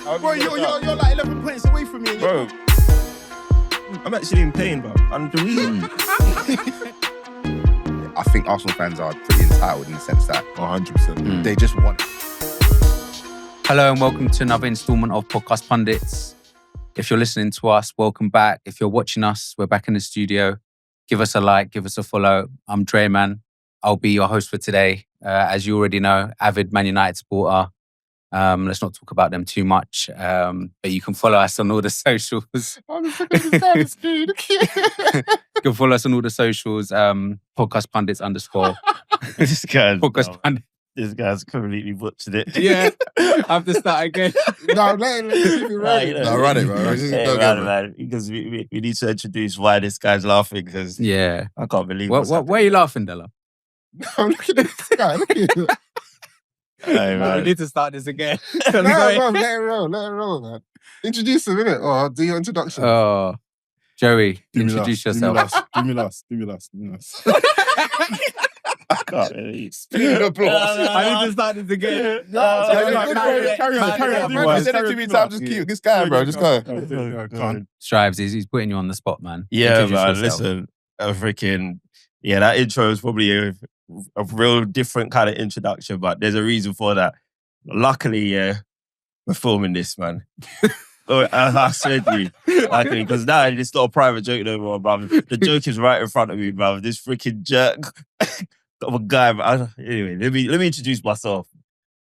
Bro, you're like 11 points away from me. Bro, I'm actually in pain, bro. I'm deleting. I think Arsenal fans are pretty entitled in the sense that 100%. they just want it. Hello and welcome to another installment of Podcast Pundits. If you're listening to us, welcome back. If you're watching us, we're back in the studio. Give us a like, give us a follow. I'm Dre, man. I'll be your host for today. As you already know, avid Man United supporter. Let's not talk about them too much. But you can follow us on all the socials. I'm the screen. You can follow us on all the socials. Podcast Pundits _ This guy's Podcast Pundits. This guy's completely butchered it. Yeah, I have to start again. No, let me run it. No, run it, bro. Man, because we need to introduce why this guy's laughing, because Yeah. I can't believe Why are you laughing, Della? I'm looking at this guy. Look at him. Hey, We man. need to start this again. No, bro, let it roll, man. Introduce him, innit? Or do your introduction. Oh, Joey, introduce yourself. Do me last. I can't believe I need to start this again. Carry on. You said it too many times. Just keep this guy, bro. Just go. Strives, he's putting you on the spot, man. Yeah, Introduce man. yourself. Listen, that intro is probably a real different kind of introduction, but there's a reason for that. Luckily, we're filming this, man. I swear to you, luckily, because now it's not a private joke no more, bruv. The joke is right in front of me, bruv. This freaking jerk of a guy. Anyway, let me introduce myself.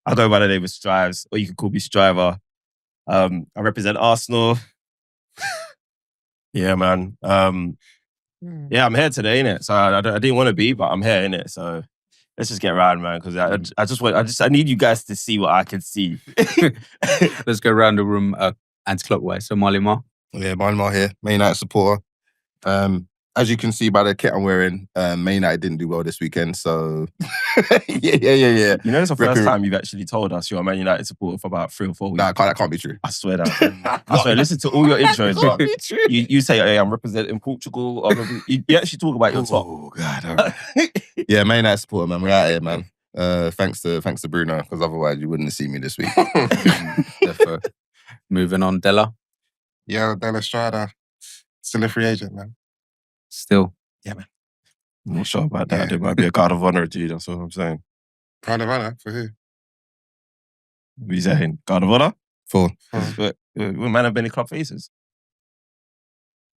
I go by the name of Strives, or you can call me Striver. I represent Arsenal. Yeah, man. Yeah, I'm here today, innit? So I didn't want to be, but I'm here, innit? So let's just get around, man, because I need you guys to see what I can see. Let's go around the room anti-clockwise. So Marley Ma. Yeah, Mar here, Man United supporter. As you can see by the kit I'm wearing, Man United didn't do well this weekend, so yeah. You know, it's the first time you've actually told us you're a Man United supporter for about 3 or 4 weeks. Nah, that can't be true. I swear that. I swear, listen to all your intros. Can't be true. You say, hey, I'm representing Portugal. Or you actually talk about your top. Oh, God. All right. Yeah, Man United supporter, man. We're out here, man. Thanks to Bruno, because otherwise you wouldn't have seen me this week. Defo. Moving on, Della. Yo, Della Strada. Still a free agent, man. Still. Yeah, man. I'm not sure about that. There might be a card of honor, dude. That's what I'm saying. Proud of honor for who? What are you saying? Card of honor? For. We might have been in club faces.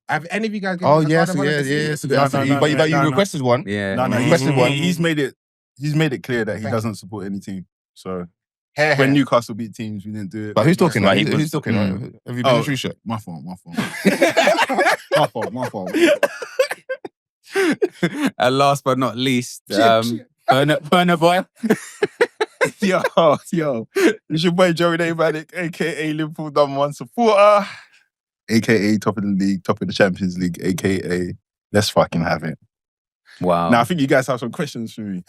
Have any of you guys? Oh, yes. But you requested one. Yeah. No, Requested one. he's made it clear that he doesn't support any team. So Hair. when Newcastle beat teams, we didn't do it. But who's talking? Right, Who's talking? Have you been to Shusha? My fault. my fault. And last but not least, Burner Boy. Yo, it's your boy Joey Manic, aka Liverpool #1 supporter, aka top of the league, top of the Champions League, aka let's fucking have it. Wow. Now I think you guys have some questions for me.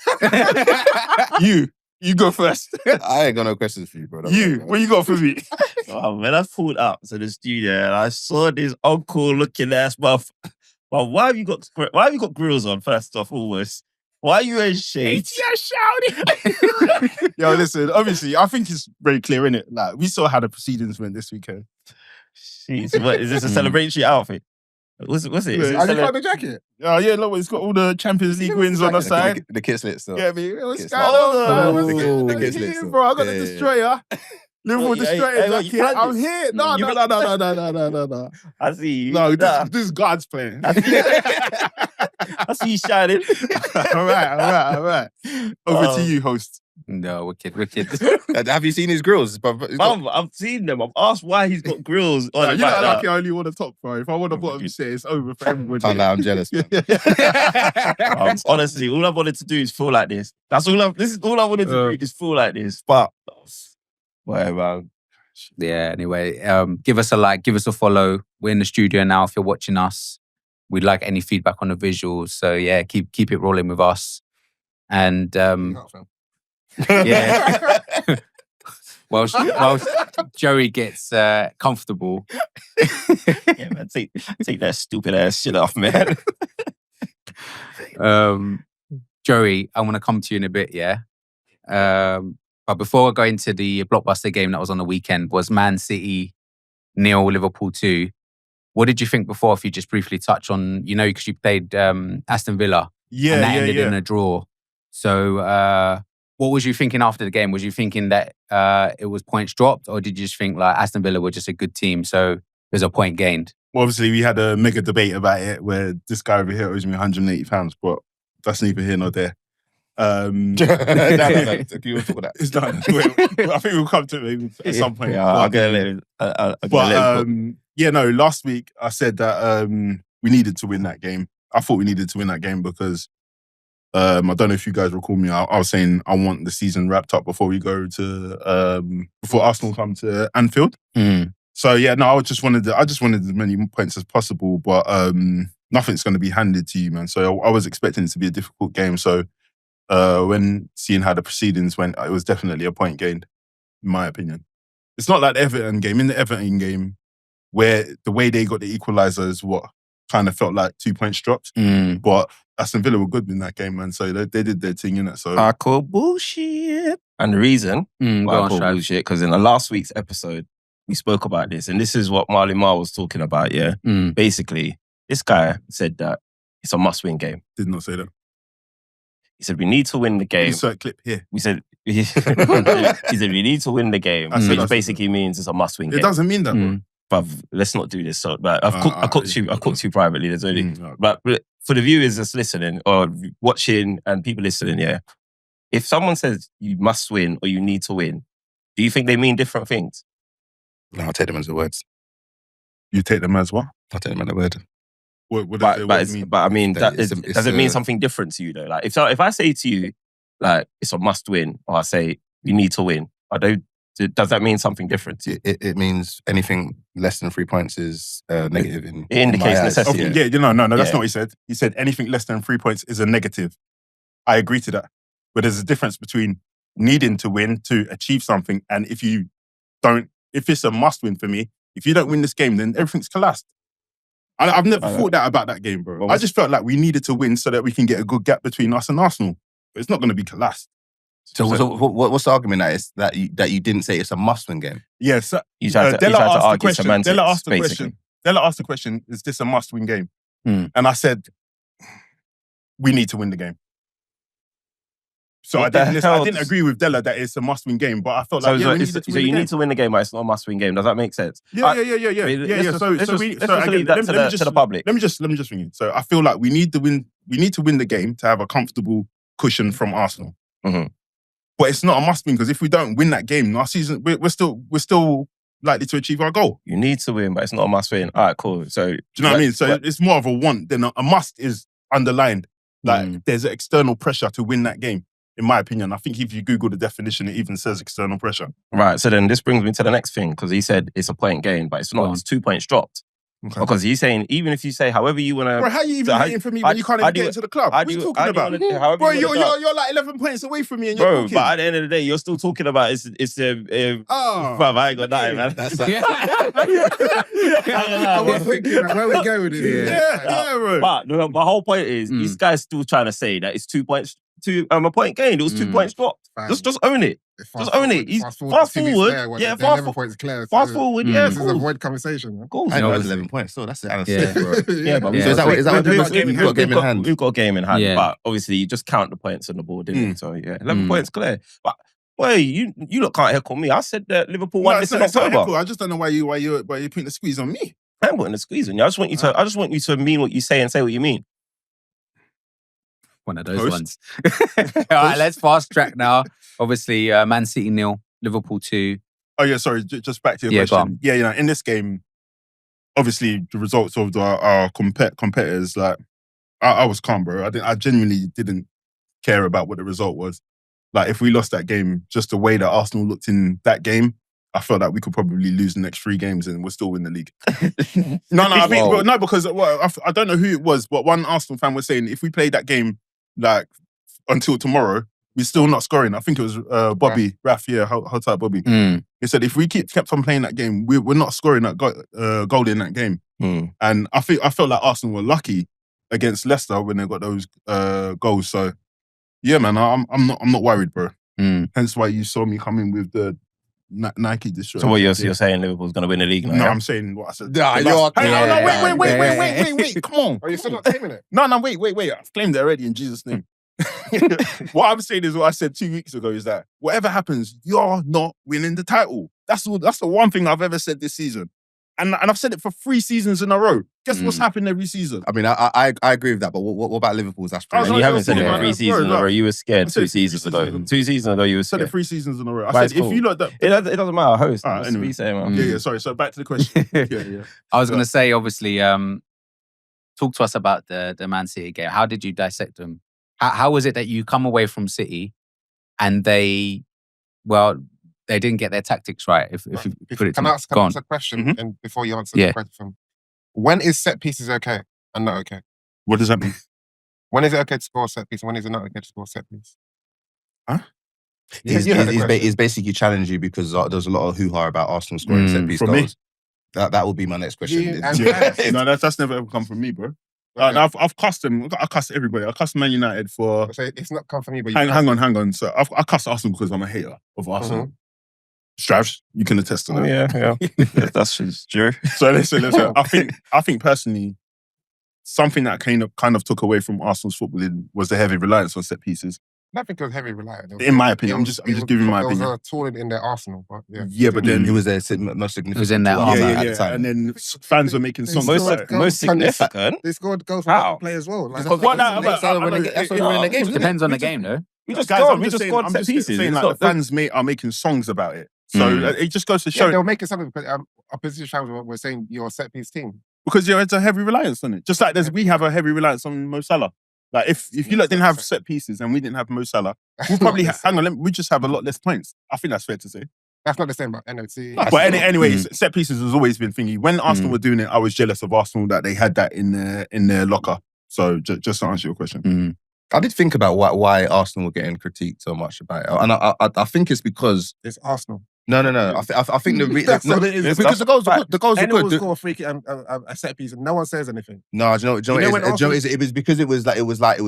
You go first. I ain't got no questions for you, bro. What you got for me? When I pulled up to the studio and I saw this uncle looking ass buff. Well, why have you got grills on, first off, almost? Why are you in shade? Yo, listen, obviously, I think it's very clear, innit? Like, we saw how the proceedings went this weekend. Jeez, what, is this a celebratory outfit? What's it? Is it Have you got the jacket? Oh, yeah, look, it's got all the Champions League wins on the side. The kit slit still. Yeah, me. What's Kids going on? the kids lit still. Bro, I got the Yeah. destroyer. Liverpool destroyer jacket. I'm here. No. I see you. No, this is God's plan. I see you shining. All right. Over to you, host. No, wicked. Have you seen his grills? I've seen them. I've asked why he's got grills on You're it. not lucky I only want the top, bro. If I want the bottom set, it's over for everybody. Oh, no, I'm jealous. Man. Honestly, all I wanted to do is feel like this. This is all I wanted to do is feel like this. But whatever. Yeah, anyway, give us a like, give us a follow. We're in the studio now if you're watching us. We'd like any feedback on the visuals. So yeah, keep it rolling with us. And yeah. whilst Joey gets comfortable. Yeah, man, take that stupid ass shit off, man. Joey, I want to come to you in a bit, yeah? But before I go into the blockbuster game that was on the weekend, was Man City 0, Liverpool 2. What did you think before, if you just briefly touch on, because you played Aston Villa and that ended in a draw. So what was you thinking after the game? Was you thinking that it was points dropped, or did you just think like Aston Villa were just a good team, so there's a point gained? Well, obviously, we had a mega debate about it where this guy over here owes me £180, but that's neither here nor there. No, you want to talk about that? It's done. I think we'll come to it maybe at some point. Yeah, I'll get a little. Last week I said that we needed to win that game. I thought we needed to win that game because I don't know if you guys recall me. I was saying I want the season wrapped up before we go to before Arsenal come to Anfield. So I just wanted as many points as possible, but nothing's going to be handed to you, man. So I was expecting it to be a difficult game. So when seeing how the proceedings went, it was definitely a point gained, in my opinion. It's not like the Everton game. In the Everton game, where the way they got the equaliser is what kind of felt like 2 points dropped. But Aston Villa were good in that game, man. So they did their thing, innit? So I call bullshit. And the reason why I call bullshit, because in the last week's episode, we spoke about this. And this is what Marley Marr was talking about, yeah? Basically, this guy said that it's a must-win game. Did not say that. He said, we need to win the game. Insert clip here. He said, we need to win the game, which basically means it's a must-win game. It doesn't mean that, bro. But let's not do this. So, but I cooked you privately. There's only, but for the viewers that's listening or watching and people listening, yeah. If someone says you must win or you need to win, do you think they mean different things? No, I'll take them as the words. You take them as what? I'll take them as the word. What does it mean? But I mean, does it mean something different to you though? Like if I say to you, like it's a must win, or I say you need to win, does that mean something different to you? It means anything less than 3 points is negative. It indicates necessity. Okay, no, that's not what he said. He said anything less than 3 points is a negative. I agree to that. But there's a difference between needing to win to achieve something, and if it's a must win for me, if you don't win this game, then everything's collapsed. I've never thought that about that game, bro. I just felt like we needed to win so that we can get a good gap between us and Arsenal. But it's not going to be collapsed. So what's the argument that you didn't say it's a must-win game? Yeah, so you tried to argue semantics, Della asked the basically. question. Della asked the question, is this a must-win game? And I said, we need to win the game. So I didn't agree with Della that it's a must-win game, but I felt like we needed to win the game. Need to win the game, but it's not a must-win game. Does that make sense? Yeah. Let's just leave that to the public. Let me just ring you. So I feel like we need to win the game to have a comfortable cushion from Arsenal. But it's not a must-win because if we don't win that game, our season we're still likely to achieve our goal. You need to win, but it's not a must-win. All right, cool. So do you know what I mean? So it's more of a want than a must is underlined. Like there's an external pressure to win that game. In my opinion, I think if you Google the definition, it even says external pressure. Right. So then this brings me to the next thing because he said it's a point gain, but it's not. It's 2 points dropped. Okay. Because he's saying even if you say however you want to. Bro, how are you even waiting for me when you can't even get into the club? What are you talking about? Bro, you're like 11 points away from me and you're talking. But at the end of the day, you're still talking about it's Bruv, I ain't got nothing, man. That's I was thinking, where we go with it? Yeah, bro. But my whole point is, this guy's still trying to say that it's 2 points. A point gained. It was 2 points dropped. Just own it. Just own it. He's fast forward. Yeah, fast forward. Yeah, this is a void conversation. Of course. I know it's 11 points. So that's the analysis. Yeah, but so is that what we've got a game in hand? We've got a game in hand, but obviously you just count the points on the board, didn't you? So yeah, 11 points clear. But boy, you lot can't heckle me. I said that Liverpool won this in October. I just don't know why you're putting the squeeze on me. I ain't putting the squeeze on you. I just want you to mean what you say and say what you mean. One of those ones. All right, let's fast track now. Obviously, Man City 0, Liverpool 2. Oh yeah, sorry. Just back to your question. Yeah, in this game, obviously the results of our competitors, like I was calm, bro. I genuinely didn't care about what the result was. Like if we lost that game, just the way that Arsenal looked in that game, I felt like we could probably lose the next 3 games and we'll still win the league. I mean, because I don't know who it was, but one Arsenal fan was saying if we played that game like until tomorrow, we're still not scoring. I think it was Bobby, Raf, hot type Bobby. He said if we kept on playing that game, we're not scoring that goal in that game. And I felt like Arsenal were lucky against Leicester when they got those goals. So yeah, man, I'm not worried, bro. Hence why you saw me coming with the Nike destroyer. So what you're saying Liverpool's going to win the league now? No, yeah? I'm saying what I said. Nah, The you're last- Hey, yeah, no, wait. Come on. Are you still not claiming it? No, wait. I've claimed it already in Jesus' name. What I'm saying is what I said 2 weeks ago is that whatever happens, you're not winning the title. That's the one thing I've ever said this season. And I've said it for 3 seasons in a row. Guess what's happened every season? I mean, I agree with that, but what about Liverpool's aspirations? And you haven't said it Yeah. for 3 seasons in a row. You were scared I said 2 it 3 seasons ago. seasons. 2 seasons ago, you were I said scared. it 3 seasons in a row. I But said it's if you look at It doesn't matter, host. Alright, That's what anyway. you say, man. yeah. Sorry. So back to the question. Yeah. I was going to say, obviously, talk to us about the Man City game. How did you dissect them? How was it that you come away from City and they didn't get their tactics right? If you put it Can to I me. ask Go on. a question Mhm. and before you answer Yeah. the question? When is set pieces okay and not okay? What does that mean? When is it okay to score a set piece? When is it not okay to score a set piece? He's, you heard the he's, question. he's basically challenged you because there's a lot of hoo-ha about Arsenal scoring set piece From me? goals. That will be my next question. You and Yeah. No, that's never ever come from me, bro. Okay. I've cussed them. I cussed everybody. I cussed Man United for. So it's not come from you, but you Hang on. So I cussed Arsenal because I'm a hater of Arsenal. Stravs, you can attest to Oh, that. yeah. That's true. So listen. I think personally, something that kind of took away from Arsenal's footballing was the heavy reliance on set pieces. I think it was heavy reliant. In my opinion, I'm just giving my opinion. It was a tool in their arsenal, but yeah. Yeah, but then It was their most significant. It was in their tool armour at yeah. the time. And then fans were making songs. Most- about it. Most significant. They scored goals for How? other players as well. Like, But what now? That's how they win the games. Depends on the game, though. We just Guys, scored. I'm We just saying- scored I'm set just pieces. saying, It's like, not- the fans are making songs about it. So it just goes to show. Yeah, they were making something because opposition fans were saying you're a set piece team. Because it's a heavy reliance on it. Just like we have a heavy reliance on Mo Salah. Like if you lot didn't have set pieces and we didn't have Mo Salah, we'll probably we just have a lot less points. I think that's fair to say. That's not the same about NOT. But anyways, set pieces has always been thingy. When Arsenal were doing it, I was jealous of Arsenal that they had that in their locker. So just to answer your question. I did think about why Arsenal were getting critiqued so much about it, and I think it's because It's Arsenal. no. I think That's what it is. because the goals are good. The goals are Anyone will good. score a free kick and a set piece and no one says anything. No, do you know You know what when it is? It was because it was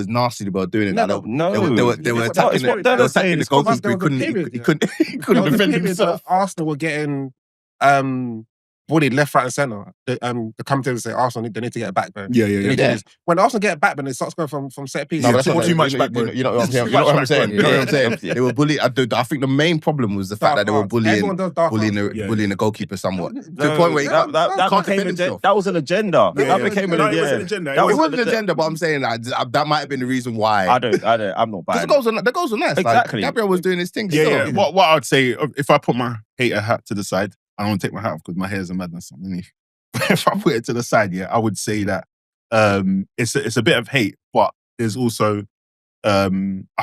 nasty they were doing it. No, Like, No. they were It's what- attacking it's what it. they're They were saying. attacking the It's 'cause goalkeeper. there was a period, He yeah. couldn't There was a defend period himself. that Arsenal were getting bullied left, right, and centre. The commentators say Arsenal they need to get a backbone. Yeah. They need to do this. When Arsenal get a backbone, they start scoring from set pieces. No, but that's too- not too much you know- backbone. You know what I'm saying? Too You know what I'm much saying? backbone. You know what I'm saying? Yeah. They were bullying. I think the main problem was the fact that they were Everyone does dark bullying arts. the goalkeeper somewhat. To the No, point where he that can't defend himself. that was an agenda. Yeah, That yeah. became No, an it was an agenda. agenda. That It was wasn't an agenda, but I'm saying that might have been the reason why. I'm not Because buying. the goals were nice. Exactly. Like, Gabriel was doing his thing. Yeah. What I'd say, if I put my hater hat to the side, I don't take my hat off because my hair is a madness underneath. But if I put it to the side, I would say that it's a bit of hate, but there's also I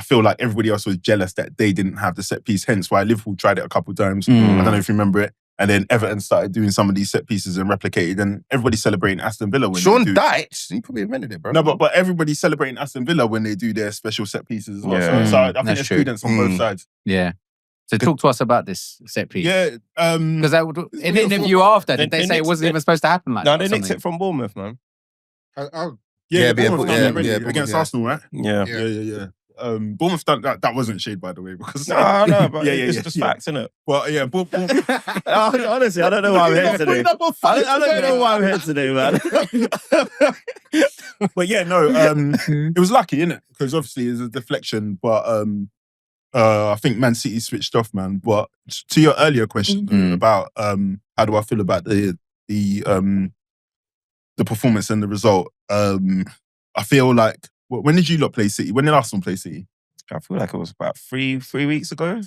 feel like everybody else was jealous that they didn't have the set piece. Hence why Liverpool tried it a couple of times. I don't know if you remember it. And then Everton started doing some of these set pieces and replicated, and everybody's celebrating Aston Villa when Sean they do. Dyche, he probably invented it, bro. No, but everybody's celebrating Aston Villa when they do their special set pieces as well. Yeah. So I think That's there's true. credence on both sides. Yeah. So talk to us about this set piece. Yeah. Because in the interview after, did they say it wasn't even supposed to happen like No, that? they or nicked something? it from Bournemouth, man. Yeah, Bournemouth done it already Bournemouth, against yeah. Arsenal, right? Yeah. Yeah. Bournemouth done that. That wasn't shade, by the way, because No, but Yeah, it's just facts, isn't it? Well, yeah, Honestly, I don't know why I'm here today. I don't know why I'm here today, man. but yeah, no, it was lucky, innit? Because obviously it's a deflection, but I think Man City switched off, man. But to your earlier question about how do I feel about the performance and the result, I feel like when did you lot play City? When did Arsenal play City? I feel like it was about three weeks ago.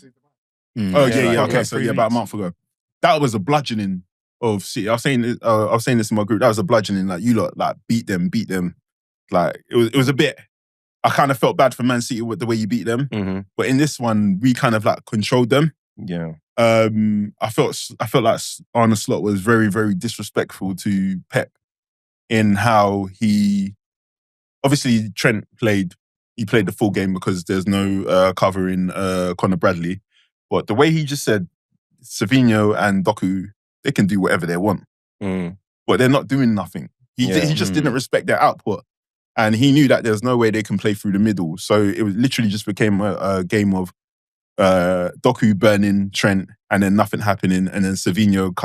Oh yeah. like Okay, so 3 about a weeks. month ago. That was a bludgeoning of City. I was saying this in my group. That was a bludgeoning. Like you lot, like beat them. Like it was a bit. I kind of felt bad for Man City with the way you beat them, Mm-hmm. but in this one we kind of like controlled them. Yeah. I felt like Arne Slot was very, very disrespectful to Pep in how he. Obviously, Trent played the full game because there's no cover in Conor Bradley. But the way he just said, Savinho and Doku, they can do whatever they want. Mm. But they're not doing nothing. He just didn't respect their output. And he knew that there's no way they can play through the middle. So it was literally just became a game of Doku burning Trent, and then nothing happening, and then Savinho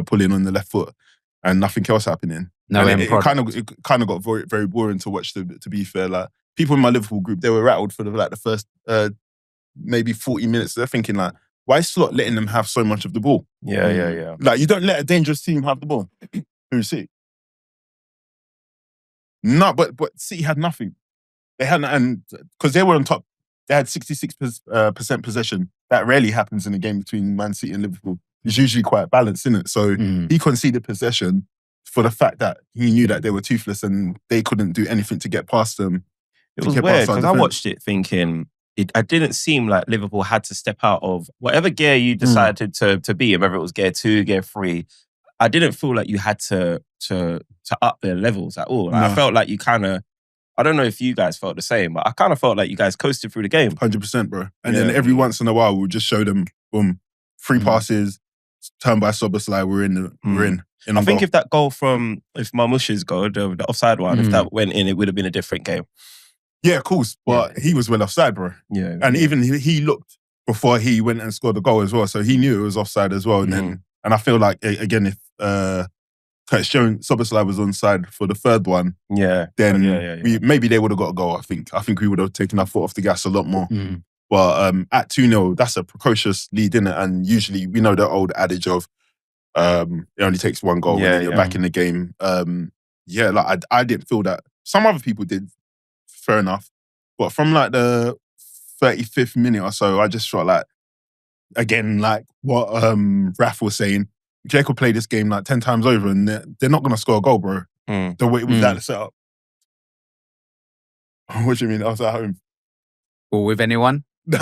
pulling on the left foot, and nothing else happening. No and end it product. kind of got very, very boring to watch. To be fair, like people in my Liverpool group, they were rattled for the first maybe 40 minutes. They're thinking like, why is Slot letting them have so much of the ball? Yeah. Like you don't let a dangerous team have the ball. Who City? No, but City had nothing. They had, and because they were on top, they had 66% possession. That rarely happens in a game between Man City and Liverpool. It's usually quite balanced, isn't it? So he conceded possession for the fact that he knew that they were toothless and they couldn't do anything to get past them. It was weird because I watched it thinking I didn't seem like Liverpool had to step out of whatever gear you decided to be in, whether it was gear 2, gear 3. I didn't feel like you had to up their levels at all. Like, No. I felt like you kind of, I don't know if you guys felt the same, but I kind of felt like you guys coasted through the game. 100%, bro. And then every once in a while, we'll just show them, boom, 3 passes, turn by Soboslai, we're in. I think if that goal if Marmoush's goal, the offside one, if that went in, it would have been a different game. Yeah, of course. But he was well offside, bro. Yeah. And even he looked before he went and scored the goal as well. So he knew it was offside as well. And I feel like, again, if Curtis Soboslai was onside for the third one, then maybe they would have got a goal, I think. I think we would have taken our foot off the gas a lot more. But at 2-0, that's a precocious lead, innit? And usually we know the old adage of it only takes 1 goal and then you're back in the game. Like I didn't feel that. Some other people did, fair enough. But from like the 35th minute or so, I just felt like, again, like what Raf was saying, Jake will play this game like 10 times over and they're not going to score a goal, bro. The way with that setup. What do you mean? I was at home. Or with anyone? No.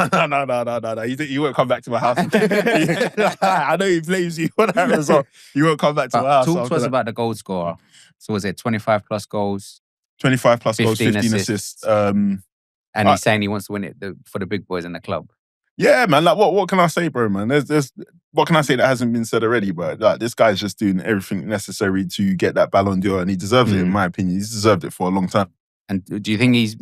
You won't come back to my house. I know he blames you for that result. You won't come back to my house. Talk to us about the goal scorer. So was it 25 plus goals? 25 plus goals, 15 assists. And he's saying he wants to win it for the big boys in the club. Yeah, man. Like, what can I say, bro, man? There's what can I say that hasn't been said already, bro? Like, this guy's just doing everything necessary to get that Ballon d'Or, and he deserves it, in my opinion. He's deserved it for a long time. And do you think he's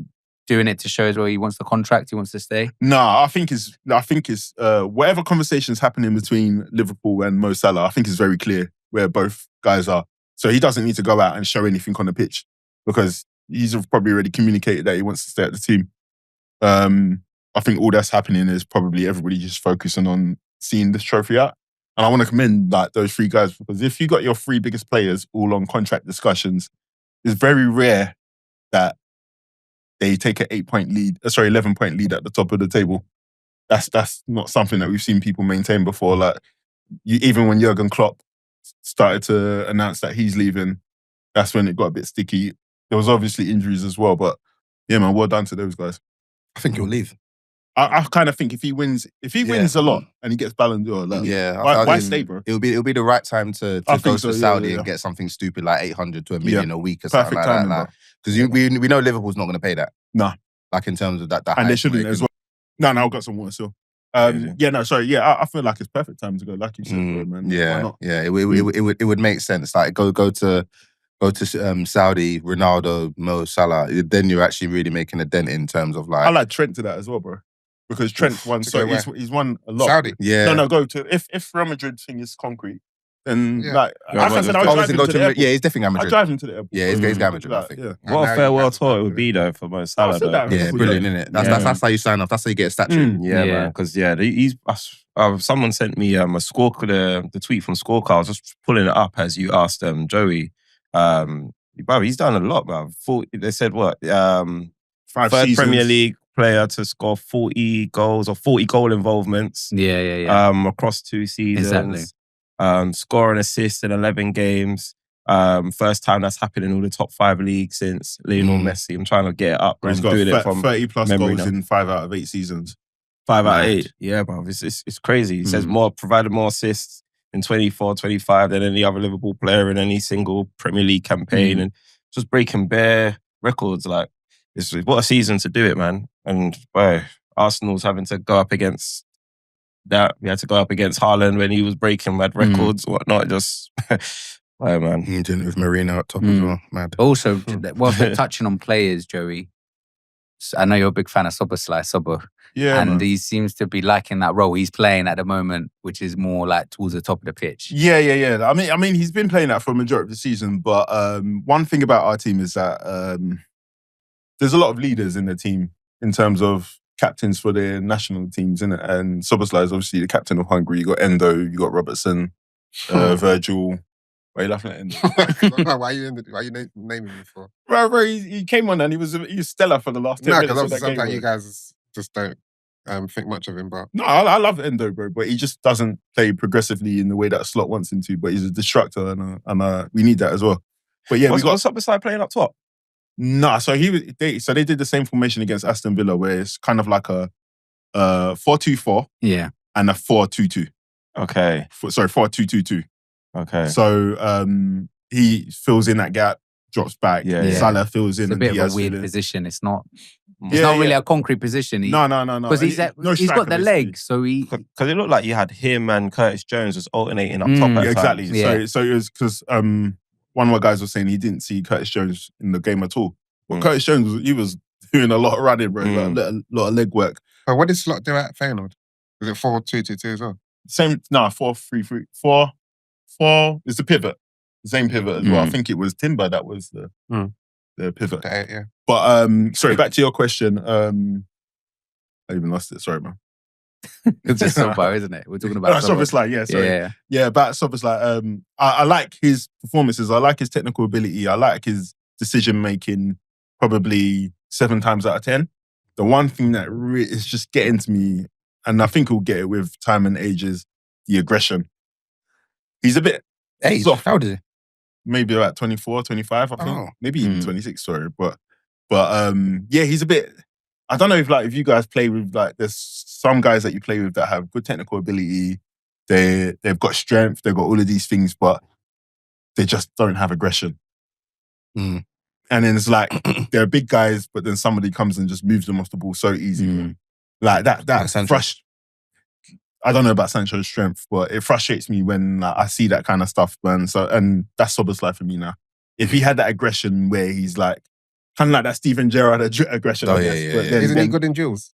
doing it to show as well he wants the contract, he wants to stay? No, I think it's whatever conversations happening between Liverpool and Mo Salah, I think it's very clear where both guys are. So he doesn't need to go out and show anything on the pitch because he's probably already communicated that he wants to stay at the team. I think all that's happening is probably everybody just focusing on seeing this trophy out. And I want to commend like those 3 guys because if you got your 3 biggest players all on contract discussions, it's very rare that they take an 11-point lead at the top of the table. That's not something that we've seen people maintain before. Like even when Jurgen Klopp started to announce that he's leaving, that's when it got a bit sticky. There was obviously injuries as well, but yeah, man, well done to those guys. I think he'll leave. I kind of think if he wins a lot and he gets Ballon d'Or, like, why stay, bro? It'll be the right time to go to Saudi and get something stupid like 800 to $1 million a week or something like that. Because we know Liverpool's not going to pay that. No. Like in terms of that and they shouldn't as well. No, I've got some water still. I feel like it's perfect time to go. Like you said, bro, man. Yeah. It would make sense. Like go to Saudi, Ronaldo, Mo Salah. Then you're actually really making a dent in terms of like. I like Trent to that as well, bro. Because Trent won he's won a lot. Saudi, yeah. No, go to if Real Madrid thing is concrete, then like I said, I was driving to the airport. Yeah, he's definitely Real Madrid. I drive him to the airport. Yeah, he's Real Madrid. I think. What a farewell tour it would be though for Mo Salah. Yeah, brilliant, isn't it? That's how you sign off. That's how you get a statue. Yeah, man. Because he's. Someone sent me the tweet from Scorecard. I was just pulling it up as you asked Joey. Bro, he's done a lot, man. They said what? 5 third seasons. Premier League player to score 40 goals or 40 goal involvements. Yeah. Across 2 seasons. Exactly. Score and assist in 11 games. First time that's happened in all the top 5 leagues since Lionel Messi. I'm trying to get it up. He's got doing it from 30 plus memory goals now. in 5 out of 8 seasons. 5 out of 8. Yeah, bro. It's crazy. He says provided more assists in 24, 25 than any other Liverpool player in any single Premier League campaign. And just breaking bare records. Like, what a season to do it, man. And boy, Arsenal's having to go up against that. We had to go up against Haaland when he was breaking mad records, whatnot. Just, boy, man. Doing it with Marino at top as well. Mad. Also, whilst we're touching on players, Joey, I know you're a big fan of Soboslai. Yeah, and man. he seems to be liking that role he's playing at the moment, which is more like towards the top of the pitch. Yeah. I mean, he's been playing that for a majority of the season. But one thing about our team is that there's a lot of leaders in the team in terms of captains for their national teams, innit? And Szoboszlai is obviously the captain of Hungary. You got Endo, you got Robertson, Virgil. Why are you laughing at Endo? Why are you naming me for? Bro, he came on and he was stellar for the last 10 No, minutes because of that sometimes game. you guys just don't think much of him. But No, I love Endo, bro, but he just doesn't play progressively in the way that Slot wants him to. But he's a destructor, and we need that as 'Well. But yeah, What's up beside playing up top? Nah, so they did the same formation against Aston Villa, where it's kind of like a 4-2-4 Yeah. and a 4-2-2. Okay. 4-2-2-2. Okay. So he fills in that gap, drops back. Yeah. Salah fills in, It's a and bit of Diaz a weird fills in. position. It's not Yeah, really a concrete position. No. Because he's No got striker, the basically. legs, so he. Because it looked like you had him and Curtis Jones just alternating up top. Mm. at Yeah, exactly. times. Yeah. So it was because one of my guys was saying he didn't see Curtis Jones in the game at all. But Mm. Curtis Jones, he was doing a lot of running, bro. Mm. Like, a lot of leg work. but what did Slot do at Feyenoord? Was it 4-2-2-2 as well? 4-3-3. 4 is the pivot. The same pivot as well. I Mm. think it was Timber that was the pivot. The 8, yeah. But sorry, back to your question. I even lost it. Sorry, man. It's just Sobbo, isn't it? We're talking about Sobbo. Szoboszlai, yeah, sorry. Yeah. Yeah, about Szoboszlai. I like his performances. I like his technical ability. I like his decision making. Probably 7 times out of 10. The one thing that is just getting to me, and I think he'll get it with time and age, is the aggression. He's a bit soft. How did he? Maybe about 24, 25, I think. Oh. Maybe even 26, sorry. But yeah, he's a bit. I don't know if you guys play with, like, there's some guys that you play with that have good technical ability. They've got strength, they've got all of these things, but they just don't have aggression. Mm. And then it's like they're big guys, but then somebody comes and just moves them off the ball so easy. Mm. Like that Sancho. I don't know about Sancho's strength, but it frustrates me when I see that kind of stuff, man. So, and that's Szoboszlai for me now. If he had that aggression where he's like, kind of like that Steven Gerrard aggression, Oh, I yeah, guess. yeah, But yeah. then- Isn't he then- good in duels?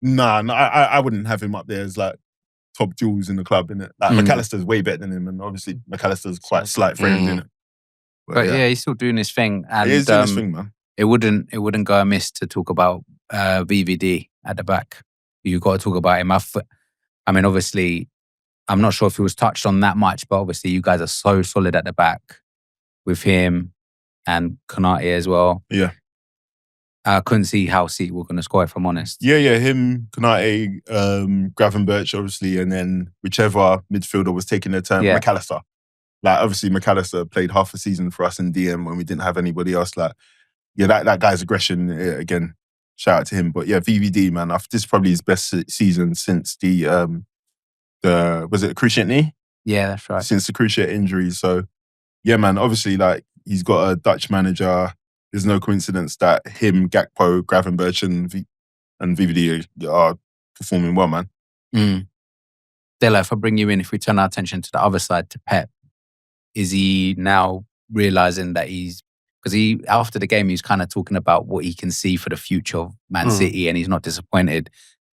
Nah, I wouldn't have him up there as like top jewels in the club, innit? Like Mm. McAllister's way better than him, and obviously McAllister's quite slight framed, innit? But yeah, he's still doing his thing. And he is doing his thing, man. it wouldn't go amiss to talk about VVD at the back. You got to talk about him. I mean, obviously, I'm not sure if he was touched on that much, but obviously you guys are so solid at the back with him and Konate as well. Yeah. I couldn't see how City were going to score, if I'm honest. Yeah, him, Konate, Gravenberch, obviously, and then whichever midfielder was taking their turn, Yeah. McAllister. Like, obviously, McAllister played half a season for us in DM when we didn't have anybody else. Like, yeah, that guy's aggression, again, shout out to him. But yeah, VVD, man, this is probably his best season since the was it a cruciate knee? Yeah, that's right. Since the cruciate injury. So, yeah, man, obviously, like, he's got a Dutch manager. There's no coincidence that him, Gakpo, Gravenberch, and VVD are performing well, man. Mm. Della, if I bring you in, if we turn our attention to the other side, to Pep, is he now realising that because after the game, he's kind of talking about what he can see for the future of Man City, and he's not disappointed.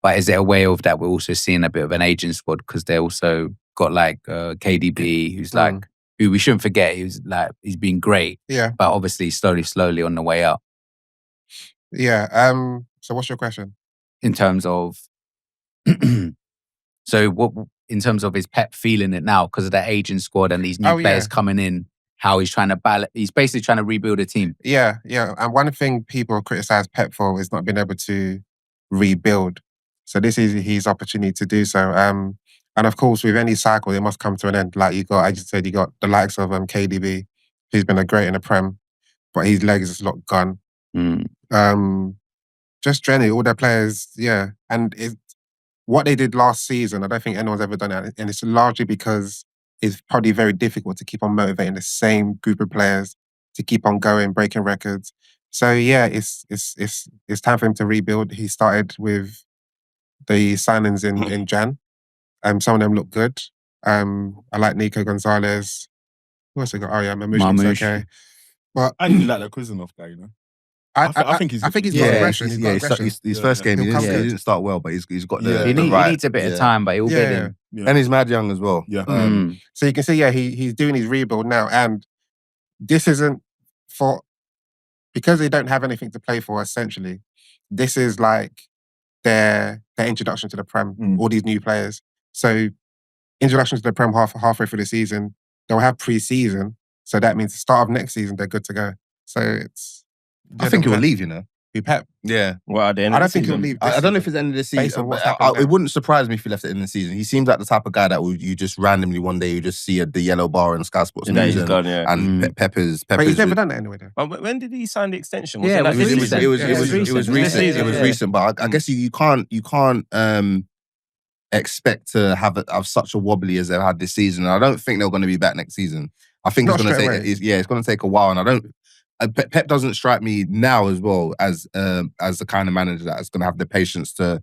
But is it a way of that we're also seeing a bit of an aging squad, because they also got like KDB, who's like, who we shouldn't forget, he's been great, Yeah. but obviously slowly on the way up Yeah. So what's your question? in terms of. So what in terms of his Pep feeling it now because of that aging squad and these new players coming in, how he's trying to balance, he's basically trying to rebuild a team. Yeah. And one thing people criticize Pep for is not being able to rebuild. So this is his opportunity to do so. And of course, with any cycle, it must come to an end. Like you just said, you got the likes of KDB, who's been a great in the Prem, but his legs is a lot gone. Just generally, all their players, yeah. And what they did last season, I don't think anyone's ever done it. And it's largely because it's probably very difficult to keep on motivating the same group of players to keep on going, breaking records. So yeah, it's time for him to rebuild. He started with the signings in Jan. Some of them look good. I like Nico Gonzalez. Who else I got? Oh yeah, Mamouche looks okay. But I really like that Kuznetsov guy, you know. I think he's got Yeah, aggression. He's got aggression. his first game, He'll he come didn't good. start well, but he's got the, Yeah. He the right. needs a bit of time, but he'll bid in. Yeah. And he's mad young as well. Yeah. So you can see, he's doing his rebuild now, and this isn't for because they don't have anything to play for. Essentially, this is like their introduction to the Prem. All these new players. So introduction to the Prem halfway through the season. They'll have pre-season, so that means the start of next season they're good to go. So it's. I think he'll leave. You know. Who, Pep? Yeah. Well, at the end I of don't the think he'll season. leave. I don't know if it's the end of the season. Based on what's but happened it now. wouldn't surprise me if he left at the end of the season. He seems like the type of guy that you just randomly one day you just see the yellow bar in Sky Sports And then News he's and, gone, yeah. and Pepper's. But he's never done that anyway, though. But when did he sign the extension? Yeah, it It this season? was recent. It was recent, but I guess you can't expect to have such a wobbly as they've had this season. I don't think they're going to be back next season. I think Not it's going to straight take. away. It's going to take a while, and I don't. Pep doesn't strike me now as well as the kind of manager that's going to have the patience to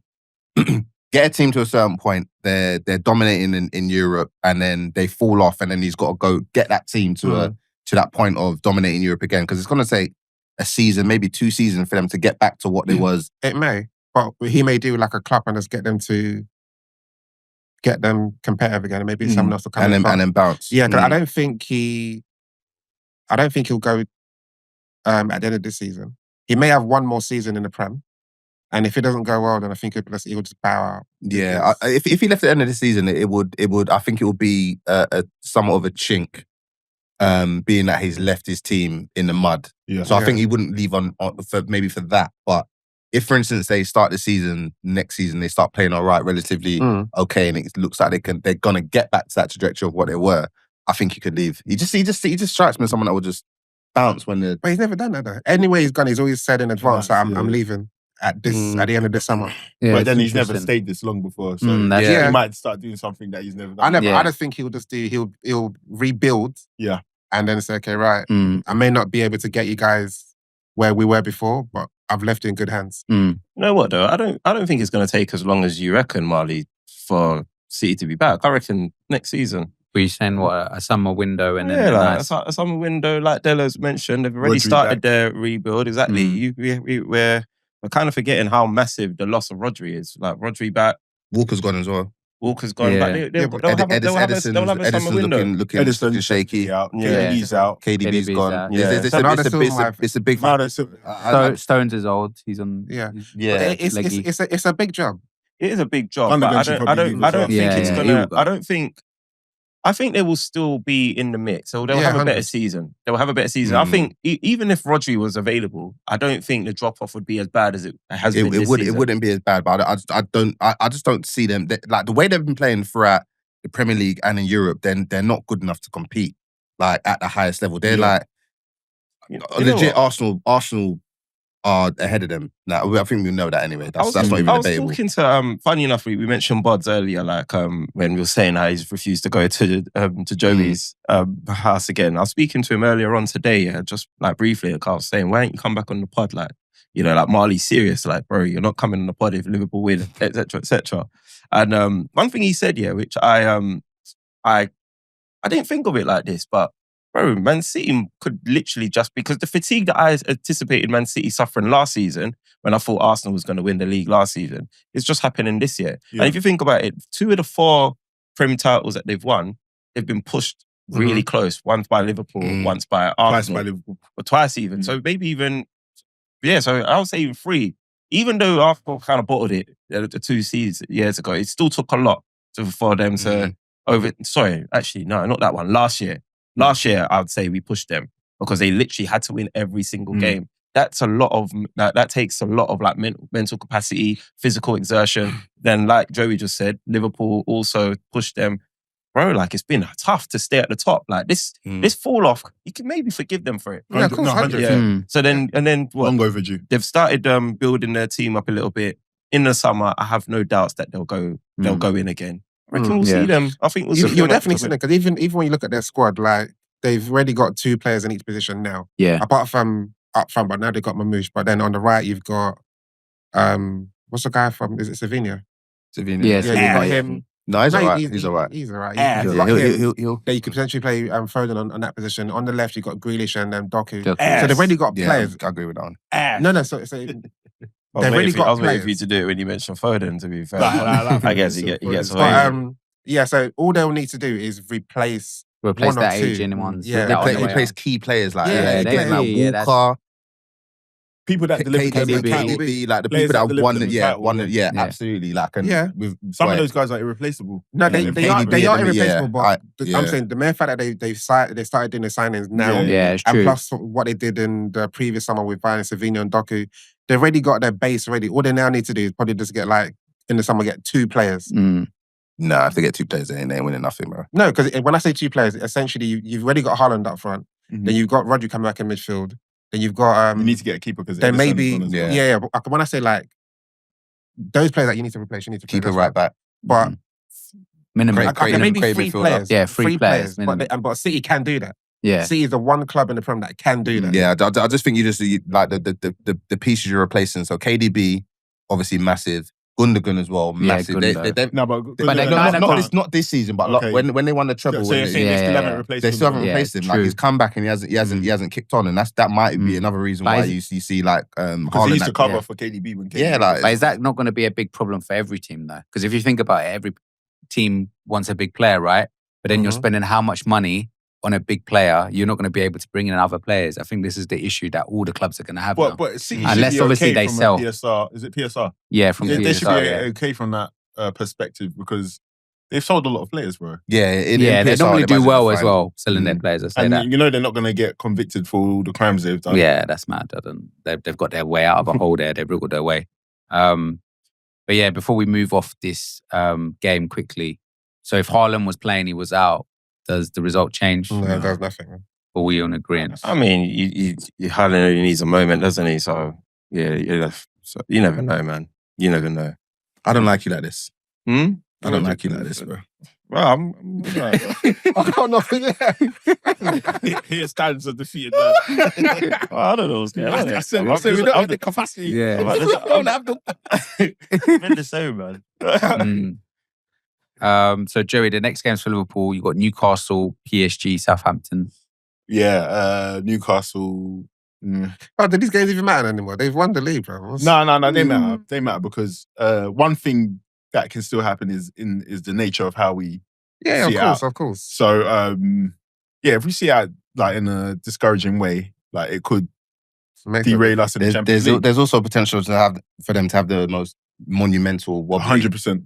get a team to a certain point. They're dominating in Europe, and then they fall off, and then he's got to go get that team to that point of dominating Europe again, because it's going to take a season, maybe 2 seasons for them to get back to what they was. It may, but he may do like a club and just get them competitive again, and maybe someone else will come and then bounce. Yeah, 'cause I don't think he'll go at the end of this season. He may have one more season in the Prem, and if it doesn't go well, then I think he'll just bow out. Yeah, if he left at the end of the season, it would. I think it would be a somewhat of a chink, being that he's left his team in the mud. Yeah. So I think he wouldn't leave on for that. But if, for instance, they start the season next season, they start playing all right, relatively okay, and it looks like they're gonna get back to that trajectory of what they were, I think he could leave. He just strikes me as someone that would just bounce when the. But he's never done that though. Anyway, he's gone. He's always said in advance that I'm leaving at the end of this summer. Yeah, But then he's never interesting. stayed this long before, so that's- he might start doing something that he's never done. I just think he'll rebuild. Yeah. And then say, okay, right, I may not be able to get you guys where we were before, but I've left you in good hands. You know what though? I don't think it's going to take as long as you reckon, Marley, for City to be back. I reckon next season. Were you saying what, a summer window and then a summer window, like Della's mentioned, they've already started their rebuild. Exactly. We're kind of forgetting how massive the loss of Rodri is. Like Rodri back, Walker's gone as well. Walker's gone. Yeah. They'll have a summer window. looking shaky. out. Yeah. KDB's out. KDB's KDB's gone. out. Yeah. It's a big. Stones is old. He's on. Yeah. Yeah. It's a big job. It is a big job, Gundogan but should I probably don't leave as well. think it's Yeah, gonna. he'll go. I think they will still be in the mix. So they'll Yeah, have a better 100. season. They'll have a better season. I think even if Rodri was available, I don't think the drop off would be as bad as it has been this season. It wouldn't be as bad, but I just don't see them like the way they've been playing throughout the Premier League and in Europe. Then they're not good enough to compete like at the highest level. They're like legit. Arsenal are ahead of them. Now I think we know that anyway. That's not even I was debatable. talking to funny enough, we mentioned Bods earlier, like when we were saying how he's refused to go to Joey's house again. I was speaking to him earlier on today, just like briefly. I was saying, why don't you come back on the pod? Like, like Marley's serious. Like, bro, you're not coming on the pod if Liverpool win, etc., etc. And one thing he said, which I didn't think of it like this, but bro, Man City could literally just, because the fatigue that I anticipated Man City suffering last season, when I thought Arsenal was going to win the league last season, it's just happening this year. Yeah. And if you think about it, 2 of the 4 Premier titles that they've won, they've been pushed really close. Once by Liverpool, once by Arsenal. Twice by Liverpool. Or twice even. So maybe even, so I would say even 3. Even though Arsenal kind of bottled it the 2 years ago, it still took a lot for them to sorry, actually, no, not that one. Last year, I would say we pushed them because they literally had to win every single game. That's a lot of, that takes a lot of like mental capacity, physical exertion. Then like Joey just said, Liverpool also pushed them. Bro, like it's been tough to stay at the top. Like this fall off, you can maybe forgive them for it. Yeah, of course, 100%. Yeah. So then what? Long overdue. They've started building their team up a little bit. In the summer, I have no doubts that they'll go in again. I reckon we'll see them. I think we'll see them. You'll definitely see them, because even when you look at their squad, like they've already got 2 players in each position now. Yeah. Apart from up front, but now they've got Mamouche. But then on the right, you've got what's the guy from? Is it Sevilla? Savina. Yeah, Yeah, you've got him. No, he's No, alright. He's alright. He's alright. Yeah, You've Yeah, got him. he'll. Then you could potentially play Foden on that position. On the left, you've got Grealish and Doku. So Ass. they've already got Yeah, players. I agree with that one. No. So I was they've waiting already for you- I got was waiting for you players. to do it when you mentioned Foden, to be fair. Like I guess he Foden. gets away. But yeah, so all they'll need to do is replace Replace one or that two. aging ones. Yeah. with that on the way Replace out. key players like Yeah, getting like yeah, that's- Walker, People that deliver KDB, like the Players people that that won, deliver the title, yeah, yeah. absolutely. Like, and Yeah. with Some of boy, those guys are irreplaceable. No, they Yeah, are KDB, irreplaceable. But yeah. I'm saying the mere fact that they started doing the signings now, Yeah. Yeah, it's and true. plus what they did in the previous summer with buying Savinho and Doku, they've already got their base already. All they now need to do is probably just get like in the summer get 2 players. Mm. Nah, if they get 2 players, they ain't winning nothing, bro. No, because when I say 2 players, essentially you've already got Haaland up front. Mhm. Then you've got Rodri coming back in midfield. Then you've got You need to get a keeper because then maybe Yeah. yeah. But when I say like those players that you need to replace, you need to Keep it replace, right back. But Minimum. Great, okay, maybe great 3 midfielder. players. Yeah, 3 players, But, minimum. but City can do that. Yeah. City is the one club in the Prem that can do that. Yeah, I just think like the pieces you're replacing. So KDB, obviously massive. Gundogan as well, Yeah, massive. Gundogan. They, No, but not this season, but Okay. when they won the treble, So you're saying they still Yeah. haven't replaced they still haven't him? Yeah, replaced him. Like true. he's come back and he hasn't kicked on, and that might be another reason But why is you see like Because he Haaland. used to cover yeah. for KDB when KDB Yeah, like- But is that not going to be a big problem for every team though? Because if you think about it, every team wants a big player, right? But then you're Mhm. spending how much money on a big player? You're not going to be able to bring in other players. I think this is the issue that all the clubs are going to have now. But City Unless should be obviously okay they from sell. a PSR. Is it PSR? Yeah, from They should PSR, be yeah. okay from that perspective because they've sold a lot of players, bro. yeah, Yeah, they PSR, normally do imagine well they're as fine. well, selling their players. I say And that. you know they're not going to get convicted for all the crimes they've done. Yeah, that's mad. They've got their way out of a hole there. They've wriggled their way. But yeah, before we move off this game quickly, so if Haaland was playing, he was out, does the result change? No, there's nothing. Or we on agreement? I mean, you hardly only needs a moment, doesn't he? So yeah, so you never know, man. You never know. I don't like you like this. Hmm? I don't like you like this, bro. Well, I'm right. I got nothing. Here stands a defeated man. I don't know what's going on. I said we don't have the capacity. Yeah. Don't have the. I'm the same, man. So Joey, the next game's for Liverpool. You got Newcastle, PSG, Southampton. Yeah, Newcastle. Oh, do these games even matter anymore? They've won the league, bro. No, they matter. They matter because one thing that can still happen is the nature of how we. Yeah, see it of course. So yeah, if we see it like in a discouraging way, like it could derail us in the Champions League. There's also potential for them to have the most monumental wobbly 100%.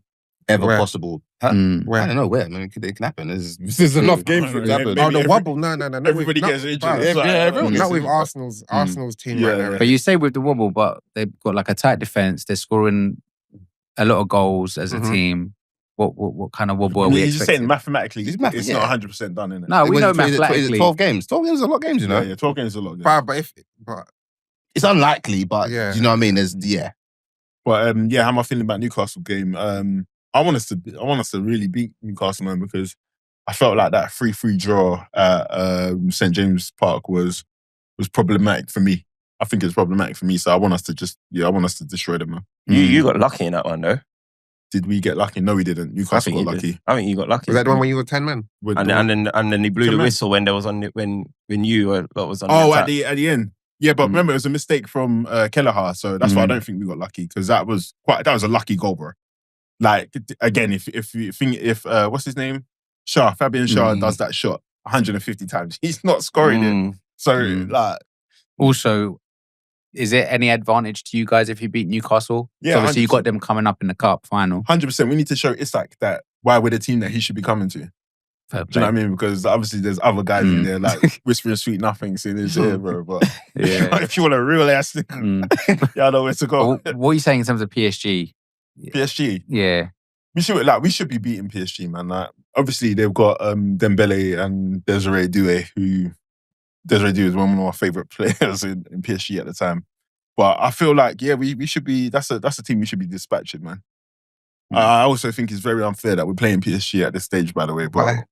ever Where? possible. Where? I don't know where. I mean, it can happen. There's enough games for it to happen. Maybe Oh, the every- wobble. No. Not everybody with, gets injured. Not, It's like- everyone not gets with injured. Arsenal's team Yeah, right now. yeah. But you say with the wobble, but they've got like a tight defense. They're scoring a lot of goals as a Mhm. team. What kind of wobble are I we mean, you're just saying expecting? mathematically, It's math- it's yeah. not 100% done, innit? No, we know It was mathematically. 12 games. 12 games is a lot of games, you know? Yeah, 12 games is a lot. But It's unlikely, but Yeah. do you know what I mean? Yeah. But yeah, how am I feeling about Newcastle game? I want us to really beat Newcastle, man, because I felt like that 3-3 draw at St James Park was problematic for me. I think it's problematic for me, so I want us to destroy them, man. You got lucky in that one, though. Did we get lucky? No, we didn't. Newcastle got you lucky. did. I think you got lucky. was that the one when you were 10 men? With And the- then he blew the Come on. whistle when there was on when you was on. Oh, the at the end. Yeah, but remember, it was a mistake from Kelleher, so that's why I don't think we got lucky, because that was a lucky goal, bro. Like, again, if you think, what's his name? Fabian Schär does that shot 150 times, he's not scoring it. So, like... Also, is it any advantage to you guys if you beat Newcastle? Yeah, So obviously you 100%. got them coming up in the cup final. 100%, we need to show Isak that why we're the team that he should be coming to. Fair Do you know what I play. mean? Because obviously there's other guys in there like whispering sweet nothings in his ear, bro. But Yeah. if you want a real ass thing, yeah, I know where to go. What are you saying in terms of PSG? PSG, Yeah. we should be beating PSG, man. Like, obviously they've got Dembele and Desiree Doué, who Desiree Doué is one of my favorite players in PSG at the time. But I feel like, yeah, we should be. That's a team we should be dispatching, man. I also think it's very unfair that we're playing PSG at this stage, by the way. But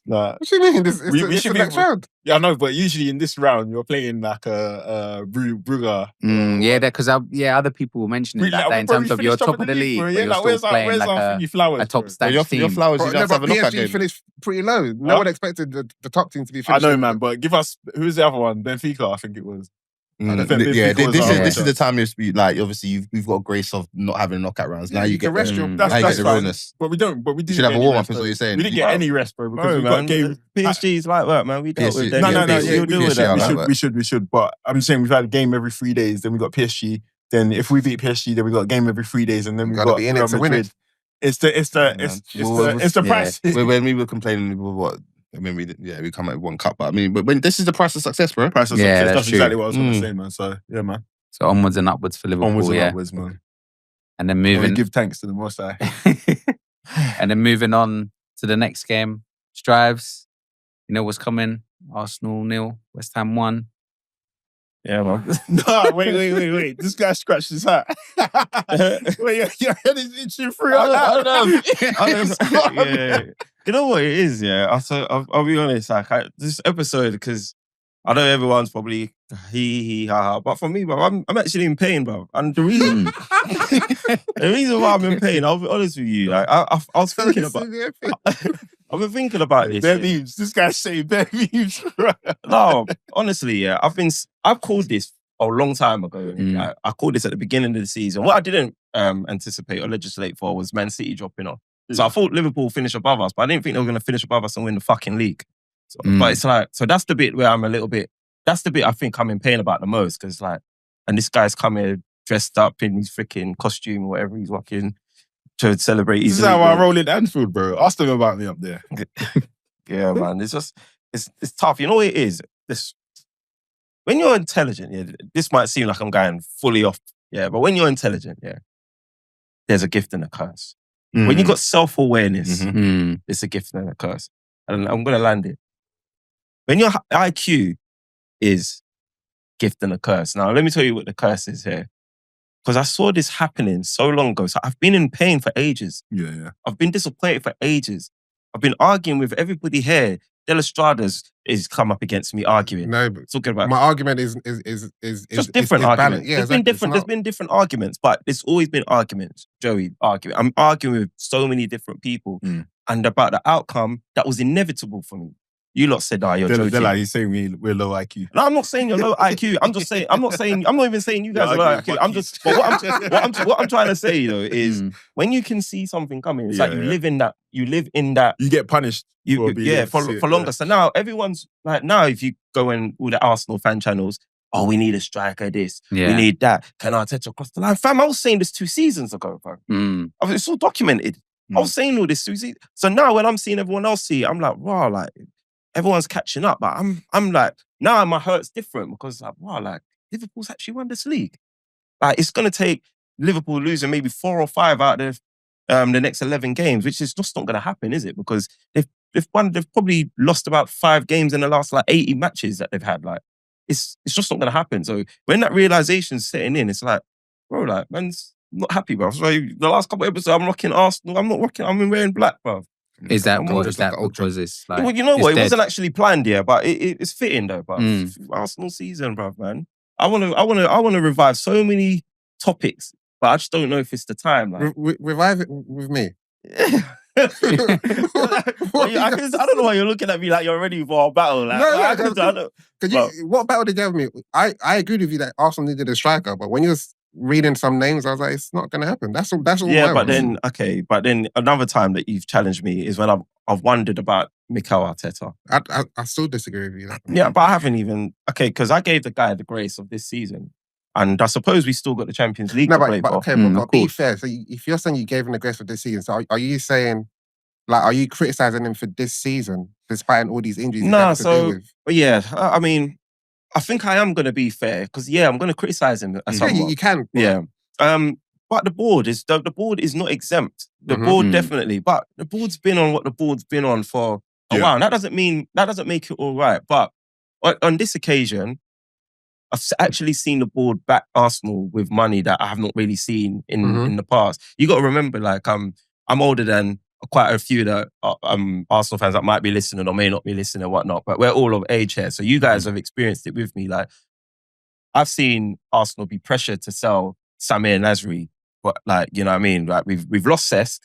Nah. What do you mean? It's We the should be next round. Yeah, I know, but usually in this round, you're playing like a Brugger. Yeah, because other people were mentioning that in terms of you're top of the league, bro. but Yeah, you're like, still playing like thingy flowers, a top bro? stage Your team. flowers, you But, don't have to have a knockout PSG game. finished pretty low. No Huh? one expected the top team to be I finishing. know, man, but give us who's the other one? Benfica, I think it was. Yeah, Benfica was this is the time you like. Obviously, we've got grace of not having knockout rounds. Now you get rest the, your. now you get That's the fine. realness. But we didn't You should have a get warm any up, rest, is what bro. you're saying. We didn't get any rest, bro, because we've got game. PSG's light work, man. We dealt with them. PSG, No, We'll deal with PSG, that. We should. But I'm saying we've had a game every 3 days. Then we got PSG. Then if we beat PSG, then we got a game every 3 days, and then we Gotta got be in it Real to win Madrid. It's the price. When we were complaining, what? I mean, we come at one cup, but I mean, but when this is the price of success, bro. Price of Yeah, success. that's That's true. exactly what I was going to say, man. So yeah, man. So onwards and upwards for Liverpool, Onwards and yeah. upwards, man. And then And we moving give thanks to the Most High. and then moving on to the next game, Strives. You know what's coming? Arsenal 0, West Ham 1. Yeah, man. No, wait. This guy scratched his hat. Wait, your head is itching through. I don't know. Yeah. You know what it is, yeah? I'll be honest, like this episode, because I know everyone's probably ha, but for me, bro, I'm actually in pain, bro. And the reason why I'm in pain, I'll be honest with you, like I was thinking about I've been thinking about this. Bare memes. This guy's saying bare memes. No, honestly, yeah, I've called this a long time ago. I called this at the beginning of the season. What I didn't anticipate or legislate for was Man City dropping off. So I thought Liverpool finish above us, but I didn't think they were going to finish above us and win the fucking league. So, but it's like, so that's the bit where I'm a little bit, that's the bit I think I'm in pain about the most, because like, and this guy's come here dressed up in his freaking costume or whatever he's walking to celebrate his This is league how I win. roll in Anfield, bro. Ask them about me up there. Yeah, man. It's just, it's tough. You know what it is? When you're intelligent, yeah, this might seem like I'm going fully off, yeah, but when you're intelligent, yeah, there's a gift and a curse. When you got self-awareness, it's a gift and a curse. And I'm going to land it. When your IQ is gift and a curse. Now, let me tell you what the curse is here. Because I saw this happening so long ago. So I've been in pain for ages. Yeah. I've been disappointed for ages. I've been arguing with everybody here. Del Estrada's is come up against me arguing. No, but Talking about my argument is just different arguments. balanced. Yeah, There's been exactly. different. There's been different arguments, but there's always been arguments. Joey, arguing. I'm arguing with so many different people, and about the outcome that was inevitable for me. You lot said, "Ah, you're joking." They're like, he's saying we're low IQ. No, I'm not saying you're low IQ. I'm just saying. I'm not even saying you guys are low IQ. I'm just. But what I'm trying to say though is when you can see something coming, it's like you live in that. You live in that. You get punished. For longer. So now everyone's like, now if you go in all the Arsenal fan channels, oh, we need a striker. This, we need that. Can Arteta cross the line? Fam, I was saying this 2 seasons ago, fam. It's all documented. I was saying all this 2 seasons. So now when I'm seeing everyone else see it, I'm like, wow, like everyone's catching up. But I'm like, now my hurt's different because like, wow, like Liverpool's actually won this league. Like it's gonna take Liverpool losing maybe 4 or 5 out of the next 11 games, which is just not gonna happen, is it? Because they've probably lost about 5 games in the last like 80 matches that they've had. Like it's just not gonna happen. So when that realization's setting in, it's like, bro, like man's not happy, bro. So the last couple of episodes, I'm rocking Arsenal. I'm not rocking. I'm wearing black, bro. Is that I'm because like ultra. it's like? Well, you know what? It dead. wasn't actually planned, yeah, but it's fitting though. But Arsenal season, bro, man. I want to revive so many topics, but I just don't know if it's the time. Like, Revive it with me. I don't know why you're looking at me like you're ready for a battle. Like, What battle did you have with me? I agreed with you that Arsenal needed a striker, but when you're reading some names, I was like, it's not going to happen. That's all. Yeah, but then another time that you've challenged me is when I've wondered about Mikel Arteta. I still disagree with you. Yeah, but I haven't even because I gave the guy the grace of this season, and I suppose we still got the Champions League to play for. But be fair. So if you're saying you gave him the grace for this season, so are you saying, like, are you criticizing him for this season despite all these injuries? But yeah, I mean, I think I am going to be fair because I'm going to criticize him. You can. Yeah. But the board is not exempt. The board definitely, but the board's been on what the board's been on for a while. And that doesn't make it all right. But on this occasion, I've actually seen the board back Arsenal with money that I have not really seen in the past. You got to remember, like I'm older than quite a few that Arsenal fans that might be listening or may not be listening and whatnot, but we're all of age here. So you guys have experienced it with me. Like, I've seen Arsenal be pressured to sell Samir Nasri, but like, you know what I mean? Like, we've lost Cesc.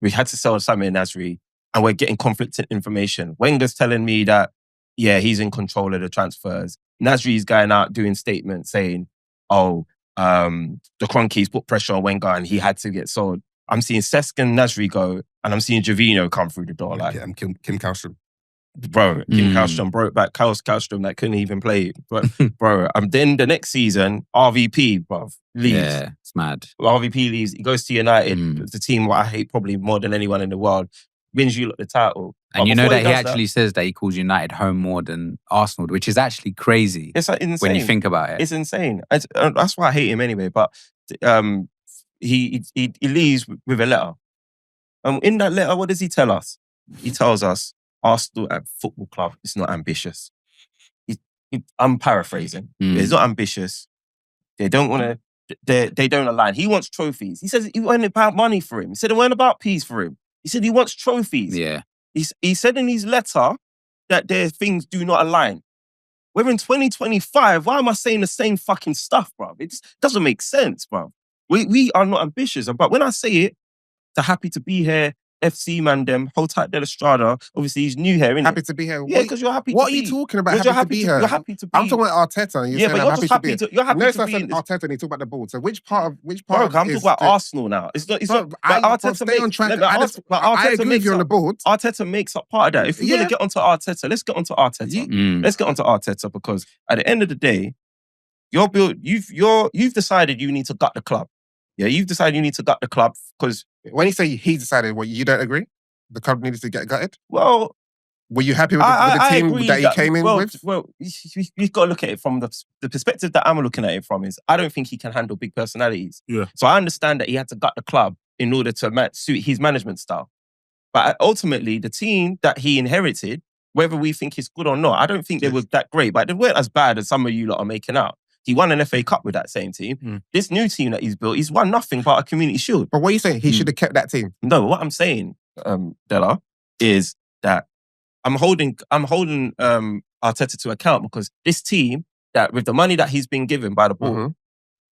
We had to sell Samir Nasri, and we're getting conflicting information. Wenger's telling me that, yeah, he's in control of the transfers. Nasri's going out doing statements saying, oh, the Cronkies put pressure on Wenger and he had to get sold. I'm seeing Cesc and Nasri go, and I'm seeing Jovino come through the door. Like, I'm Kim Kallstrom. Bro, Kim Kallstrom broke back Kallstrom that couldn't even play. But bro, then the next season, RVP, bro, leaves. Yeah, it's mad. RVP leaves. He goes to United, the team what I hate probably more than anyone in the world. Wins you the title. And but you know before that he does actually says that he calls United home more than Arsenal, which is actually crazy it's like insane when you think about it. It's insane. That's why I hate him anyway. But he leaves with a letter. In that letter, what does he tell us? He tells us Arsenal at football club is not ambitious. I'm paraphrasing. It's not ambitious. They don't want to. They don't align. He wants trophies. He says it wasn't about money for him. He said it wasn't about peace for him. He said he wants trophies. Yeah. He said in his letter that their things do not align. We're in 2025. Why am I saying the same fucking stuff, bro? It just doesn't make sense, bro. We are not ambitious. But when I say it, they're happy to be here. FC man, them, hold tight de la Strada. Obviously, he's new here, innit? Happy to be here. Yeah, because you're happy What to be. are you talking about? Because Happy to be here. You're happy to be. I'm talking about Arteta. And Yeah, but you're just happy to. You're happy no, to be. said Arteta and he talked about the board. So which part? Bro, I'm talking about Arsenal now. It's not. Arteta stay on track. I agree with you on the board. Arteta makes up part of that. If we're going to get onto Arteta, let's get onto Arteta. Let's get onto Arteta because at the end of the day, you've decided you need to gut the club. Yeah, you've decided you need to gut the club because when you say he decided, what you don't agree? The club needed to get gutted? Well, were you happy with the team that he came in with? Well, you've got to look at it from the perspective that I'm looking at it from is I don't think he can handle big personalities. Yeah. So I understand that he had to gut the club in order to suit his management style. But ultimately, the team that he inherited, whether we think it's good or not, I don't think they were that great, but they weren't as bad as some of you lot are making out. He won an FA Cup with that same team. This new team that he's built, he's won nothing but a Community Shield. But what are you saying? He should have kept that team? No, what I'm saying, Della, is that I'm holding Arteta to account because this team, that with the money that he's been given by the board,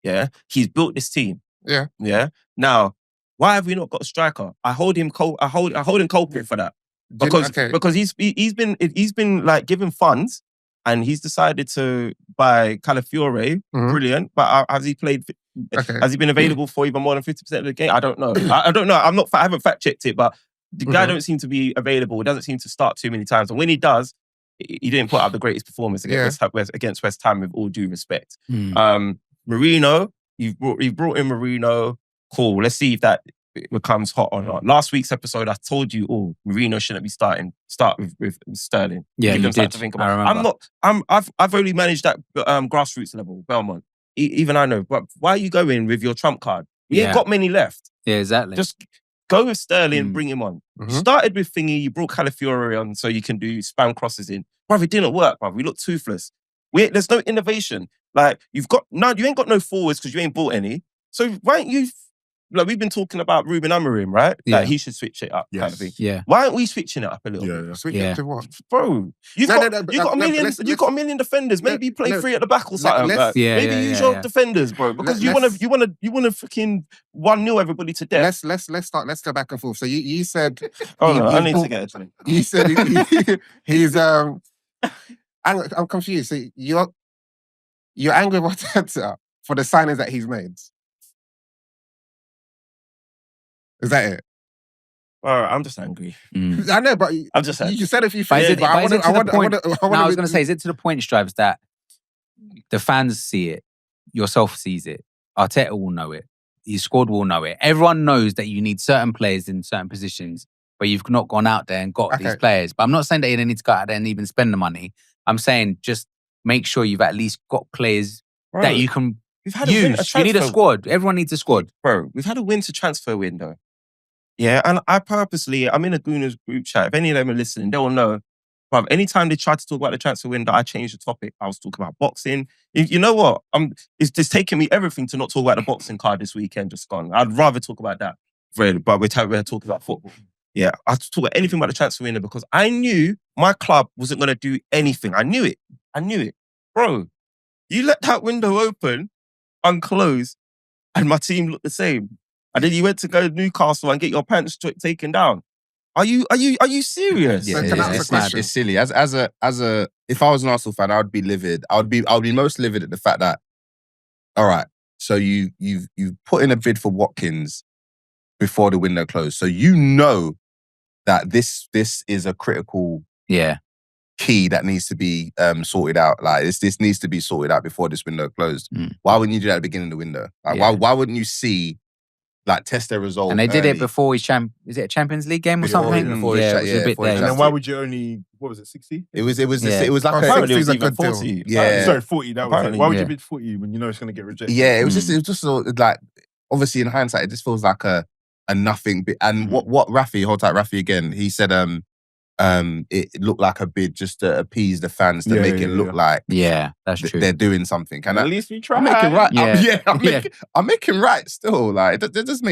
yeah, he's built this team. Yeah. Yeah. Now, why have we not got a striker? I hold him culpable for that. Because he's been like given funds. And he's decided to buy Calafiore, brilliant. But has he played? Has he been available for even more than 50% of the game? I don't know. I don't know. I haven't fact checked it, but the guy don't seem to be available. He doesn't seem to start too many times. And when he does, he didn't put up the greatest performance against West Ham. With all due respect, Marino, you've brought in Marino. Cool. Let's see if that becomes hot or not. Last week's episode, I told you all Marino shouldn't be starting. Start with Sterling. Yeah, Give you them time did. to think I about. remember. I've only managed that grassroots level, Belmont. Even I know. But why are you going with your trump card? We ain't got many left. Yeah, exactly. Just go with Sterling, bring him on. You started with Thingy, you brought Calafiore on so you can do spam crosses in. Bruv, it didn't work, bruv. We look toothless. There's no innovation. Like, you ain't got no forwards because you ain't bought any. So why don't you... Like, we've been talking about Ruben Amorim, right? Yeah. Like, he should switch it up, kind of thing. Yeah. Why aren't we switching it up a little bit? Yeah. Switch it to what? Bro, you've got a million defenders. Maybe play three at the back or something. Maybe use your defenders, bro. Because you want to freaking 1-0 everybody to death. Let's start. Let's go back and forth. So you said. I need to get a drink. You said he's I'm confused. So you're angry with Arteta for the signings that he's made. Is that it? I'm just angry. I know, but I'm just angry. You said a few But things. I was going to say, is it to the point, Stripes, that the fans see it, yourself sees it, Arteta will know it, his squad will know it. Everyone knows that you need certain players in certain positions, but you've not gone out there and got these players. But I'm not saying that you don't need to go out there and even spend the money. I'm saying just make sure you've at least got players that you can use. You need a squad. Everyone needs a squad. Bro, we've had a winter transfer window. Yeah, and I'm in a Gooners group chat. If any of them are listening, they'll know. But anytime they try to talk about the transfer window, I change the topic. I was talking about boxing. You know what? It's just taking me everything to not talk about the boxing card this weekend just gone. I'd rather talk about that. Really, but we're talking about football. Yeah, I talk about anything about the transfer window because I knew my club wasn't going to do anything. I knew it. Bro, you let that window open, unclose, and my team looked the same. And then you went to go to Newcastle and get your pants taken down. Are you serious? Yeah, Can I ask a question? it's silly. As a, if I was an Arsenal fan, I would be livid. I would be most livid at the fact that, all right, so you've put in a bid for Watkins before the window closed, so you know that this is a critical key that needs to be sorted out. Like this needs to be sorted out before this window closed. Why wouldn't you do that at the beginning of the window? Like, why wouldn't you see, like, test their result? And they did early? it before his is it a Champions League game or Before- something? before his yeah, cha- it was yeah, a bit before his there. And then why would you only, what was it, 60? It was Yeah. like Apparently it was a even good deal. 40. Yeah. Sorry, 40. That was it. Apparently, Why would yeah. you bid 40 when you know it's going to get rejected? Yeah, it was just sort of like, obviously in hindsight, it just feels like a nothing bit. And what Rafi, hold tight Rafi again, he said it looked like a bid just to appease the fans to make it look like that's true. they're doing something. And At least we tried. I'm making right. Yeah. I'm making right still. Like it doesn't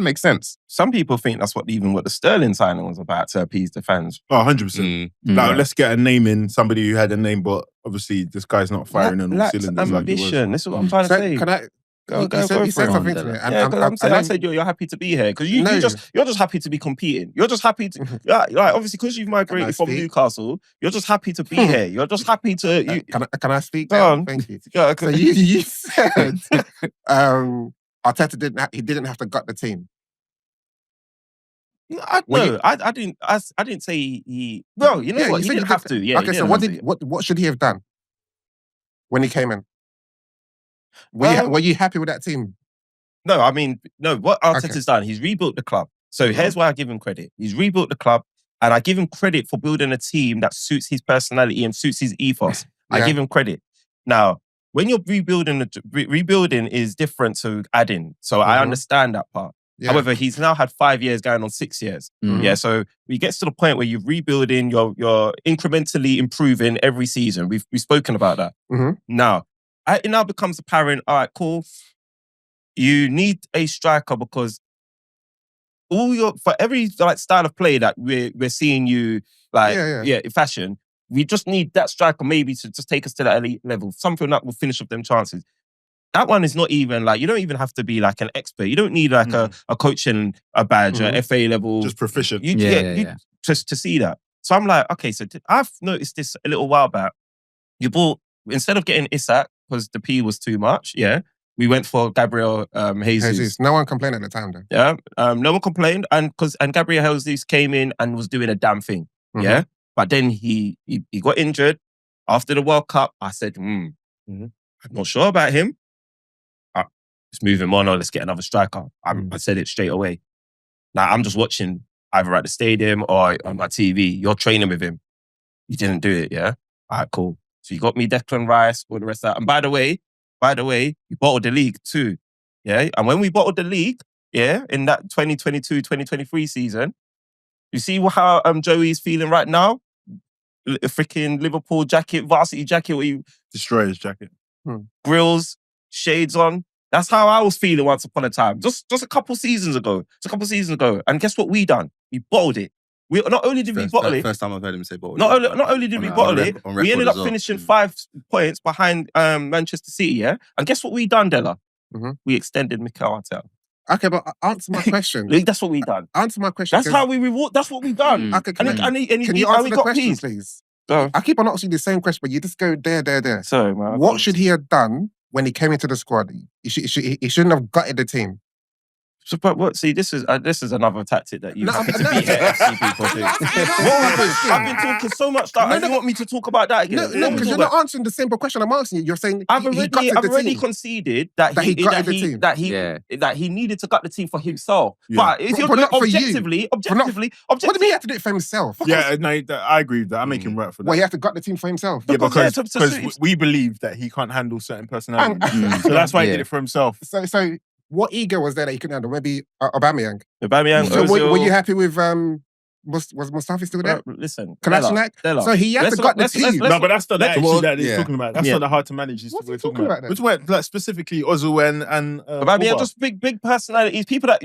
make sense. Some people think that's what the Sterling signing was about, to appease the fans. Oh, 100%. Like, let's get a name in, somebody who had a name, but obviously this guy's not firing on all Lacked cylinders like he was. ambition. This is what I'm trying to say. Can I? Go you said for it. something to me. Yeah, because I said you're happy to be here because you're just happy to be competing. You're just happy to like obviously because you've migrated from Newcastle. You're just happy to be here. You're just happy to. Can I speak? Go on. Thank you. Yeah, So you said Arteta didn't have to gut the team. I didn't say he. Well, you know what? He didn't have to. Yeah. Okay. So what should he have done when he came in? Were you happy with that team? No, I mean, no, what Arteta's done, he's rebuilt the club. So here's why I give him credit. He's rebuilt the club, and I give him credit for building a team that suits his personality and suits his ethos. I give him credit. Now, when you're rebuilding is different to adding. So I understand that part. Yeah. However, he's now had 5 years going on 6 years. Yeah, so he gets to the point where you're rebuilding, you're incrementally improving every season. We've spoken about that. Now, it now becomes apparent, all right, cool. You need a striker because for every like style of play that we're seeing you fashion, we just need that striker maybe to just take us to that elite level, something that will finish up them chances. That one is not even like, you don't even have to be like an expert. You don't need like a coaching a badge, a FA level. Just proficient. Just to see that. So I'm like, okay, so I've noticed this a little while back. You bought, instead of getting Isak, because the P was too much, we went for Gabriel Jesus. No one complained at the time, though. Yeah, no one complained, and Gabriel Jesus came in and was doing a damn thing. Yeah, but then he got injured after the World Cup. I said, I'm not sure about him. Let's move him on, or let's get another striker. I said it straight away. Now I'm just watching either at the stadium or on my TV. You're training with him. You didn't do it, yeah? All right, cool. So you got me Declan Rice, all the rest of that. And by the way, you bottled the league too. Yeah. And when we bottled the league, in that 2022-2023 season, you see how Joey's feeling right now? A freaking Liverpool jacket, varsity jacket, where you destroy his jacket. Grills, shades on. That's how I was feeling once upon a time. Just a couple seasons ago. And guess what we done? We bottled it. We not only did we bottle it. First time I've heard him say bottle. Not only did we bottle it, we ended up finishing 5 points behind Manchester City. Yeah, and guess what we done, Della? We extended Mikel Arteta. Okay, but answer my question. That's what we done. Answer my question. That's how we reward. That's what we done. Okay, can you answer the question, please? I keep on asking you the same question, but you just go there. Sorry, man. What should he have done when he came into the squad? He shouldn't have gutted the team. So, but what? See, this is another tactic that you have to beat FC people do. I've been talking so much that you want me to talk about that again? No, because you're not answering the simple question I'm asking you. You're saying I've already conceded that he needed to gut the team for himself. Yeah. But if you're doing objectively, what do you mean he had to do it for himself? Yeah, no, I agree with that. I'm making right for that. Well, he had to gut the team for himself. Yeah, because we believe that he can't handle certain personalities. So that's why he did it for himself. So what ego was there that he couldn't handle? Maybe Aubameyang. Aubameyang. So were you happy with Was Mustafi still there? Listen, Kolasinac? Della. So he had to got the team. No, but that's not the let's- attitude that he's yeah. talking about. That's not the hard to manage. What's he We're talking about then? We're talking about like, specifically Ozil and But yeah, Pogba. just big personalities, people that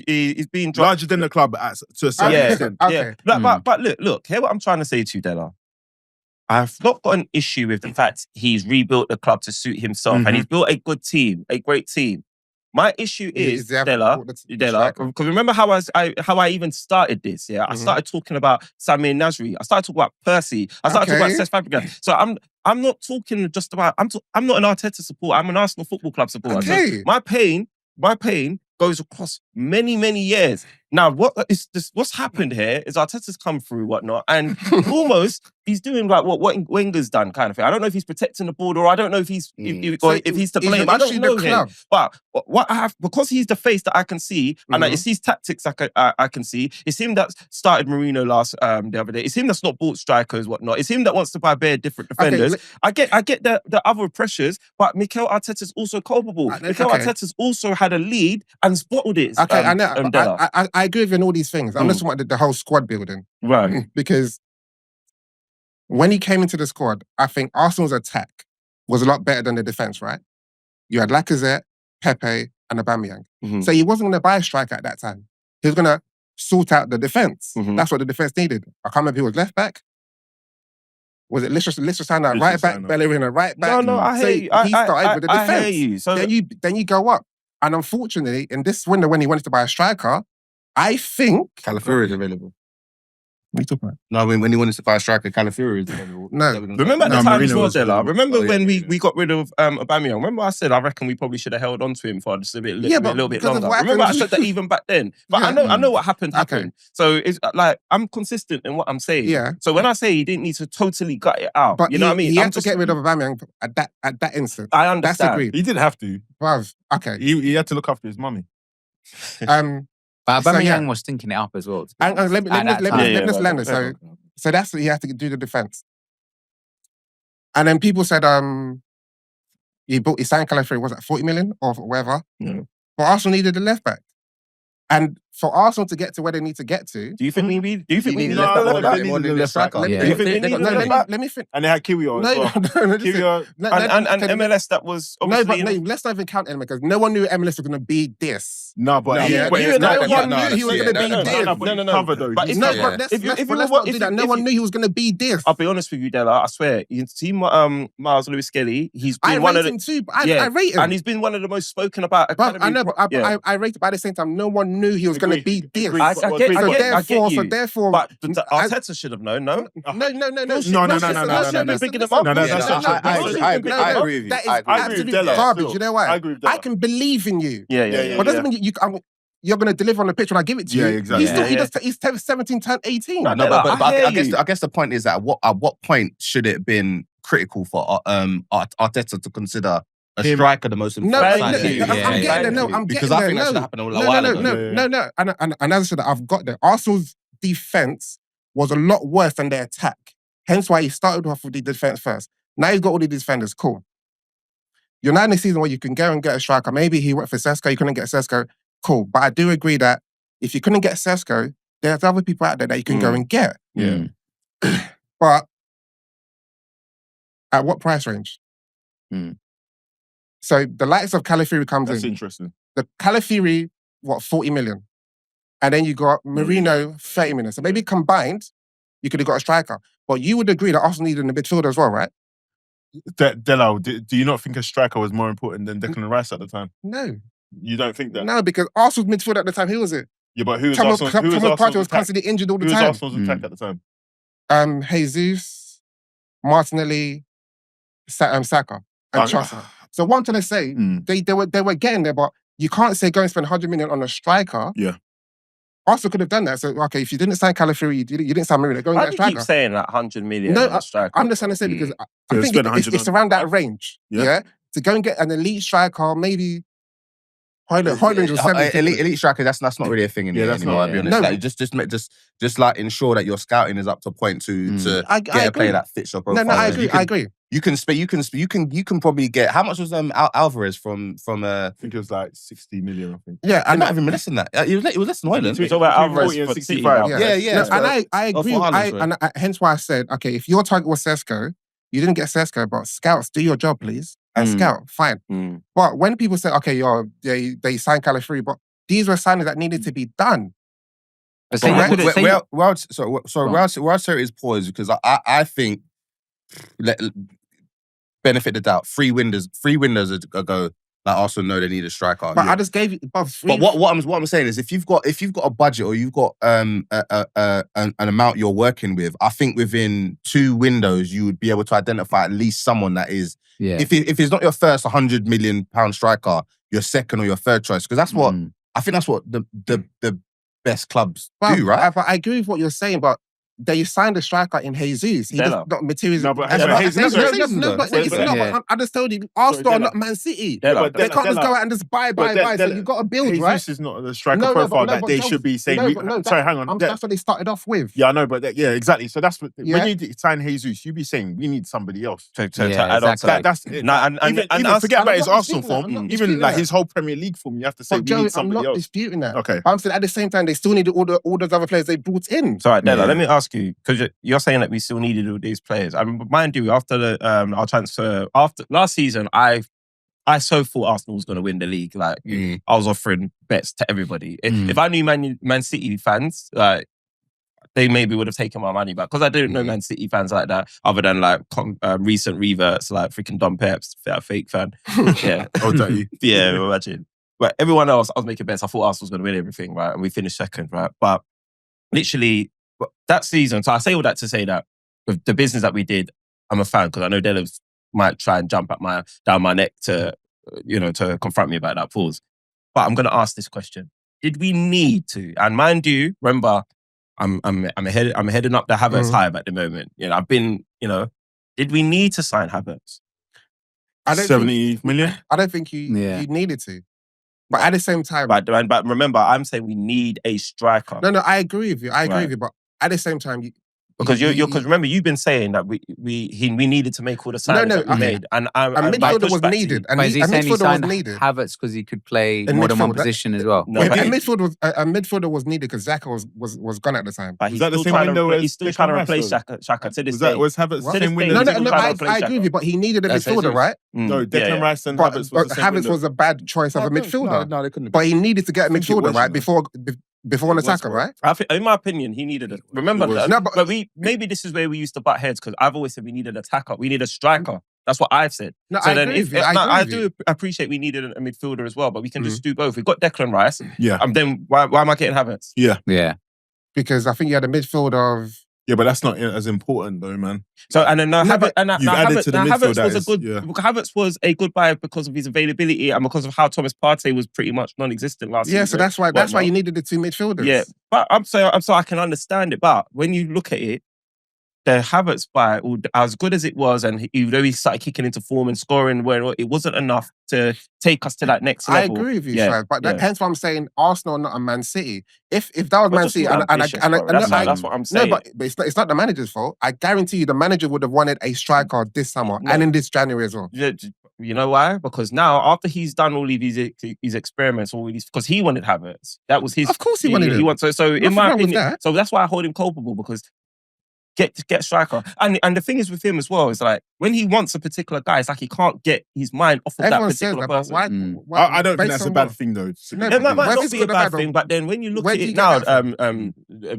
he's being dropped. Larger than the club to a certain extent. Okay. But look, hear what I'm trying to say to you, Della. I've not got an issue with the fact he's rebuilt the club to suit himself and he's built a good team, a great team. My issue is, Della, because remember how I even started this, yeah? I started talking about Samir Nasri. I started talking about Percy. I started talking about Cesc Fabregas. So I'm not talking just about, I'm not an Arteta supporter. I'm an Arsenal Football Club supporter. Okay. So my pain goes across many, many years. Now, what's happened here is Arteta's come through, whatnot, and almost he's doing like what Wenger's done, kind of thing. I don't know if he's protecting the border, or I don't know if he's if he's to blame. I don't know him. But what I have, because he's the face that I can see, and it's his tactics I can see. It's him that started Mourinho the other day. It's him that's not bought strikers, whatnot. It's him that wants to buy bare different defenders. I get the other pressures, but Mikel Arteta's also culpable. Mikel Arteta's also had a lead and spotted it. Okay, I know. I agree with you on all these things. I'm just talking about the whole squad building. Right. Because when he came into the squad, I think Arsenal's attack was a lot better than the defence, right? You had Lacazette, Pepe, and Aubameyang. So he wasn't going to buy a striker at that time. He was going to sort out the defence. That's what the defence needed. I can't remember who was left back. Was it Liechtenstein at right back, Bellerin at right back? No, I hear you. He started with the defence. I hear you. So then you go up. And unfortunately, in this window, when he wanted to buy a striker, I think Calafiori is available. What are you talking about? No, when he wanted to buy a striker, Calafiori is available. No. Remember the time as well, was Della? available. Remember when we got rid of Aubameyang? Remember I said I reckon we probably should have held on to him for just a little bit longer. Remember I said that even back then. But I know what happened. So it's like I'm consistent in what I'm saying. Yeah. So when I say he didn't need to totally gut it out, But you know what I mean? He had to get rid of Aubameyang at that instant. I understand. That's agreed. He didn't have to. Bruv, okay. He had to look after his mummy. But So, Aubameyang was thinking it up as well. And let me land it. Yeah. So that's what he had to do the defence. And then people said he signed Calafiori, was it 40 million or whatever? Yeah. But Arsenal needed a left back. And for Arsenal to get to where they need to get to, Do you think we need a needed left a back? left back more than a striker. Do you think they need a left back? let me finish. And they had Kiwi on as well. And MLS that was obviously... let's not even count MLS because no one knew MLS was going to be this. No, but No one knew he was going to be this. No. But No one knew he was going to be this. I'll be honest with you, Della. I swear, you see Miles Lewis Skelly. He's I been one of rate the him too. I rate him. and he's been one of the most spoken about. But academy I know, but I rate it. But at the same time, no one knew he was going to be this. I get you. So therefore, But Arteta should have known, no? No. I agree with you. That is I agree. absolutely Della, garbage. still. You know why? I agree with Della. I can believe in you. Yeah. But doesn't mean you're going to deliver on the pitch when I give it to you. Yeah, exactly. He's 17, turned 18. No, No, but I hear I guess the point is that at what point should it have been critical for Arteta to consider a striker the most important I'm signing? getting there. Because I think that should happen a while ago. No. And as I said, I've got there. Arsenal's defense was a lot worse than their attack. Hence why he started off with the defense first. Now he's got all the defenders. Cool. You're now in a season where you can go and get a striker. Maybe he went for Sesko. You couldn't get Sesko. Cool. But I do agree that if you couldn't get Sesko, there's other people out there that you can go and get. Yeah. But at what price range? So the likes of Calafiori comes That's in. interesting. The Calafiori, 40 million? And then you got Marino, 30 million. So maybe combined, you could have got a striker. But you would agree that Arsenal needed a midfielder as well, right? Della, do you not think a striker was more important than Declan Rice at the time? No. You don't think that? No, because Arsenal's midfield at the time, who was it? Yeah, but who was Thomas Arsenal's Partey was attack? constantly injured all the Who was time. Arsenal's attack at the time? Jesus, Martinelli, Saka, and Trossard. So what I'm trying to say, they were getting there, but you can't say go and spend 100 million on a striker. Yeah. Arsenal could have done that. So, okay, if you didn't sign Calafiori, you didn't sign Marino, go and Why get a do you striker. keep saying that 100 million No, on a striker? I'm just trying to say because I So think spend 100 it's around that range. Yeah. To go and get an elite striker, maybe Højlund was 70. Elite striker, that's not really a thing in that's anymore. not. I'll be honest. No. Like, just like ensure that your scouting is up to point to I get a agree. player that fits your profile. No, I agree. You can probably get, how much was Alvarez from I think it was like 60 million, I think. Yeah, and not even less than that. It was less than Hoyland. We talk about Alvarez 40 and for 65. City now. Yeah. No, and I agree. for Haaland, Hence why I said, okay, if your target was Sesko, you didn't get Sesko, but scouts, do your job, please. And scout, fine. But when people say, okay, they signed Calafri, but these were signings that needed to be done. Where Terry is poor is because I think, benefit the doubt, three windows ago, like Arsenal know they need a striker. But I just gave you. But what I'm saying is, if you've got a budget or you've got an amount you're working with, I think within 2 windows you would be able to identify at least someone that is. Yeah. If it's not your first £100 million striker, your second or your third choice, because that's what I think. That's what the best clubs do, right? But I agree with what you're saying, but they signed a striker in Jesus. He does not materials. No, but but I just told you, Arsenal are not Man City. They can't just go out and just buy. So you got to build, right? Jesus is not the striker profile that they should be saying. Sorry, hang on. That's what they started off with. Yeah, I know, but exactly. So that's what when you sign Jesus, you be saying we need somebody else to add on to that. That's it. Even forget about his Arsenal form. Even like his whole Premier League form, you have to say we need somebody else. I'm not disputing that. Okay, I'm saying at the same time they still needed all those other players they brought in. Sorry, Della, let me ask you, because you're saying that we still needed all these players. I mean, mind you, after our transfer, after last season, I so thought Arsenal was going to win the league. Like, I was offering bets to everybody. If I knew Man City fans, like, they maybe would have taken my money back, because I didn't know Man City fans like that, other than like recent reverts, like freaking Don Peps, fake fan. Yeah, yeah, imagine. But everyone else, I was making bets. I thought Arsenal was going to win everything, right? And we finished second, right? But literally, that season, so I say all that to say that with the business that we did, I'm a fan, because I know Della might try and jump down my neck to confront me about that pause. But I'm going to ask this question: did we need to? And mind you, remember, I'm heading up the Havertz hive at the moment. I've been, did we need to sign Havertz? 70 million? I don't think you needed to. But at the same time... But remember, I'm saying we need a striker. No, I agree with you. I agree with you. But at the same time... Because remember, you've been saying that we needed to make all the signings that we made. And midfielder was needed. And midfielder was needed. Havertz because he could play more than one position as well. No, midfielder was needed because Xhaka was gone at the time. But he's still trying to replace Xhaka to this day. Was Havertz the same window? No, I agree with you, but he needed a midfielder, right? No, Declan Rice and Havertz was the same window. Havertz was a bad choice of a midfielder. No, they couldn't. But he needed to get a midfielder, right? Before an attacker, right? In my opinion, he needed it. Remember that. No, but maybe this is where we used to butt heads, because I've always said we needed an attacker. We need a striker. That's what I've said. No, so I do appreciate we needed a midfielder as well, but we can just do both. We've got Declan Rice. Yeah. Then why am I getting Havertz? Yeah. Because I think you had a midfield of... Yeah, but that's not as important though, man. So Havertz was a good buy because of his availability and because of how Thomas Partey was pretty much non-existent last season. Yeah, so that's why you needed the 2 midfielders. Yeah, but I'm so I can understand it. But when you look at it, the Havertz buy, as good as it was, and even he started kicking into form and scoring, where it wasn't enough to take us to that next level. I agree with you, Shaz, but hence why I'm saying Arsenal, not a Man City. If that was Man City, that's what I'm saying. No, but it's not the manager's fault. I guarantee you, the manager would have wanted a striker this summer and in this January as well. You know why? Because now, after he's done all of his experiments, because he wanted Havertz, that was his. Of course, he wanted him. So in my opinion, so that's why I hold him culpable, because. Get striker. And the thing is with him as well, is like when he wants a particular guy, it's like he can't get his mind off of that particular person. Why, I don't think that's a bad thing though. That might not be a bad thing, but then when you look at it now,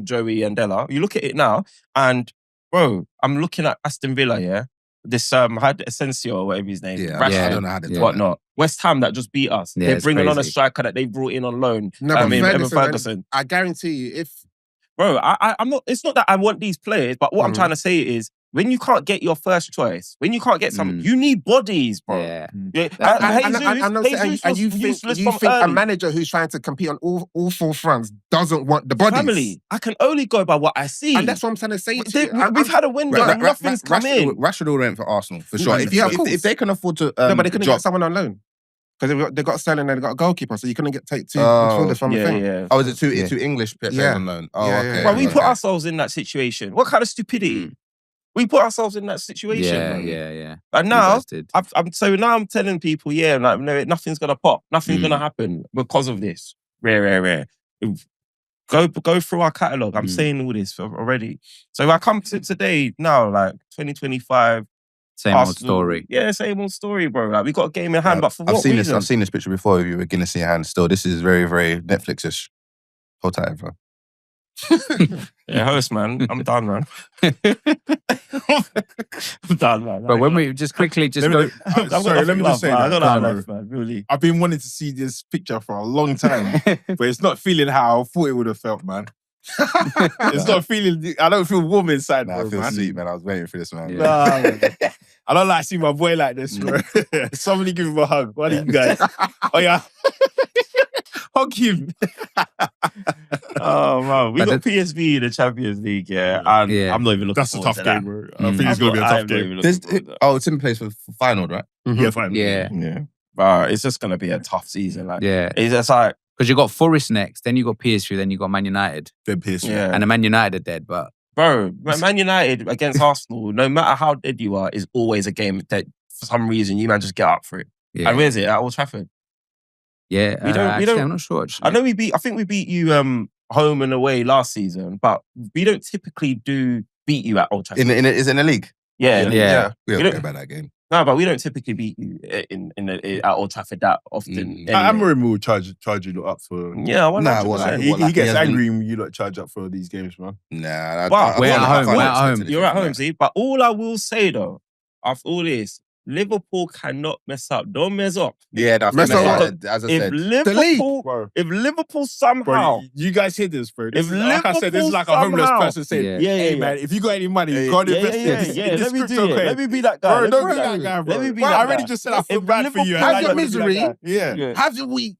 Joey and Della, you look at it now, and bro, I'm looking at Aston Villa, yeah? This had Asensio or whatever his name, I don't know how to do whatnot. West Ham that just beat us. They're bringing on a striker that they brought in on loan. Evan Ferguson. I guarantee you, if bro, I'm not. It's not that I want these players, but what I'm trying to say is, when you can't get your first choice, when you can't get someone, you need bodies, bro. Yeah. And you think a manager who's trying to compete on all 4 fronts doesn't want the bodies? Family, I can only go by what I see, and that's what I'm trying to say. We've had a window, and nothing's come in. Rashford went for Arsenal for sure. If they can afford to, no, but they couldn't get someone on loan. Because they got Sterling and they got a goalkeeper, so you couldn't take 2 midfielders from the thing. Yeah. Oh, is it two English players on loan? Oh, okay. Well, we put ourselves in that situation. What kind of stupidity? We put ourselves in that situation. Yeah, man. yeah. And You now, guys did. I'm telling people, like, no, nothing's gonna pop, nothing's gonna happen because of this. Rare. Go through our catalogue. I'm saying all this already. So I come to today now, like 2025. Same Arsenal, old story. Yeah, same old story, bro. Like, we got a game in hand, but for I've what seen reason? I've seen this picture before of you with Guinness in your hand. Still, this is very, very Netflix-ish. Hold tight, bro. Yeah, host, man. I'm done, man. I'm done, man. But when we just quickly just Let me- go. Sorry, let me just say I that. don't know how No, no. left, man. Really. I've been wanting to see this picture for a long time, but it's not feeling how I thought it would have felt, man. It's not feeling. I don't feel warm inside, Nah, bro, I feel man. sweet, man. I was waiting for this, man. Yeah. Nah, man. I don't like seeing my boy like this, bro. Somebody give him a hug. One of you guys. Oh yeah, hug him. Oh man, we But got PSV in the Champions League, and Yeah. I'm not even looking. That's a forward tough to game, that. bro. I think it's gonna be a I tough am not game. even looking forward to that. Oh, it's in place for final, right? Yeah, fine. Yeah. Yeah, but it's just gonna be a tough season. Like, Yeah. it's just like, Because you got Forest next, then you got PSV, then you got Man United. They're pissed. yeah, And the Man United are dead, but bro, Man United against Arsenal. No matter how dead you are, is always a game that for some reason you man just get up for it. yeah. And where's it? At Old Trafford. Yeah. We don't- Actually, I'm not sure, actually. I know I think we beat you home and away last season, but we don't typically beat you at Old Trafford. Is it in the league? Yeah. Yeah. We You don't don't- care about that game. No, but we don't typically beat you at Old Trafford that often. Mm. anyway. Amorim will charge you lot up for. Yeah, 100%. Nah, well, like, He gets has angry when you lot charge up for these games, man. Nah, But we're at home, we're at home. You're at home, see? But all I will say though, after all this, Liverpool cannot mess up. Don't mess up. Yeah, that's Mess up as I If said. Liverpool, Bro, if Liverpool somehow, you guys hear this, bro? This If is, like I said, this is like a Liverpool homeless somehow- person saying, Yeah. "Hey, man, if you got any money, you can't invest in this. in this Let me do cryptocurrency." it. Let me be that guy. Bro, Let me don't be be that guy, bro. Let me be Bro, that I already guy. just said I feel If bad for you. Liverpool- and Have now your you're gonna be that misery. guy. Yeah. Yeah. Have your week,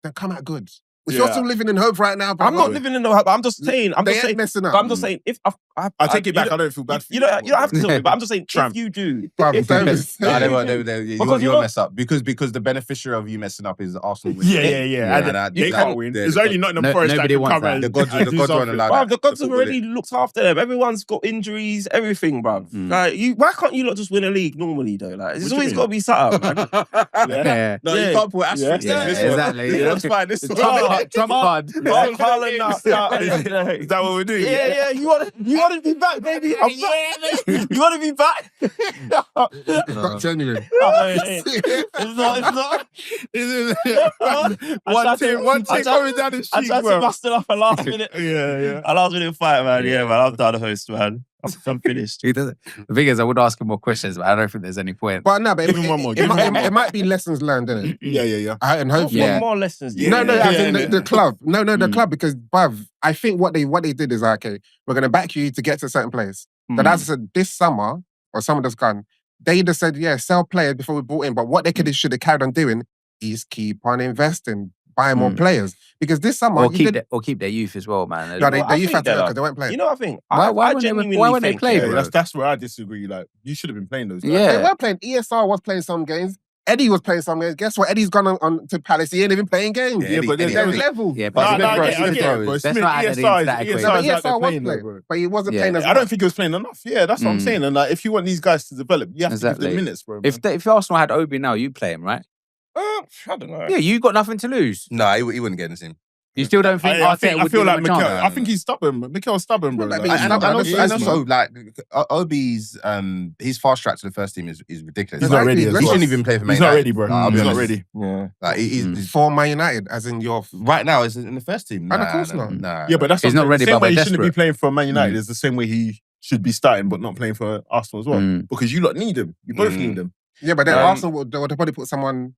then come out good. If Yeah. you're still living in hope right now, bro, I'm not living in no hope. I'm just saying. I'm they just ain't saying. messing up. But I'm just saying. If I take it back. you I don't feel bad for You you. don't have to tell me, but I'm just saying. Tramp. If you do, Bruv, if- don't- Nah, they won't. Because You you won't know- mess up because the beneficiary of you messing up is Arsenal. Yeah. And that- They that- can't win. the- It's only Nottingham no- Forest that nobody can wants come that. and The gods and do won't something. allow Bruv, that. the gods The have football already looked after them. Everyone's got injuries, everything, bruv. Like, why can't you lot just win a league normally though? Like, there's What do you always mean? got to be something, man. Yeah. No, Yeah. you can't put asterisks Yeah, next to this one. exactly. This one's fine. This Trump one. card. Trump card. Oh, Haaland now. Is that what we're doing? Yeah. You want to be back, baby? I'm back. You want to be back? Not genuine. It's not. One team coming down the I street, tried to bro. bust it up a last minute. Yeah. A last minute fight, man. Yeah, man. I'm done, host, man. I'm finished. He doesn't. The thing is, I would ask him more questions, but I don't think there's any point. But no, but Give him one more, It, give him one more. it might be lessons learned, isn't it? Yeah. And hopefully, Yeah. What more lessons? do you no, need? as in the club. No, the Mm. club, because bruv, I think what they did is like, okay, we're gonna back you to get to a certain place. But as I said, this summer or summer just gone, they just said, yeah, sell players before we brought in. But what they should have carried on doing is keep on investing, buying more players. Because this summer, Or you keep their youth as well, man. no, they I youth think had to that, go because they weren't playing. You know what I think? Why I wouldn't they- genuinely why wouldn't they think, play, Yeah, bro? that's where I disagree. Like, you should have been playing those guys. Yeah. They were playing. ESR was playing some games. Eddie was playing some games. Guess what? Eddie's gone on to Palace. He ain't even playing games. Yeah, but Eddie- there's There's levels. Yeah, No, but no, I bro, get it, bro. Let's Smith, not add that into ESR that is equation. Yeah, but out there ESR was playing, playing, bro. but he wasn't Yeah. playing as I much. don't think he was playing enough. Yeah, that's what I'm Mm. saying. And like, if you want these guys to develop, you have to give Exactly. them minutes, bro. if Arsenal had Obi now, you'd play him, right? I don't know. Yeah, you got nothing to lose. No, he wouldn't get in the team. You still don't think I Arteta would feel give like him a chance? Mikel. I think he's stubborn. Mikel's stubborn, bro. Like, Like, he's stubborn. And also, man. like, Obi's his fast track to the first team is ridiculous. He's Like, not ready as He well. shouldn't even play for Man He's not United. ready, bro. I'll be He's not honest. ready. Yeah. Like, he's For Man United, as in your right now is in the first team. And of course not. Nah. Yeah, but that's He's what I'm not ready, saying. The same but way he we're shouldn't be desperate. playing for Man United is the same way he should be starting, but not playing for Arsenal as well. Mm. Because you lot need him. You both Mm. need him. yeah, but then Um, Arsenal would probably put someone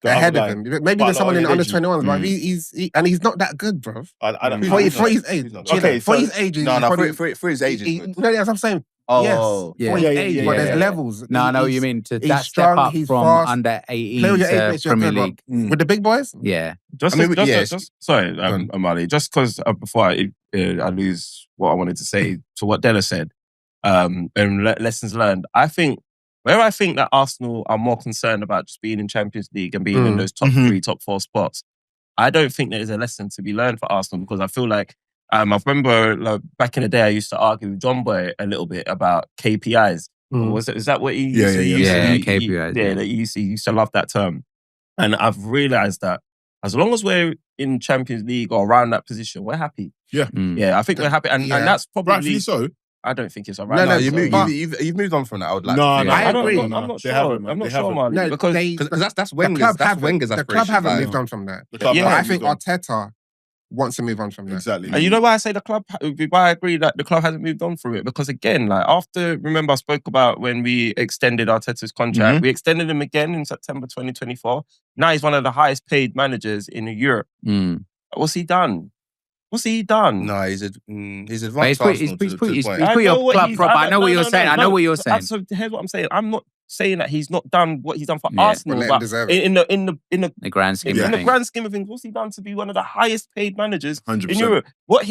The ahead other of guy. him. Maybe But even someone in the not under age. 21s, but Mm. and he's not that good, bro. I don't For he's his not. age, He's not. Chido, Okay, for so- his age, he's No, probably, for his age. he, no, that's what I'm saying. Oh, Yes, Yeah. for his Yeah, age, yeah, but yeah. there's levels. No, I know what He's- you mean. To he's that strong, step up he's from fast. under Play 18 with your age to mates, you're Premier good, bro. League. With the big boys, Yeah. Just, I mean, just, yes. just sorry, Amali. Just because before I lose what I wanted to say to what Della said, and lessons learned. I think that Arsenal are more concerned about just being in Champions League and being in those top 3, top 4 spots. I don't think there is a lesson to be learned for Arsenal because I feel like I remember back in the day, I used to argue with John Boy a little bit about KPIs. Is that what he used to use? KPIs. That he used to love that term. And I've realised that as long as we're in Champions League or around that position, we're happy. Yeah. Yeah, I think we're happy. And that's probably... Rightfully so. I don't think it's all right. No, you've moved on from that. I would like No, to. no, I agree. I'm not sure. I'm not sure, man. No, Because that's Wenger's. That's Wenger's the aspiration. club haven't moved on from that. The club Yeah, But I hasn't think moved on. Arteta wants to move on from that. Exactly. and you know why I say the club? Why I agree that the club hasn't moved on from it? Because again, like remember I spoke about when we extended Arteta's contract. We extended him again in September 2024. Now he's one of the highest paid managers in Europe. What's he done? No, he's advanced. He's put your club prop. I know what you're saying. I know what you're saying. So here's what I'm saying. I'm not saying that he's not done what he's done for Yeah. Arsenal, But let him but deserve it. in the The grand scheme in of the things. grand scheme of things, what's he done to be one of the highest paid managers 100%. in Europe?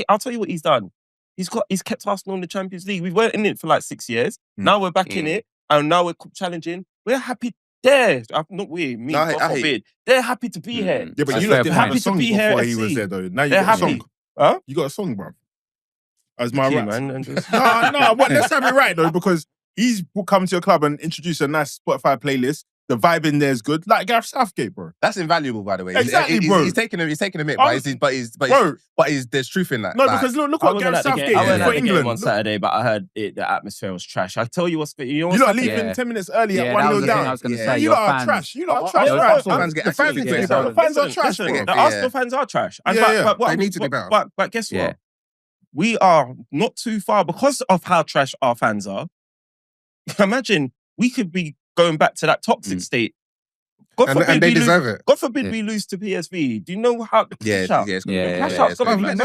I'll tell you what he's done. He's kept Arsenal in the Champions League. We weren't in it for like 6 years. Now we're back in it, and now we're challenging. We're happy there. Not we, me, No, God forbid. They're happy to be here. Yeah, but That's you fair lot didn't point. have a song Happy to be here before at he was FC. there, though. Now you They're got a happy. song. Huh? You got a song, bro. As my Yeah, rap. man. And just... No, but let's have it right, though, because he's come to your club and introduced a nice Spotify playlist. The vibe in there is good. Like Gareth Southgate, bro. That's invaluable, by the way. Exactly, bro. He's taking a mick, Bro. but there's truth in that. No, Like, because look I what wasn't Gareth at the Southgate game. I did wasn't for at the game England. on Saturday, but I heard the atmosphere was trash. I tell you what's... You know You what's lot leaving happening? 10 minutes early Yeah, at that 1-0 was the thing I down. was going to Yeah, say. You Your lot are fans. trash. You lot are Oh, trash. oh, bro. Arsenal fans get The fans actually need to be get better. The fans are Listen, trash, listen, bro. the Arsenal fans are trash. And Yeah. They need to be better. But guess what? Yeah. We are not too far because of how trash our fans are. Imagine we could be going back to that toxic state. God forbid And they we deserve lose, it. God forbid we lose to PSV. Do you know how the Yeah, cash out? it's gonna be Yeah, good. yeah, It's gonna be yeah. good.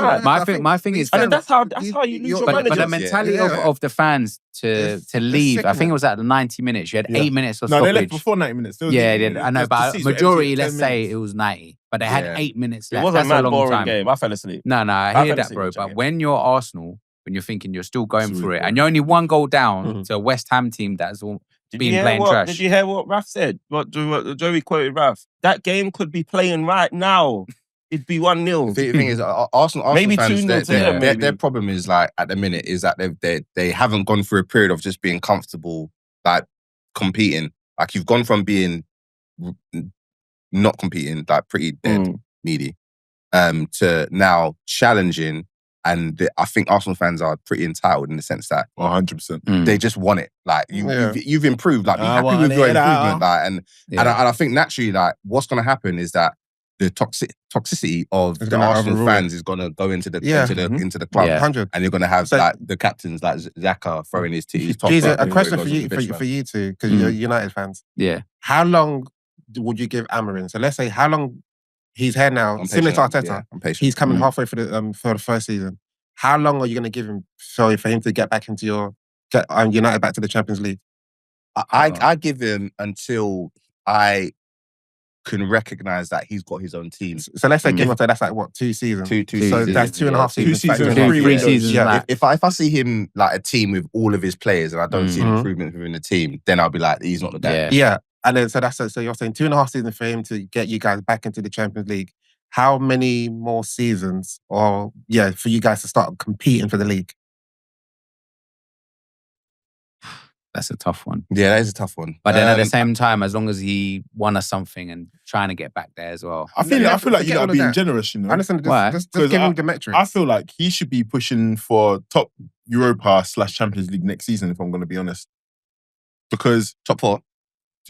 No, My thing is, And then that's how you you- lose you're- your but the managers. mentality Yeah. of the fans to It's leave, I think sickening. it was at the 90 minutes. You had Yeah. 8 minutes of No, they stoppage. left before 90 minutes. They was Yeah, leaving. I know, The but seats were majority, empty at let's 10 say minutes. it was 90. But they had Yeah. 8 minutes It left. was a That's a mad long boring time. game. I fell asleep. No, I I hear fell that, asleep bro. watching But it. when you're Arsenal, when you're thinking you're still going It's for really it, and you're only one goal down Mhm. to a West Ham team that's all Did been you hear playing what? trash. Did you hear what Raf said? What Joey quoted Raf? That game could be playing right now. It'd be 1-0. The thing is, Arsenal Maybe fans, 2-0 to them, maybe. their problem is like at the minute is that they haven't gone through a period of just being comfortable, like competing. Like you've gone from being not competing, like pretty dead, needy, to now challenging. And I think Arsenal fans are pretty entitled in the sense that 100%. they just want it. Like you've improved. Like be I happy want with your it now. improvement. Like and I think naturally, like what's going to happen is that the toxicity of It's the gonna Arsenal overrule fans is going to go into the Mhm. into the club, Yeah. 100. and you're going to have So- like the captains like Xhaka throwing his top. Jesus, up a and question goes for on you, the pitch, man. for you two, because you're United fans. Yeah. How long would you give Amorim? So let's say how long he's here now, I'm similar to patient, Arteta. yeah, I'm patient. He's coming Mm. halfway for the first season. How long are you going to give him for him to get back into get United back to the Champions League? I give him until I can recognise that he's got his own team. So let's say give or take, that's like what, 2 seasons? Two So seasons, that's 2.5 2 seasons. seasons, factored in. 3 windows. seasons. Yeah. Like, If I see him like a team with all of his players and I don't see Mhm. improvement within the team, then I'll be like, he's not the guy. yeah. Yeah. And then so you're saying 2.5 seasons for him to get you guys back into the Champions League. How many more seasons for you guys to start competing for the league? That's a tough one. Yeah, that is a tough one. But then at the same time, as long as he won us something and trying to get back there as well. I feel like Forget you all are of being that. generous, you know. I understand. Why? Just Because give him the metrics. I feel like he should be pushing for top Europa / Champions League next season, if I'm going to be honest. Because, top 4.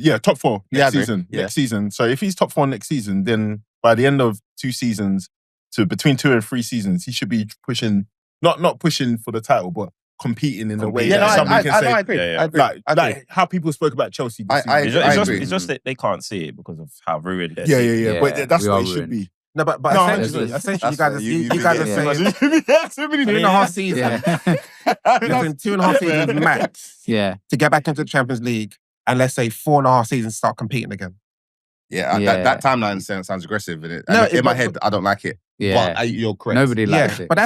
yeah, top 4 Yeah, I next agree. season. Yeah. Next season. So if he's top 4 next season, then by the end of 2 seasons to between 2 and 3 seasons, he should be pushing, not pushing for the title, but competing in a way Yeah, that no, somebody can say, I agree. Yeah, yeah. I agree. like, I agree. like how people spoke about Chelsea this I season. agree. It's just that they can't see it because of how ruined they're Yeah. Yeah, But that's we what are it should ruined. be. No, but No, essentially, that's- you that's guys are what you you guys are get. saying Yeah, so many 2.5 seasons. Yeah. Listen, 2.5 seasons max Yeah. to get back into the Champions League, and let's say 4.5 seasons to start competing again. Yeah, Yeah. That timeline sounds aggressive in it. No, And in my but- head, I don't like it. Yeah. But you're correct. Nobody likes it. But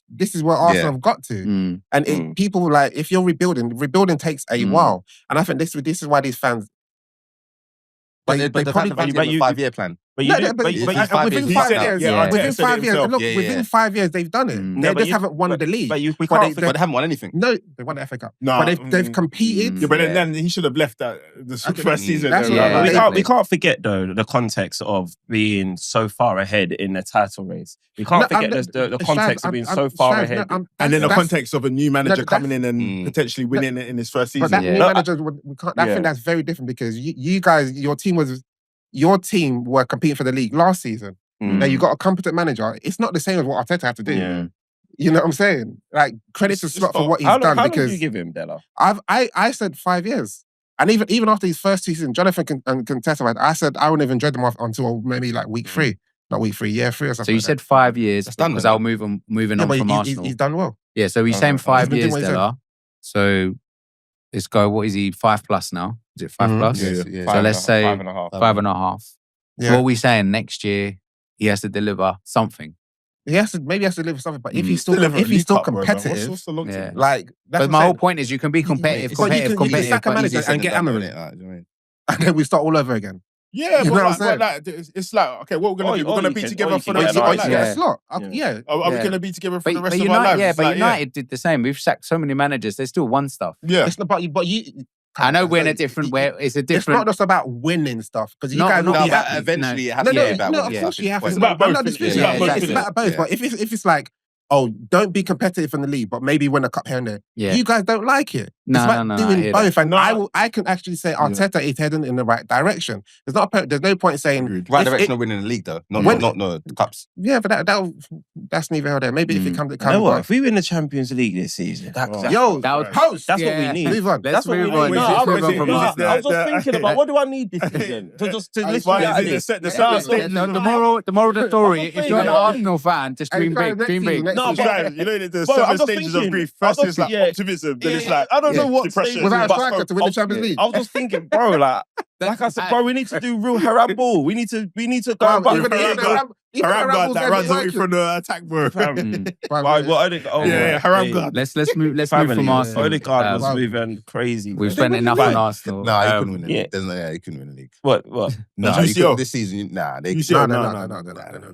this is where Arsenal have got to. Mm. And people like, if you're rebuilding takes a while. And I think this is why these fans. But the fact that you have a 5-year plan. But you No, did, but but you within 5 years, Yeah, within said it 5 years, himself. look, Yeah, within yeah. 5 years they've done it. Mm. They No, but just you- haven't won the league. But we But can't But they haven't won anything. No, they won the FA Cup. Nah, But they've competed. Yeah, but then he should have left that the first season. That's there, right. right? Yeah. we can't forget though the context of being so far ahead in the title race. We can't No, forget the Shaz, context of being so far Shaz, ahead. no, And then the that's- context of a new manager that's- coming in and potentially winning it in his first But season. that new manager, we can't. I Yeah. think that's very different because you guys, your team were competing for the league last season. Mm. Now you got a competent manager. It's not the same as what Arteta had to do. Yeah. You know what I'm saying? Like credit to Slot for what he's How done long did because you give him, Della? I said 5 years. And even after his first 2 seasons, Jonathan can testify. I said I wouldn't even dread them off until maybe like week 3. Not week 3, year 3 or something. So you like said that. 5 years That's done because then. I'll moving Yeah, on but from he's Arsenal. done well. Yeah, so he's saying He's 5 been doing years, what he's done. Della. So let's go. What is he? 5+ now? Is it 5+? Mhm. Yeah. So let's say 5.5. 5.5. Yeah. So what are we saying? Next year he has to deliver something. He has to deliver something. But if Mm. he's still Deliver a if he's League still Cup, bro, man. competitive, What's the long Yeah. term? like that's But what my I'm whole saying. point is you can be competitive, But you can competitive. sack a but manager easy and to get done. Amorim. And then we start all over again. Yeah, You know what I'm saying? but like, it's like, okay, what we're going to do? We're going to be together for the can rest get of our an Or you Yeah. get lives. a slot. Yeah. Yeah. Are we Yeah. going to be together for the rest of our United, lives? yeah, It's but like, United did the same. We've sacked so many managers. They still won stuff. Yeah. It's not, but you. I know we're in a different way. It's a It's different. not just about winning stuff because you No, guys no, will No, be but happy. eventually it has No, to no, be about no. winning Of course stuff, you have to. It's about I'm not both, disputing yeah, that, but exactly. it's about both. Yeah. But if it's like, oh, don't be competitive in the league, but maybe win a cup here and there. Yeah. You guys don't like it. No, it's about no, I doing hear both, and No. I can actually say Arteta is heading in the right direction. There's no point saying Agreed. Right if direction it- of winning the league, though. When- Not the cups. Yeah, but that's neither here nor there. Maybe if it comes, it You know comes. what? If we win the Champions League this season, Yo, That was post. that's what Yeah. we need. Move on. Let's what we move need. on. Wait, No, Let's wait, move on wait, from wait, this. wait, I was just thinking about what do I need this season to literally Why get is this. it the start stage? The moral of the story, if you're an Arsenal fan, just dream Hey, big, dream big. next No, season. but- You know, the Bro, 7 I'm just stages of thinking. grief. I'm First just- it's like yeah. optimism, then it's Yeah. like I don't know what depression. stage- Without a But- striker to win the Champions League. I was just thinking, bro, like I said, bro, we need to do real haram ball. We need to go Wow, back. even the Haram Rambles guard that ain't runs away working. from the attack, bro. Fam. Haram guard. Let's move from Arsenal. Odegaard Wow. was moving crazy. We've man. spent enough on Arsenal. No, he couldn't win the yeah. league. There's no, he couldn't win the league. What? No, UCL. he couldn't this season. Nah, they. UCL. No.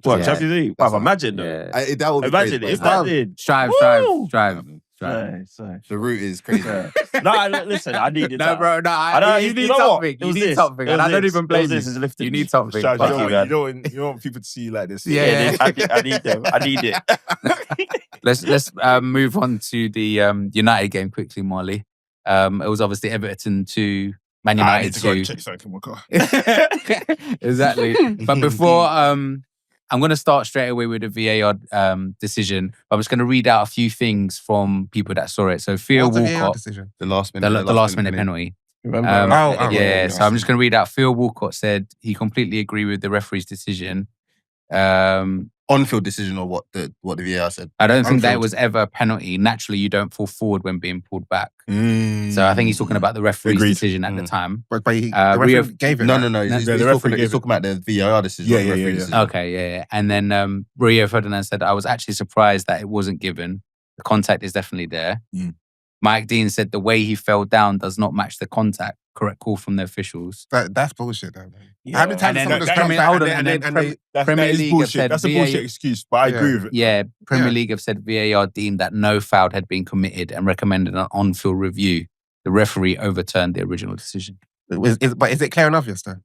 What? Yeah. Champions League? That's Wow, imagine though. Yeah. That would be Imagine crazy, if but that Wow. did. Strive. Woo! the route is crazy. No, listen, I needed No, that. bro, no. I don't- You you need know what? something. It You was need this. something. It And was I don't this. even It blame was you. this. It's lifted You me. need something. Shaz, Fuck you, man. you don't want people to see you like this. Yeah. I need them. I need it. Let's move on to the United game quickly, Molly. It was obviously Everton to Man I United need to go and 2. check something in my car. Exactly. But before I'm going to start straight away with the VAR decision. I'm just going to read out a few things from people that saw it. So Theo What's the VAR Walcott, decision? The last the minute. last minute penalty. Remember? Yeah, so I'm just going to read out. Theo Walcott said he completely agreed with the referee's decision. On-field decision or what the VAR said. I don't think that it On-field. was ever a penalty. Naturally, you don't fall forward when being pulled back. Mm. So I think he's talking about the referee's Agreed. decision at the time. But the Rio- referee gave it. No, right? no, no. He's the referee gave talking about the VAR decision. Yeah, not the yeah, referee yeah, yeah. decision. Okay, yeah. And then Rio Ferdinand said, I was actually surprised that it wasn't given. The contact is definitely there. Mm. Mike Dean said the way he fell down does not match the contact. Correct call from the officials. That's bullshit, though. Man. Yeah. How many times And then someone just Premier- comes back hold and on, then- and then and they- That Premier is League have bullshit. said That's a VAR bullshit excuse, but I Yeah. agree with it. Yeah, Premier Yeah. League have said VAR deemed that no foul had been committed and recommended an on-field review. The referee overturned the original decision. But is it clear and obvious, though?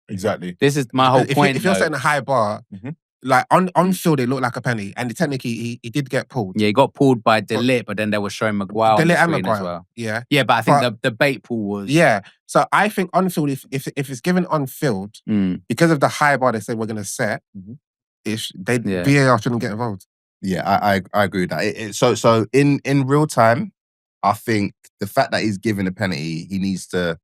Exactly. This is my whole If point. you're though. setting a high bar, Mhm. like on field, it looked like a penny, and technically he did get pulled. Yeah, he got pulled by Ligt, but then they were showing Maguire on De the Ligt and screen as Maguire. well. Yeah, Yeah, but I think But- the bait pool was... yeah. So I think on field, if it's given on field, Mm. because of the high bar they said we're going to set, Mhm. Yeah. VAR shouldn't get involved. Yeah, I agree with that. So in real time, I think the fact that he's given a penalty, he needs to.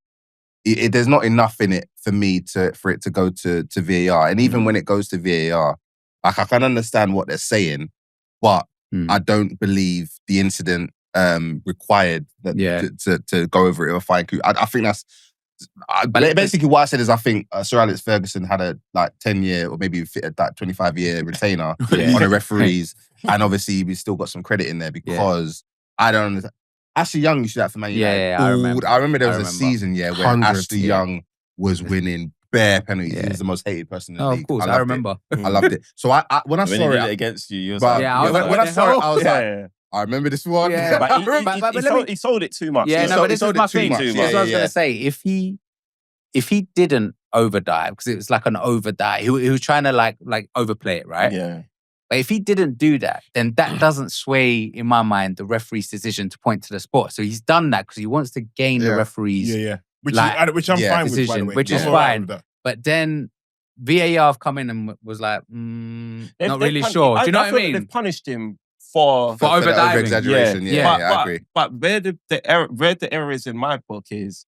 There's not enough in it for me for it to go to VAR, and even when it goes to VAR, like I can understand what they're saying, but Mm. I don't believe the incident required that Yeah. to go over it with a fine coup. I think that's. But- Basically, what I said is I think Sir Alex Ferguson had a 10-year or maybe a 25-year retainer Yeah. on the referees, and obviously we still got some credit in there because I don't understand. Ashley Young used to do that for Man United. Yeah, I remember. I remember there was I a remember. season where Hundreds, Ashley yeah. Young was winning bare penalties. Yeah. He was the most hated person in the Oh, league. of course, I loved remember. it. I loved it. So I when I When saw he did it it, against you, was but like, Yeah, I was when, like, when what I the saw it, hell? I was like, yeah. I remember this one. Yeah. But But he sold it too much. Yeah, Yeah, he no, sold- but he this is sold my it too thing. much. This is Yeah, what I was yeah, gonna say. If he didn't overdive, because it was like an overdive, he was trying to like overplay it, right? Yeah. But if he didn't do that, then that doesn't sway, in my mind, the referee's decision to point to the spot. So he's done that because he wants to gain the Yeah. referee's. Yeah. Which Like, which I'm yeah, fine with, by the decision, way. which is I'm all right fine. with that. But then VAR have come in and was like, not really sure. Do you know what I feel like mean? They've punished him for For the overdiving. over-exaggeration. Yeah, I agree. But where the error is in my book is,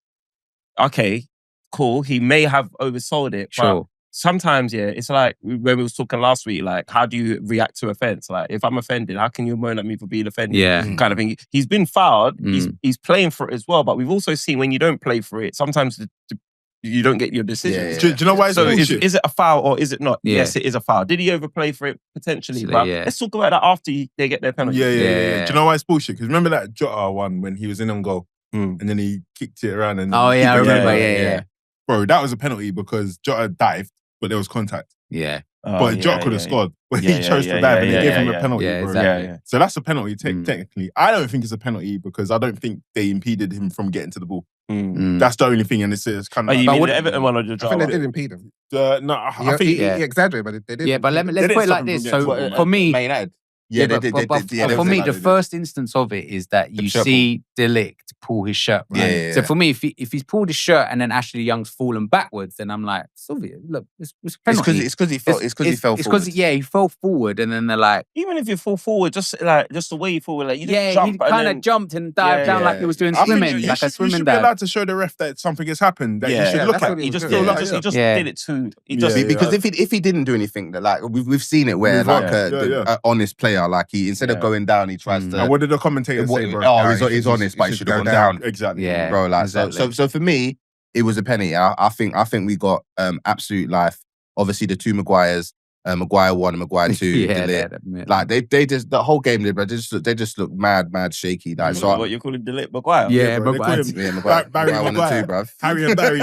okay, cool, he may have oversold it, but Sure. sometimes, it's like when we was talking last week, like, how do you react to offence? Like, if I'm offended, how can you moan at me for being offended? Yeah. Kind of thing. He's been fouled. Mm. He's playing for it as well. But we've also seen when you don't play for it, sometimes you don't get your decisions. Yeah. Do you know why it's So bullshit? is it a foul or is it not? Yeah. Yes, it is a foul. Did he overplay for it? Potentially. Actually, But yeah. let's talk about that after they get their penalty. Yeah. Yeah. Do you know why it's bullshit? Because remember that Jota one when he was in on goal Mm. and then he kicked it around and Oh, yeah, I keeper- remember. yeah, Yeah. Bro, that was a penalty because Jota dived, but there was contact. Yeah. Oh, but yeah, Jota could have yeah, scored. But Yeah, he chose yeah, to dive and yeah, they gave yeah, him yeah. a penalty, Yeah, bro. exactly. Yeah. So that's a penalty Mm. technically. I don't think it's a penalty because I don't think they impeded him from getting to the ball. Mm. That's the only thing, and it's kind Oh, of. you But mean what- the Everton one or the I Jota think they one? did impede him. No, I think He Yeah. exaggerated, but they did. Yeah, but let's They put it didn't like stop him this. from getting So to the ball, for me, Man United. Yeah, but they for did me, like the that. first instance of it is that you shirt see Ligt pull his shirt, right? Yeah. So for me, if he's pulled his shirt and then Ashley Young's fallen backwards, then I'm like, Sylvia, look, it's a It's penalty. because he fell. It's because he fell It's forward. because he fell forward, and then they're like, Even if you fall forward, just the way you forward, like you just yeah, jump he kind and of jumped and dived Yeah, down like yeah. he was doing I think swimming, you like a should- You swimming should be dive. allowed to show the ref that something has happened. That Yeah. you should Yeah, look that's at. what he he was just doing. did, Yeah, he just yeah. did it too. He Yeah. just Because if he didn't do anything, that like we've seen it where Move like on. a Yeah. honest player, like he instead of Yeah. going down, he tries Mm. to. And what did the commentator say, bro? Oh, Nah, he's he should honest, but he should have go gone down, Exactly. Yeah. bro. Like exactly. so for me, it was a penny. I think we got absolute life. Obviously, the two Maguires, Maguire 1 and Maguire 2. yeah, Delete. Like they just the whole game, bro. They just look mad shaky. Like so, what you calling Delete Maguire? yeah, bro, they Maguire. call him yeah, Maguire, Barry Maguire 1 and Maguire. 2, bro. Harry and Barry.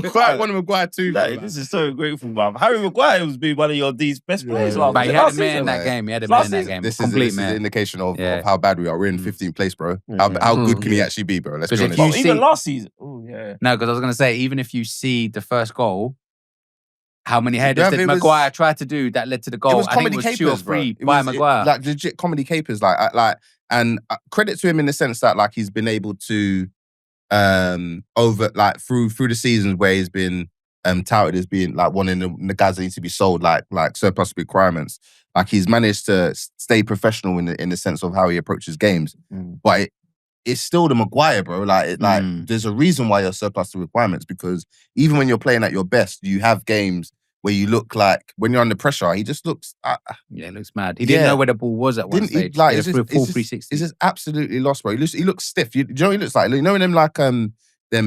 Maguire 1 and Maguire 2. bro. Like, this is so grateful, man. Harry Maguire was being one of your D's best players last But he season. had a Last man season. in that game. He had a Last man in that season. game. This Complete is an man. indication of Yeah. how bad we are. We're in 15th place, bro. How good can he actually be, bro? Let's be Because if honest. you Even see- last season. Oh, yeah. No, because I was going to say, even if you see the first goal, how many headers Bruv, did it was- Maguire try to do that led to the goal? It was I think comedy it was capers, 2 or bro. 3 It by was- Maguire. like legit comedy capers, and credit to him in the sense that like he's been able to over like through the seasons where he's been touted as being like one in the guys that need to be sold like surplus requirements. Like he's managed to stay professional in the sense of how he approaches games, but it's still the Maguire, bro. Like there's a reason why you're surplus to requirements because even when you're playing at your best, you have games where you look like when you're under pressure, he just looks. Yeah, it looks mad. He didn't Yeah. know where the ball was at one Didn't he, stage. like, He it's had just- a full it's just- 360. He's just absolutely lost, bro. He looks stiff. Do you know what he looks like? You know them like them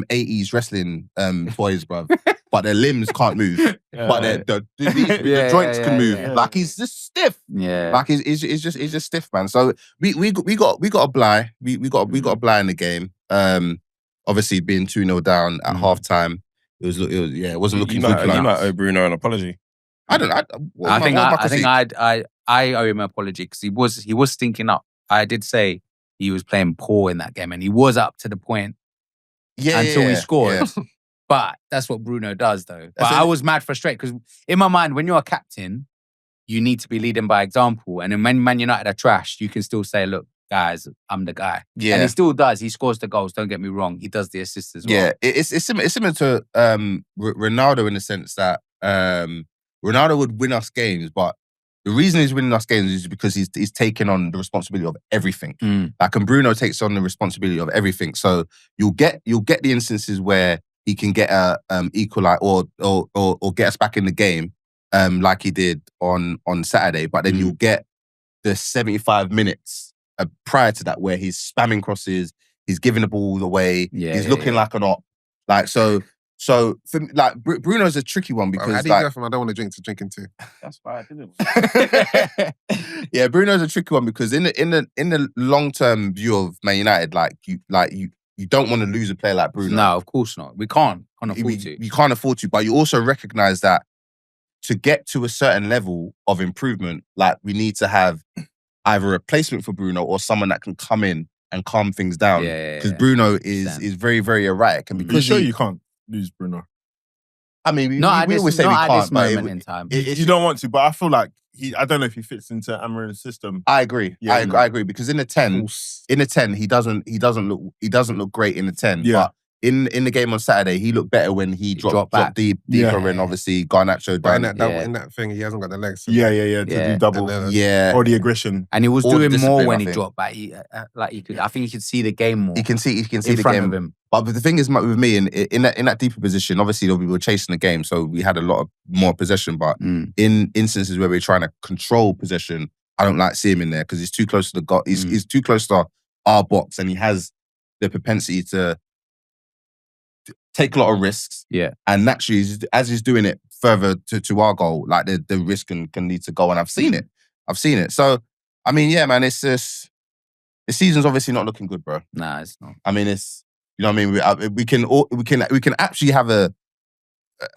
80s wrestling toys, bro. But their limbs can't move. But the joints can move. yeah. Like he's just stiff. Yeah. Like he's just stiff, man. So we got a Bly. We got a Bly in the game. Obviously being 2-0 down at halftime. It wasn't looking good. You might owe Bruno an apology. I don't. I think I owe him an apology because he was stinking up. I did say he was playing poor in that game, and he was up to the point until he scored. Yeah. But that's what Bruno does, though. But That's it. I was mad frustrated because in my mind, when you're a captain, you need to be leading by example. And then when Man United are trash, you can still say, "Look, guys, I'm the guy." Yeah. And he still does. He scores the goals. Don't get me wrong. He does the assists as well. Yeah, it's similar to Ronaldo in the sense that Ronaldo would win us games, but the reason he's winning us games is because he's taken on the responsibility of everything. Like, and Bruno takes on the responsibility of everything. So you'll get the instances where he can get a equalize or get us back in the game, like he did on Saturday. But then you'll get the 75 minutes prior to that where he's spamming crosses, he's giving the ball away, he's looking like an op. Like so for me, like Bruno's a tricky one because How do you go from I don't want to drink to drinking too? That's why I didn't. yeah, Bruno's a tricky one because in the long term view of Man United, you you don't want to lose a player like Bruno. No, of course not. We can't afford to. You can't afford to, but you also recognise that to get to a certain level of improvement, like we need to have either a replacement for Bruno or someone that can come in and calm things down. Because Bruno is very, very erratic. And because you can't lose Bruno? I mean, we always say we can't. At this moment in time. You don't want to, but I feel like I don't know if he fits into Amorim's system. I agree. Yeah, I agree because in the 10, he doesn't look great in the 10. Yeah. But in the game on Saturday, he looked better when he dropped deeper and obviously Garnacho But down. in that thing, he hasn't got the legs. To To do double. And Yeah. Or the aggression. And he was All the doing more discipline, when I he think. dropped back. I think he could see the game more. He can see in the front game. of him. But the thing is, with me, in that deeper position, obviously we were chasing the game, so we had a lot of more possession. But in instances where we're trying to control possession, I don't like seeing him in there because he's too close to the goal. He's too close to our box, and he has the propensity to take a lot of risks. Yeah. And naturally, as he's doing it further to our goal, like the risk can lead to goal. And I've seen it. So, I mean, yeah, man, it's just, the season's obviously not looking good, bro. Nah, it's not. I mean, it's, you know what I mean? We can actually have a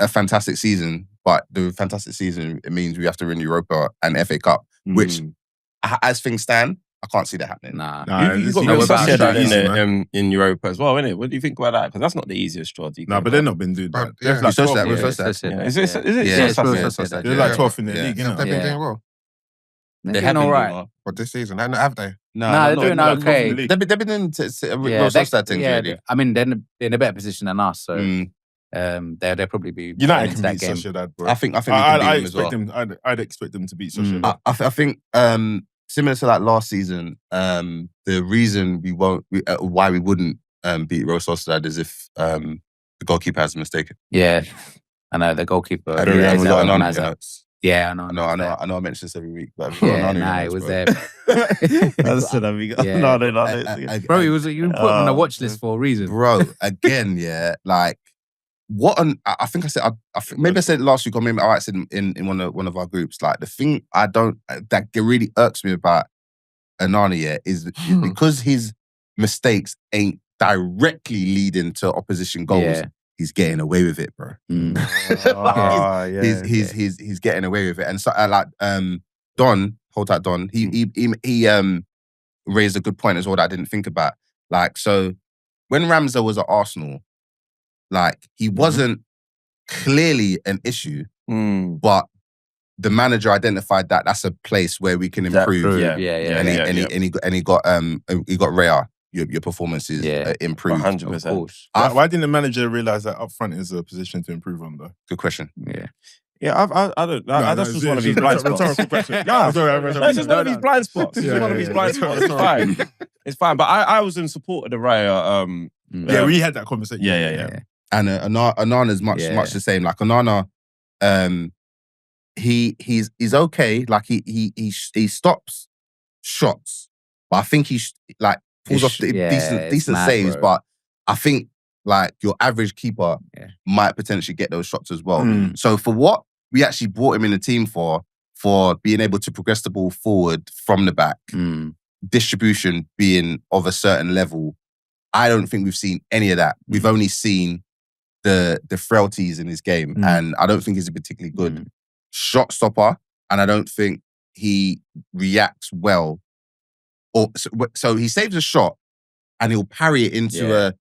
fantastic season, but the fantastic season, it means we have to win Europa and FA Cup, which, as things stand, I can't see that happening. Nah. You've got we're Manchester back to that, in Europa as well, isn't it? What do you think about that? Because that's not the easiest draw. No, but they've not been doing that. Yeah. There's like 12 We're players. supposed to have. Is it? Yeah, it's Sociedad. Sociedad. They're like 12th in the Yeah. league, They've been Yeah. doing well. They're doing all right. But this season, have they? Nah, they're doing not okay. in the league. They've been doing Sociedad things, really. I mean, they're in a better position than us, so Mm. they'll probably be United into can that beat game. Sociedad, bro. I think we can beat them as well. I'd expect them to beat Sociedad. I think similar to like last season, the reason why we wouldn't beat Real Sociedad is if the goalkeeper has a mistake. Yeah, I know the goalkeeper. I don't know. is We got Onana, Mazza. you know. Yeah, I know. I know. I mention this every week, but we got Yeah, Onana, nah, you it know, was bro. there. That's what we got. Yeah. No. Bro, you put him on the watch list for a reason. Bro, again, yeah, like what? I think I said. Maybe I said it last week, or maybe I said in one of our groups. Like the thing that really irks me about Onana, yeah, is because his mistakes ain't directly leading to opposition goals. Yeah. He's getting away with it, bro. He's getting away with it, and so like Don, hold that Don. He raised a good point as well that I didn't think about. Like, so when Ramsey was at Arsenal, like he wasn't clearly an issue, but the manager identified that that's a place where we can improve. And he got Raya. Your performance is improved. 100%. Of course. Why didn't the manager realise that up front is a position to improve on, though? Good question. Yeah. Yeah, I don't. That's just one of his blind spots. Rhetorical question. That's just one of his blind spots. It's Yeah, one of his yeah, blind yeah. spots. It's fine. It's fine. But I was in support of the Raya. Yeah, we had that conversation. Yeah. And Onana's much the same. Like Onana, he's okay. Like he stops shots, but I think he's like pulls off decent mad, saves. bro. But I think like your average keeper might potentially get those shots as well. So for what we actually brought him in the team for being able to progress the ball forward from the back, distribution being of a certain level, I don't think we've seen any of that. We've only seen the frailties in his game, and I don't think he's a particularly good shot stopper, and I don't think he reacts well. Or so he saves a shot, and he'll parry it into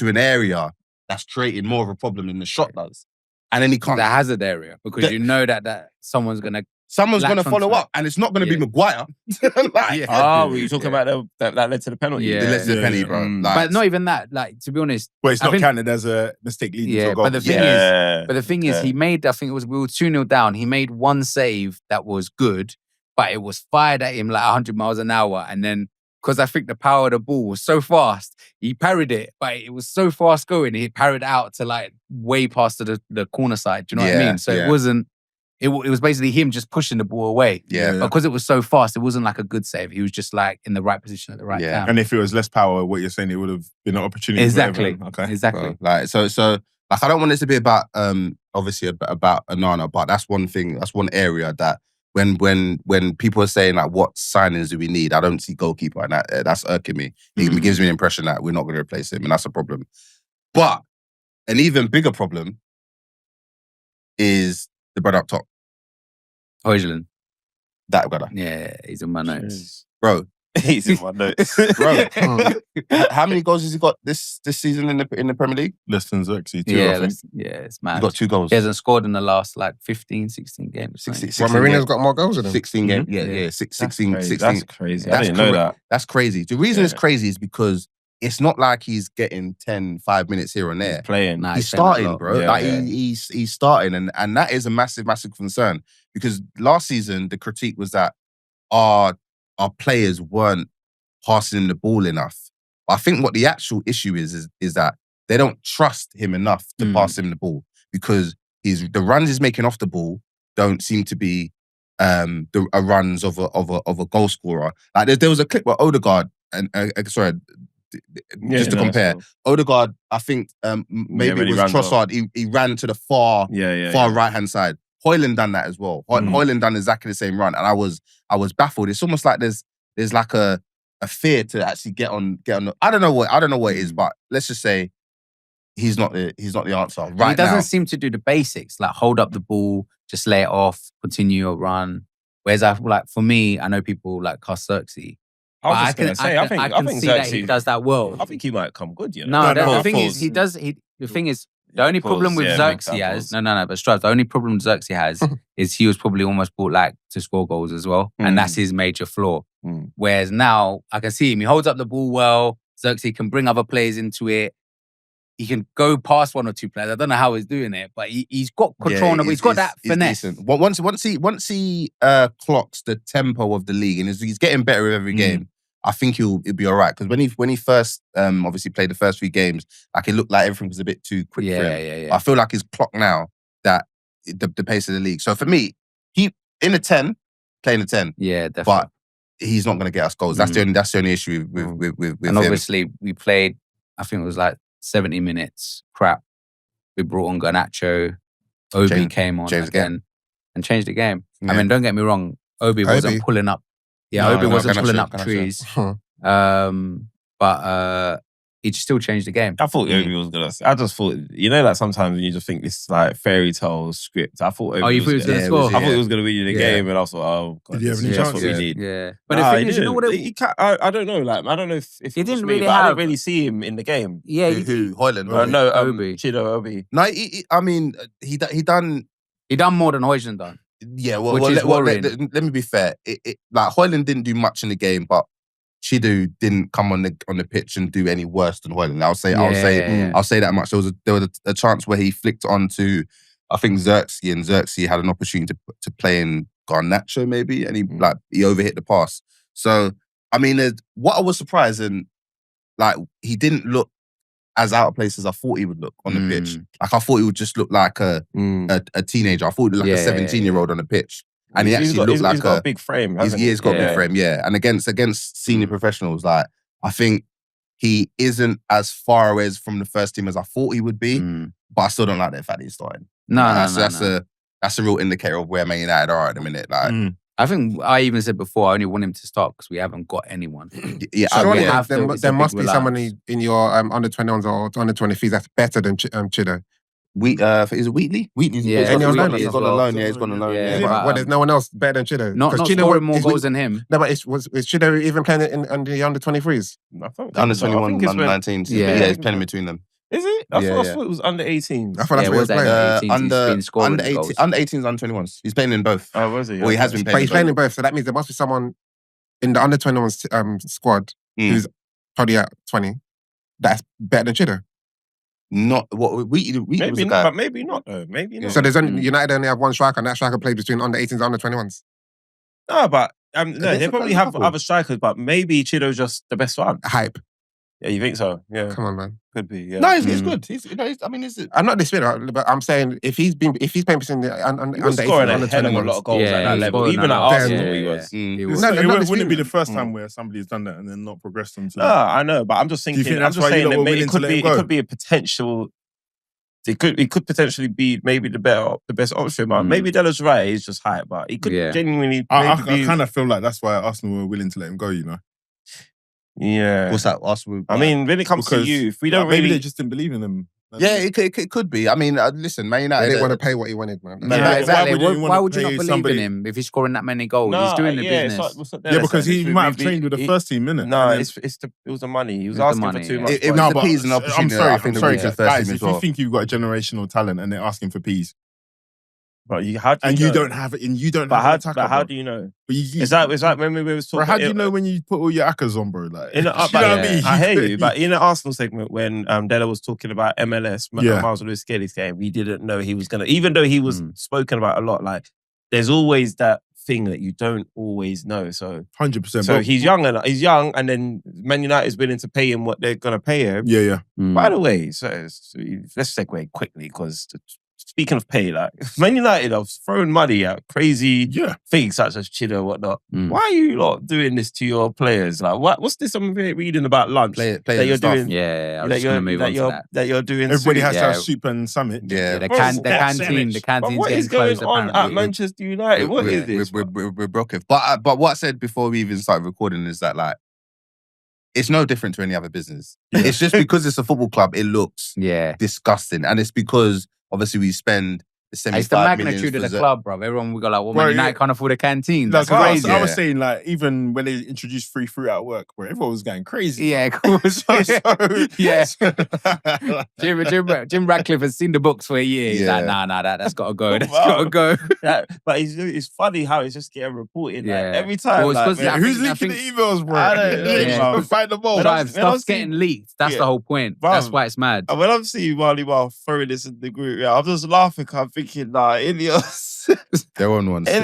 an area that's creating more of a problem than the shot does, and then he can't. The hazard area, because you know that someone's gonna. Someone's going to latch follow onto up, and it's not going to be Maguire. Like, Oh, were you talking about that led to the penalty? Yeah. the less the penny, bro. Like, But not even that. Like, to be honest, But it's I not think- counted as a mistake leading to a goal. but the thing Yeah. But the thing is, he made, I think it was, we were 2-0 down. He made one save that was good, but it was fired at him like 100 miles an hour. And then, because I think the power of the ball was so fast, he parried it, but it was so fast going, he parried out to like way past to the corner side. Do you know what I mean? So it wasn't, it was basically him just pushing the ball away. Yeah. But because it was so fast, it wasn't like a good save. He was just like in the right position at the right time. And if it was less power, what you're saying, it would have been an opportunity. for Exactly. everyone. Okay. Exactly. bro. Like so like I don't want this to be about obviously about Onana, but that's one thing, that's one area that when people are saying like what signings do we need, I don't see goalkeeper, and that's irking me. It gives me the impression that we're not going to replace him, and that's a problem. But an even bigger problem is the brother up top. Højlund. That brother. Yeah, he's in my notes. Bro. He's in my notes. Bro. How many goals has he got this season in the Premier League? Less than Xerxes, too, I think. It's mad. He got 2 goals. He hasn't scored in the last like 15, 16 games. 16 Mourinho's got more goals than him. 16 games. Yeah. 16. That's crazy. I didn't know that. That's crazy. The reason it's crazy is because it's not like he's getting 10, 5 minutes here and there. He's playing. Nah, He's starting, bro. Yeah, He's starting, and that is a massive, massive concern. Because last season the critique was that our players weren't passing him the ball enough. But I think what the actual issue is that they don't trust him enough to pass him the ball, because the runs he's making off the ball don't seem to be the runs of a goal scorer. Like there was a clip where Odegaard just to compare, Odegaard, I think maybe it was Trossard. He ran to the far right hand side. Højlund done that as well. Højlund done exactly the same run, and I was baffled. It's almost like there's like a fear to actually get on. I don't know what it is, but let's just say he's not the answer right now. He doesn't seem to do the basics, like hold up the ball, just lay it off, continue your run. Whereas for me, I know people like cast Xerxes. I can see that he does that well. I think he might come good, you know. No, the thing is, the thing is, the only problem with Xerxes has, but Stripes, the only problem Xerxes has is he was probably almost brought like to score goals as well. And that's his major flaw. Whereas now, I can see him, he holds up the ball well, Xerxes can bring other players into it. He can go past 1 or 2 players. I don't know how he's doing it, but he's got control on it. He's got that finesse. Decent. Once he clocks the tempo of the league and he's getting better with every game, I think he'll be all right. Because when he first obviously played the first 3 games, like it looked like everything was a bit too quick for him. I feel like he's clocked now that the pace of the league. So for me, he in a 10, playing a 10. Yeah, definitely. But he's not going to get us goals. That's the only issue with and him. Obviously we played, I think it was like 70 minutes, crap. We brought on Garnacho. Obi came on again and changed the game. Yeah. I mean, don't get me wrong, Obi wasn't pulling up. Yeah, Obi wasn't pulling up trees. But he still changed the game. I thought Obi was gonna. I just thought, like sometimes you just think this is like fairy tale script. I thought Obi was gonna score. I thought he was gonna win you the game, and I thought, oh God, did he have any that's what we chances? need. Yeah, but the thing is, you know what? I don't know. Like, I don't know if he didn't me, really I didn't really see him in the game. Yeah, who Højlund? No, Obi. Chido Obi. No, I mean, he done more than Højlund done. Yeah, well, which is worrying. Let me be fair. Like Højlund didn't do much in the game, but Chido didn't come on the pitch and do any worse than Højlund. I'll say that much. There was a chance where he flicked onto, I think, Xerxes, and Xerxes had an opportunity to play in Garnacho maybe, and he overhit the pass. So I mean, what I was surprised in, like, he didn't look as out of place as I thought he would look on the pitch. Like I thought he would just look like a teenager. I thought he looked like a 17-year-old on the pitch. And he actually looked like he's got a big frame. He's got a big frame, yeah. And against senior professionals, like, I think he isn't as far away from the first team as I thought he would be. But I still don't like the fact that he's starting. That's a real indicator of where Man United are at the minute. Like, I think I even said before, I only want him to start because we haven't got anyone. Yeah, surely there must be someone in your under 21s or under 23s that's better than Chido. Is it Wheatley? Wheatley's gone alone. Yeah, he's gone alone. Yeah, but there's no one else better than Chido. Not scoring more goals than him. No, but is Chido even playing in the under 23s? Under 21, under 19s. Yeah, he's playing in between them. Is it? I thought it was under 18s. I thought that's what he was playing. Under 18s, under 21s. He's playing in both. Oh, was he? Well, he has been playing. But he's playing in both, so that means there must be someone in the under 21s squad who's probably at 20 that's better than Chido. Not what Wheatley was the guy. But maybe not though. Maybe not. So there's United only have one striker, and that striker plays between under 18s and under 21s. No, but they probably have other strikers, but maybe Chido's just the best one. Hype. Yeah, you think so? Yeah. Come on, man. Could be. Yeah. No, he's good. I'm not disputing, but I'm saying if he's playing between the under 18s and under 21s, a lot of goals at that level. Even at Arsenal, he was. It wouldn't be the first time where somebody's done that and then not progressed them to. No, I know, but I'm just thinking. I'm just saying that it could be a potential He could potentially be maybe the best option, man. Maybe Della's right, he's just hype, but he could genuinely. I kind of feel like that's why Arsenal were willing to let him go, you know. Yeah. What's that? Arsenal. I mean, when it comes to youth, we don't maybe really. they just didn't believe in him. Yeah, it could be. I mean, listen, Man United. They didn't want to pay what he wanted, man. Yeah, exactly. Why would Why would you you not pay believe somebody- in him if he's scoring that many goals? He's doing the business. Yeah, because he might have trained with the first team, innit? No, And it was the money. He was It was the asking money, for too yeah. much. It was No, the but peas and I'm opportunity. sorry, I think I'm sorry, the first guys. team as If well. you think you've got a generational talent and they're asking for peas, But you and don't have it, and you don't But have how? an attacker, But how bro. do you know? But you- It's like when we were talking. Bro, how do you know when you put all your accas on, bro? Like, In the, you know what I mean? I hear you, but in the Arsenal segment when Della was talking about MLS, Yeah. Miles Lewis Skelly's game, we didn't know he was gonna. Even though he was spoken about a lot, like there's always that thing that you don't always know. So 100%. so he's young, and then Man United is willing to pay him what they're gonna pay him. Yeah. By the way, so let's segue quickly because speaking of pay, like Man United have thrown money at crazy things such as Chido and whatnot. Why are you lot doing this to your players? Like, what's this I'm reading about lunch Players that you're stuff. doing? Yeah, I was just going to move on to that. That you're doing. Everybody has to Yeah. have soup and summit. Yeah. The Bro, canteens But what getting is going closed on at apparently. Manchester United? What is this? We're broken. But what I said before we even started recording is that like it's no different to any other business. It's just because it's a football club, it looks disgusting, and it's because obviously we spend the It's the magnitude of the club, bro. Everyone we got like, well, Bro, Man United can't afford a canteen. That's Like, crazy. I was saying, like, even when they introduced free fruit at work, bro, everyone was going crazy. Yeah, of course. Yeah. Jim Radcliffe has seen the books for a year. He's like, nah, that's got to go. That's got to go. But it's funny how it's just getting reported. Yeah. Like, every time. Well, it's like, 'cause man, I Who's think- leaking the emails, bro? I don't know, Yeah. bro. Find them all. Stuff's getting leaked. That's the whole point. Bro. That's why it's mad. And when I'm seeing Marley Mal throwing this in the group, I'm just laughing. I'm thinking, nah, Ilios. They're on one still.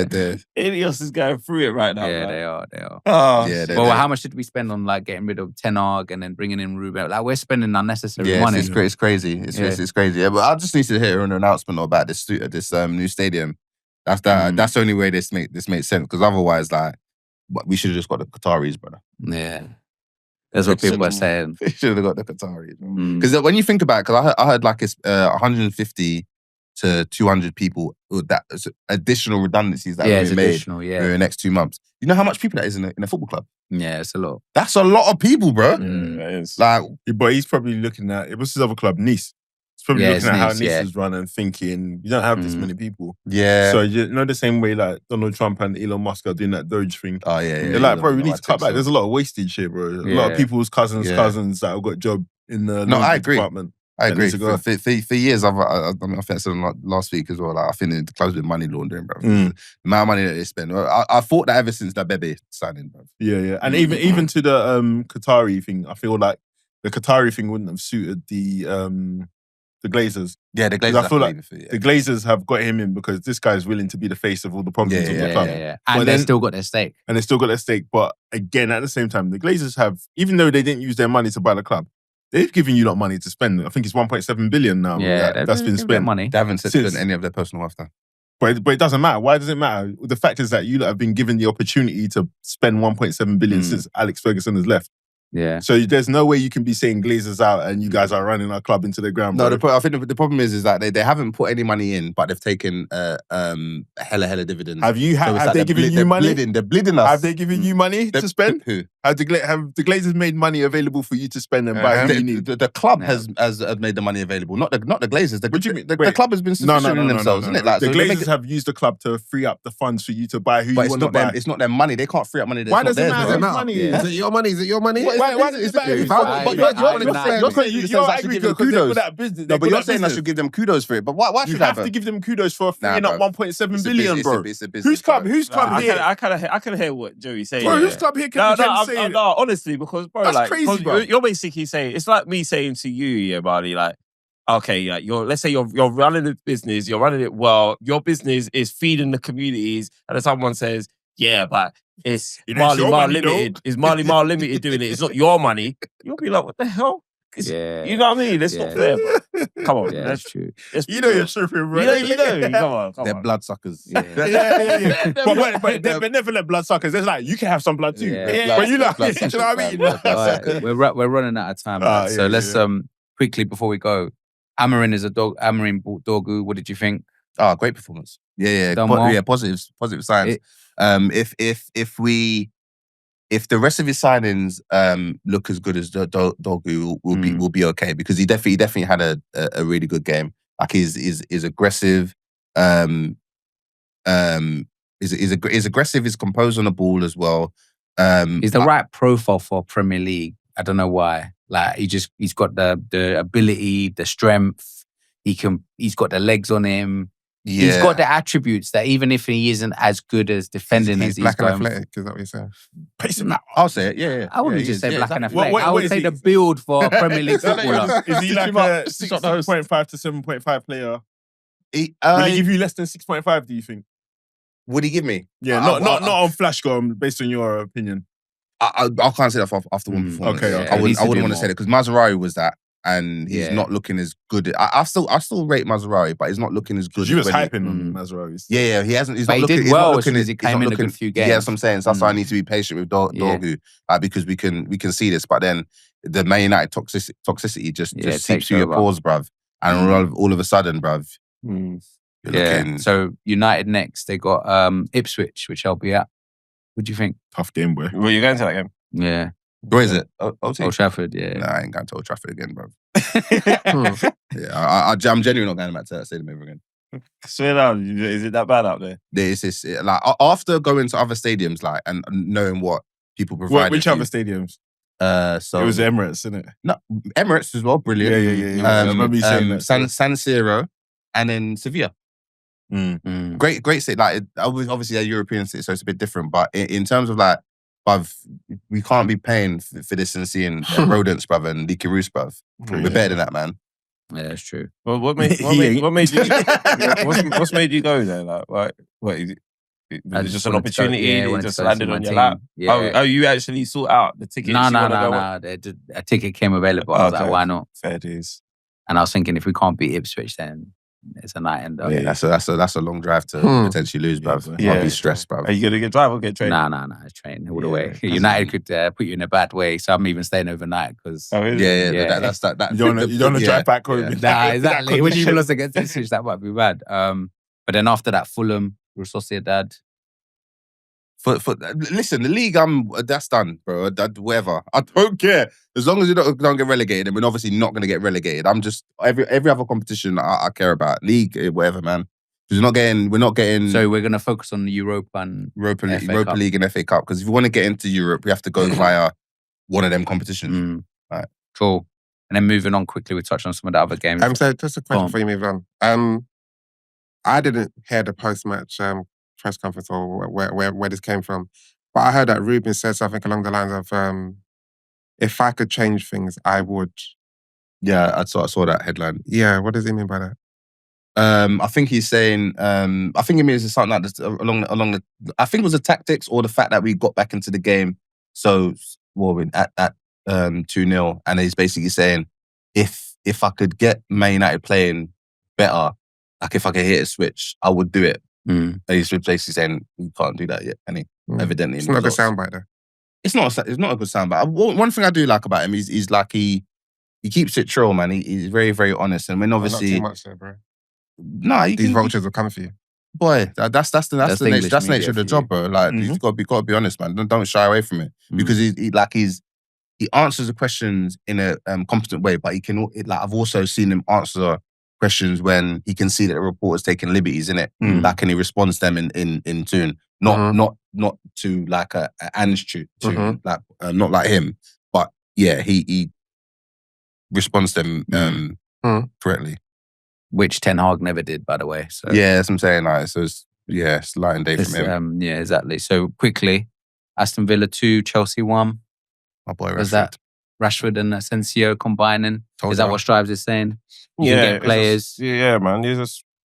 They're Ilios is going through it right now. Yeah, man. they are. Oh, Yeah, shit. Well, how much did we spend on like getting rid of Ten Hag and then bringing in Ruben? Like we're spending unnecessary yeah, money. it's crazy. It's crazy. Yeah, but I just need to hear an announcement about this new stadium. That's the only way this makes sense. Because otherwise, like, we should have just got the Qataris, brother. Yeah, that's what people are saying. We should have got the Qataris. Because when you think about it, because I heard like it's 150 to 200 people that additional redundancies that Yeah, are it's being made additional. in Yeah, the next 2 months. You know how much people that is in a football club? yeah, it's a lot. That's a lot of people, bro. It is. Like, But he's probably looking at, what's his other club? Nice. He's probably Yeah, looking it's at how Nice, Nice yeah. is run and thinking, you don't have this many people. yeah. So, you know, the same way like Donald Trump and Elon Musk are doing that Doge thing. Oh, yeah. They're like, bro, we need to cut back. There's a lot of wastage here, bro. A lot Yeah. of people's cousins that have got a job in the No, I laundry agree. department. I agree. needs to go. For years, I think I said last week as well. Like, I think the club's been money laundering, bro. Mm. The amount of money that they spend. I thought that ever since that Bebe signing, bro. Yeah. And even to the Qatari thing, I feel like the Qatari thing wouldn't have suited the Glazers. Yeah, the Glazers. I feel like yeah. the Glazers have got him in because this guy's willing to be the face of all the problems of the club. Yeah. But And they then- still got their stake. And they still got their stake. But again, at the same time, the Glazers have, even though they didn't use their money to buy the club, they've given you lot money to spend. I think it's 1.7 billion now that's been spent. money. They haven't spent Since- any of their personal wealth now. But it doesn't matter. Why does it matter? The fact is that you lot have been given the opportunity to spend 1.7 billion since Alex Ferguson has left. Yeah. So there's no way you can be saying Glazers out and you guys are running our club into the ground. No, bro. I think the problem is that they haven't put any money in, but they've taken hella dividends. Have you So it's have like they given you money? They're bleeding us. Have they given you money to spend? Who? Have the Glazers made money available for you to spend and buy who you need? The club has made the money available, not the Glazers. What do you mean? The Wait. club has been sufficient in themselves, isn't it? Like, the so they make Glazers have used the club to free up the funds for you to buy who but you it's want to not buy. them. It's not their money. They can't free up money. Why does it theirs, matter? bro. It's money. Is it your money? Is it your money? Why does it matter? If I- but you're angry because kudos. That business. No, but you're saying I should give them kudos for it. But why You should I have to give them kudos for freeing up 1.7 billion, bro. It's a business, Whose club? bro. Whose club here? I can hear what Joey's saying. Bro, yeah. whose club here can say it? No, honestly, because bro, That's like, crazy, 'cause bro. You're basically saying it's like me saying to you, yeah, buddy, like, okay, like let's say you're running a business, you're running it well, your business is feeding the communities, and then someone says, yeah, but it's You know, it's Marley your Mar money, Limited. It's Marley Mar Limited doing it. It's not your money. You'll be like, what the hell? Yeah. You know what I mean? It's not fair, bro. Come on, Yeah, that's true. You know you're tripping, bro. You know. Come They're on. bloodsuckers. Yeah. Yeah. But benevolent bloodsuckers. There's like, you can have some blood too. Yeah. But you know, you Bloodsuckers, know what I mean? blood- All right, we're running out of time. Ah, so yeah, let's quickly before we go. Amorim is a dog. Amorim bought Dorgu. What did you think? Oh, great performance. Yeah. Done well. Yeah, positive signs. If the rest of his signings look as good as Dorgu, will be okay, because he definitely had a really good game. Like he's aggressive. Is aggressive. He's composed on the ball as well. He's the right profile for Premier League. I don't know why. Like he's got the ability, the strength. He's got the legs on him. Yeah. He's got the attributes that even if he isn't as good as defending he's as he's black and going, athletic. Is that what you're saying? Basically, I'll say it. Yeah. I wouldn't Yeah, just say yeah, black and exactly. athletic. What I would is say he? the build for a Premier League footballer. is he like a 6.5 to 7.5 player? Will he give you less than 6.5? Do you think? Would he give me? Yeah, not on flash score, based on your opinion. I can't say that after one performance. Okay, yeah, I wouldn't want to more. say that, because Maserati was that, and he's Yeah. not looking as good. I still rate Maserati, but he's not looking as good. You was as when hyping on Maserati. Yeah, he hasn't. He's But not he looking. did he's not well as looking soon as he came in a good few games. Yeah, that's what I'm saying. So that's why I need to be patient with Dorgu, because we can see this. But then the Man United toxicity just takes seeps through your over. pores, bruv. And all of a sudden, bruv, you're looking. So United next, they got Ipswich, which I'll be at. What do you think? Tough game, boy. Well, you're going to that game? Yeah. Where is it? OT? Old Trafford, yeah. Nah, I ain't going to Old Trafford again, bruv. Yeah, I'm genuinely not going back to that stadium ever again. Swear down, is it that bad out there? It's like after going to other stadiums, like, and knowing what people provide. Which other stadiums? So It was Emirates, isn't it? no, Emirates as well, brilliant. Yeah. I remember you saying that. San Siro, and then Sevilla. Great city. Like, obviously a European city, so it's a bit different. But in terms of like, bruv, we can't be paying for this and seeing rodents, bruv, and leaky roofs, bruv. We're better than that, man. Yeah, that's true. Well, what made what's made you go there? Like, what is it? Was it just an opportunity? It just landed on your lap. Yeah. Oh, you actually sort out the tickets? No. Go A ticket came available. I was like, why not? Fair dues. And I was thinking, if we can't beat Ipswich, then it's a night ender. Yeah, that's a long drive to potentially lose, bruv. Yeah. I'll be stressed, bruv. Are you gonna get drive or get train? No, it's train all the way. United could put you in a bad way, so I'm even staying overnight because. Oh, is it? Yeah. That's that. You don't want to drive back home. Nah, exactly. When you lost against Ipswich, that might be bad. But then after that, Fulham, Real Sociedad. Listen, the league, that's done, bro. Whatever. I don't care. As long as you don't get relegated, and we're obviously not going to get relegated. I'm just every other competition I care about. League, whatever, man. Because we're not getting. So we're going to focus on the Europa and Europa League and FA Cup. Because if we want to get into Europe, we have to go via one of them competitions. Right. Cool. And then moving on quickly, we touched on some of the other games. So just a question before you move on. I didn't hear the post-match press conference or where this came from, but I heard that Ruben said something along the lines of, "If I could change things, I would." Yeah, I saw that headline. Yeah, what does he mean by that? I think he's saying. I think it means something like this along the. I think it was the tactics or the fact that we got back into the game. So at 2-0, and he's basically saying, if I could get Man United playing better, like if I could hit a switch, I would do it. And he's basically saying we can't do that yet, and he evidently It's not a good soundbite though. It's not a good soundbite. One thing I do like about him is like he keeps it true, man. He's very, very honest, and when obviously not too much there, bro. Nah, These vultures will come for you. Boy, that's the nature of the job, bro. Like Mm-hmm. you've got to be honest, man. Don't shy away from it because he answers the questions in a competent way, but he can like I've also seen him answer questions when he can see that the reporter's taking liberties in it, like, and he responds to them in tune, not to like a Ange tune, like not like him, but yeah, he responds to them correctly, which Ten Hag never did, by the way. So yeah, that's what I'm saying. Like, so it's light and day from him. Yeah, exactly. So quickly, Aston Villa 2, Chelsea 1. My boy, Was that Rashford and Asensio combining? Told Is that you. what Strives is saying? You can get players. Man.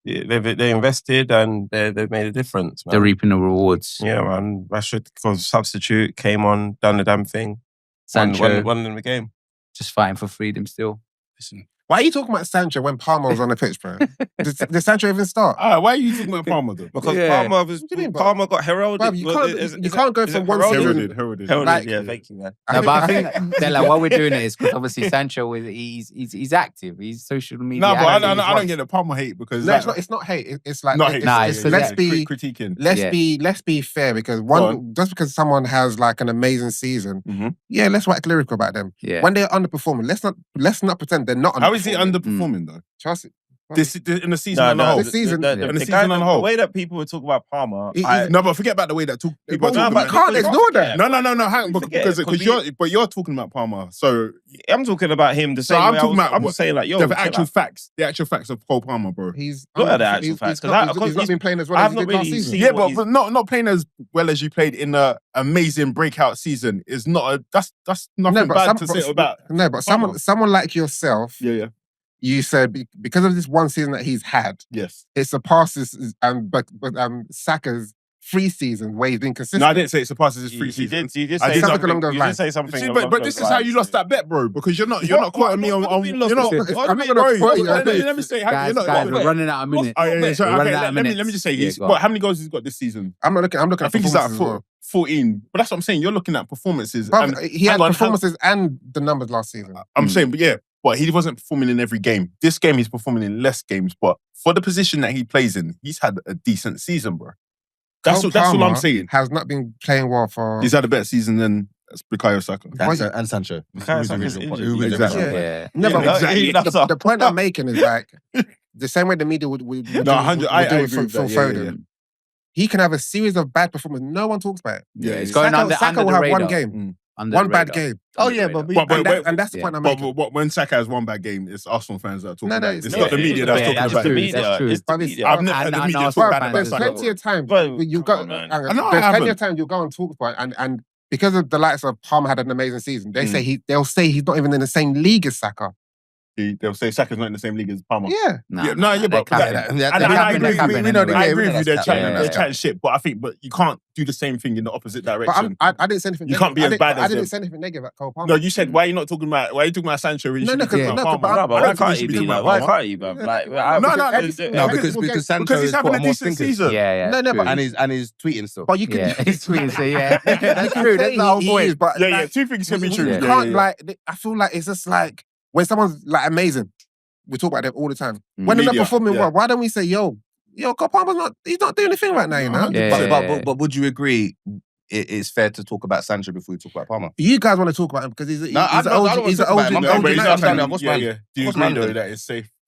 They invested and they've made a difference, man. They're reaping the rewards. Yeah, man. Rashford was substitute, came on, done the damn thing. Sancho Won them the game. just fighting for freedom still. Listen, Why are you talking about Sancho when Palmer was on the pitch, bro? Did Sancho even start? Why are you talking about Palmer though? Because Yeah. Palmer do you mean, bro? Palmer got heralded. Bruv, you can't go from one season. Heralded. Like- yeah, thank you, man. No, but I think they're like, why we're doing it is because obviously Sancho he's active. He's social media. No, but active. I don't get the Palmer hate because No, it's not hate. It's like not hate. let's be critiquing. let's be fair because just because someone has like an amazing season, yeah, let's wax lyrical about them. Yeah. When they're underperforming, let's not pretend they're not underperforming. How is he underperforming though? Trust it. This in the season on the whole. This season, the way that people would talk about Palmer, No, but forget about the way that people are But talking we about. can't ignore that. No, hang on, because you're talking about Palmer. So I'm talking about him the same I'm way. talking about I'm just saying like, yo, the actual facts of Cole Palmer, bro. He's What are the actual facts? He's not been playing as well I've as he not did last really season. seen Yeah, what but not playing as well as you played in the amazing breakout season is not that's nothing bad to say about. No, but Palmer. someone like yourself, Yeah. you said because of this one season that he's had, Yes. it surpasses Saka's 3 seasons where he's been consistent. No, I didn't say it surpasses his You free did season. say I did something along those you lines. did say something. See, along but those this is how you lines. lost that bet, bro. Because you're not quoting me on. You're not. I'm not gonna quote you. Let me say. Guys, we're running out of minutes. Oh, yeah, so, We're okay, running out of minutes. let me just say, Yeah, he's, go on. what, how many goals he's got this season? I'm looking I at think he's at performances as well. 14. But that's what I'm saying. You're looking at performances. But and he had hang on, performances and the numbers last season. I'm saying, but yeah, but he wasn't performing in every game. This game, he's performing in less games. But for the position that he plays in, he's had a decent season, bro. That's Cole all I'm Palmer saying. Has not been playing well for. He's had a better season than Bukayo Saka. And Sancho. Bukayo Saka's injured. Exactly. Yeah. No, but Exactly. the point I'm making is like the same way the media would do 100. I do agree with Phil that. Foden. Yeah. He can have a series of bad performances. No one talks about it. Yeah, It's yeah. going Saka under will the have radar. one game, Under one the bad radar. game. Oh yeah, but And that's the point I'm making. But when Saka has one bad game, it's Arsenal fans that are talking No, about it. it's It's not. not the media that's talking that's about the it. media. That's true. It's the But it's- media. I've never heard And the I media know talk Spurs bad fans about There's as Saka. well. plenty of time. But You come go. on, man. There's know I plenty haven't. of time you go and talk about it, and because of the likes of Palmer had an amazing season, they'll say he's not even in the same league as Saka. They'll say Saka's not in the same league as Palmer. Yeah. But They're I agree with you. They're Yeah. chatting shit, but you can't do the same thing in the opposite But direction. I didn't say anything. You can't be as bad as I didn't them. say anything negative about Cole Palmer. No, you said why are you not talking about? Why are you talking about Sancho? When you should be talking about Palmer? but No, but I why don't think can't should you be be talking like? about Why Palmer. can't you, bro? Like, Because he's having a more decent thinkers. season. Yeah. No, but And he's tweeting still. but you can. Yeah. He's tweeting, so yeah. That's true. That's the whole point. But Yeah, like, two things can be true. You Yeah. can't like. I feel like it's just like when someone's like amazing. We talk about them all the time. When they're not Media, performing yeah. well, why don't we say, yo, Cole Palmer's he's not doing anything right now, you know? Yeah. But would you agree it's fair to talk about Sancho before we talk about Palmer? You guys want to talk about him because he's I don't want to he's an talk about him. old I'm But United he's not fan, saying- what's yeah, man? yeah. Do you What's agree man though doing? that it's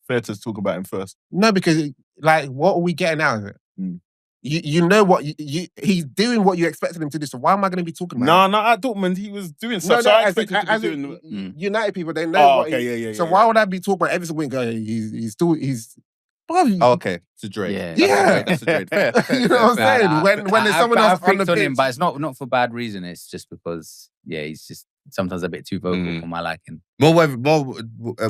fair to talk about him first? No, because like, what are we getting out of it? Mm. You know what he's doing what you expected him to do. So why am I going to be talking about? No, at Dortmund he was doing No, stuff. So I as expect him to as be doing. United people, they know. Oh, what okay, yeah. So why would I be talking about every single week? He's still. Bro, Oh, okay. To Drake. Yeah. That's to Drake. Fair. You know what I'm saying? When there's someone else on the picked on pitch. him, but it's not for bad reason. It's just because he's just sometimes a bit too vocal for my liking. More worth